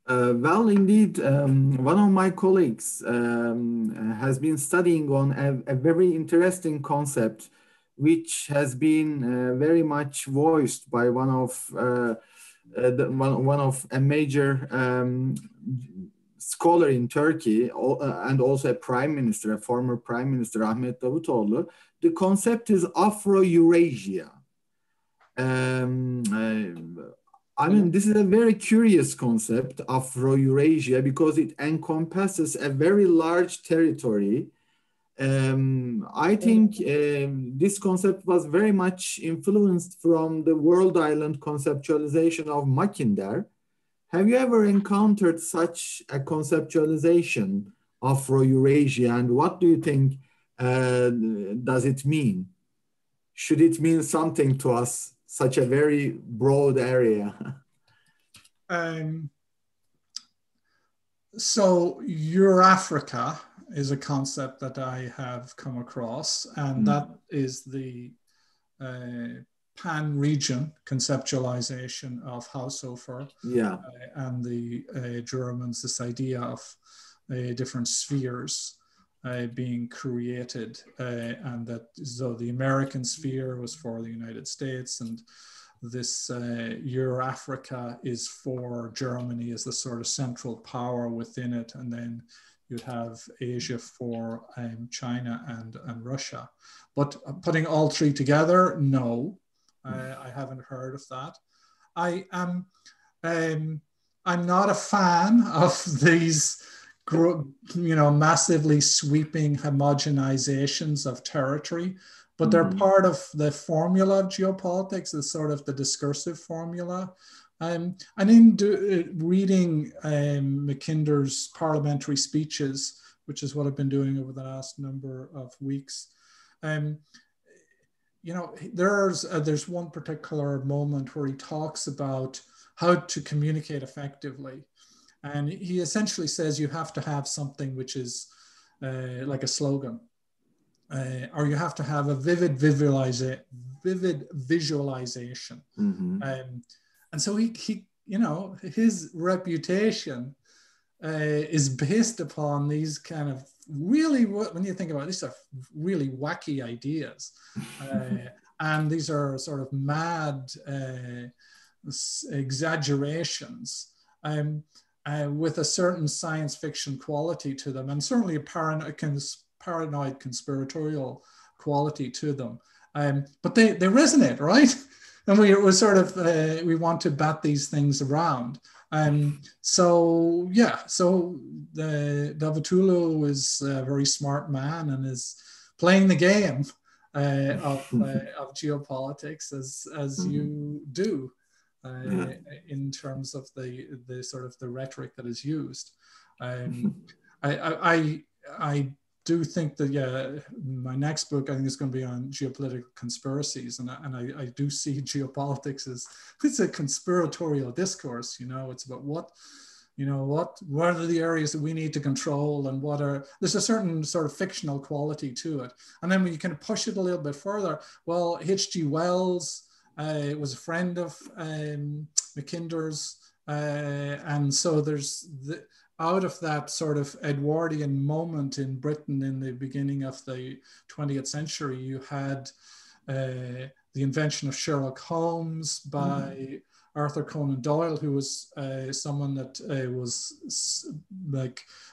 Well, indeed, one of my colleagues has been studying on a very interesting concept, which has been very much voiced by one of a major scholar in Turkey, and also a prime minister, a former prime minister, Ahmet Davutoğlu. The concept is Afro-Eurasia. I mean, this is a very curious concept, Afro-Eurasia, because it encompasses a very large territory. I think this concept was very much influenced from the world island conceptualization of Mackinder. Have you ever encountered such a conceptualization, Afro-Eurasia, and what do you think does it mean? Should it mean something to us, such a very broad area? So Eurafrica is a concept that I have come across, and that is the pan-region conceptualization of Haushofer and the Germans, this idea of different spheres being created, and that so the American sphere was for the United States, and this Eurafrica is for Germany as the sort of central power within it, and then you'd have Asia for China and Russia. But putting all three together, no, I haven't heard of that. I'm not a fan of these massively sweeping homogenizations of territory, but they're part of the formula of geopolitics, the sort of the discursive formula. And in reading Mackinder's parliamentary speeches, which is what I've been doing over the last number of weeks, there's one particular moment where he talks about how to communicate effectively. And he essentially says you have to have something which is like a slogan, or you have to have a vivid visualization. And so he his reputation is based upon these kind of really, when you think about it, these are really wacky ideas. And these are sort of mad exaggerations. With a certain science fiction quality to them, and certainly a paranoid conspiratorial quality to them. But they resonate, right? And we want to bat these things around. So Davutoglu is a very smart man and is playing the game of geopolitics as you do in terms of the sort of the rhetoric that is used. I do think that my next book I think is going to be on geopolitical conspiracies, and I do see geopolitics as it's a conspiratorial discourse. It's about what are the areas that we need to control, and there's a certain sort of fictional quality to it. And then when you kind of push it a little bit further, well, H.G. Wells was a friend of Mackinder's, and so there's out of that sort of Edwardian moment in Britain in the beginning of the 20th century, you had the invention of Sherlock Holmes by Arthur Conan Doyle, who was someone that was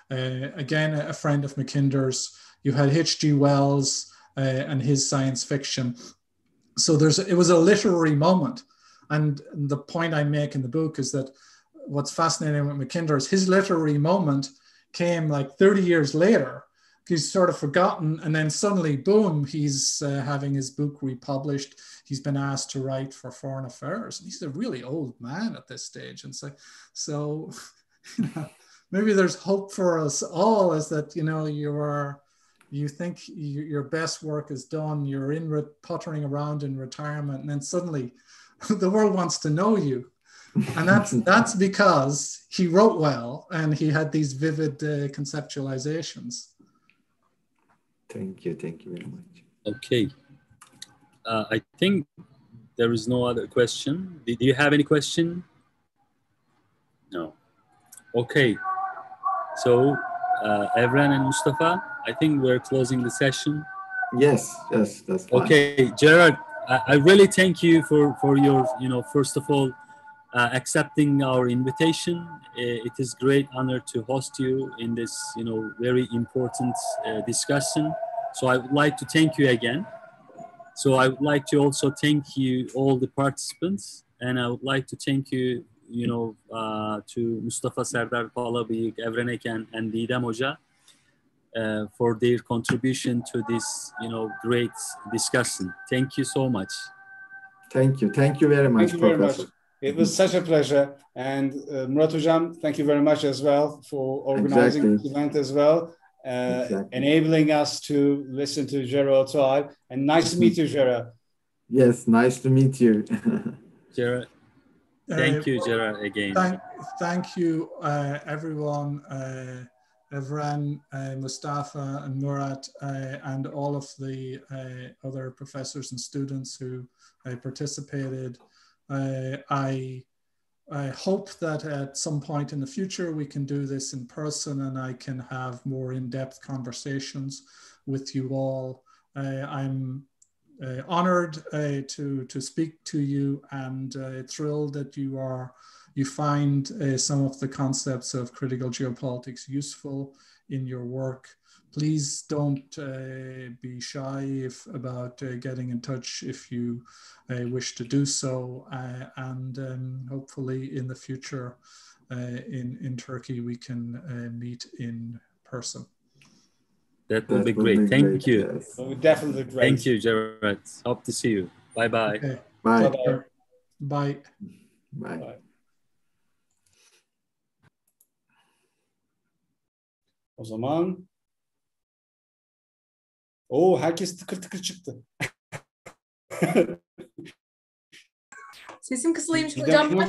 again, a friend of Mackinder's. You had H.G. Wells and his science fiction. So it was a literary moment. And the point I make in the book is that what's fascinating with Mackinder is his literary moment came like 30 years later. He's sort of forgotten, and then suddenly, boom, he's having his book republished. He's been asked to write for Foreign Affairs. And he's a really old man at this stage. And so maybe there's hope for us all, is that, you think your best work is done, you're puttering around in retirement, and then suddenly the world wants to know you. And that's because he wrote well and he had these vivid conceptualizations. Thank you very much. Okay. I think there is no other question. Do you have any question? No. Okay. So, Evren and Mustafa, I think we're closing the session. Yes, that's fine. Okay, Gerard, I really thank you for your, first of all, accepting our invitation. It is great honor to host you in this, very important discussion. So I would like to thank you again. So I would like to also thank you, all the participants, and I would like to thank you, to Mustafa Serdar Palabıyık, Evren Eken, and Didem Hoca for their contribution to this, great discussion. Thank you so much. Thank you very much, Thank you Professor. very much. It was such a pleasure. And Murat Hocam, thank you very much as well for organizing this event as well, enabling us to listen to Gerard Toal. And nice to meet you, Gerard. Yes, nice to meet you. Gerard. Thank you, Gerard, again. Thank you, everyone, Evren, Mustafa, and Murat, and all of the other professors and students who participated. I hope that at some point in the future we can do this in person and I can have more in-depth conversations with you all. I'm honored to speak to you, and thrilled that you find some of the concepts of critical geopolitics useful in your work. Please don't be shy about getting in touch if you wish to do so, and hopefully in the future in Turkey we can meet in person. That will be great. Thank you. Yes. Well, definitely great. Thank you, Gerard. Hope to see you. Bye-bye. Okay. Bye. Bye. Bye. O zaman herkes tıkır tıkır çıktı. Sesim kısılıymış hocam.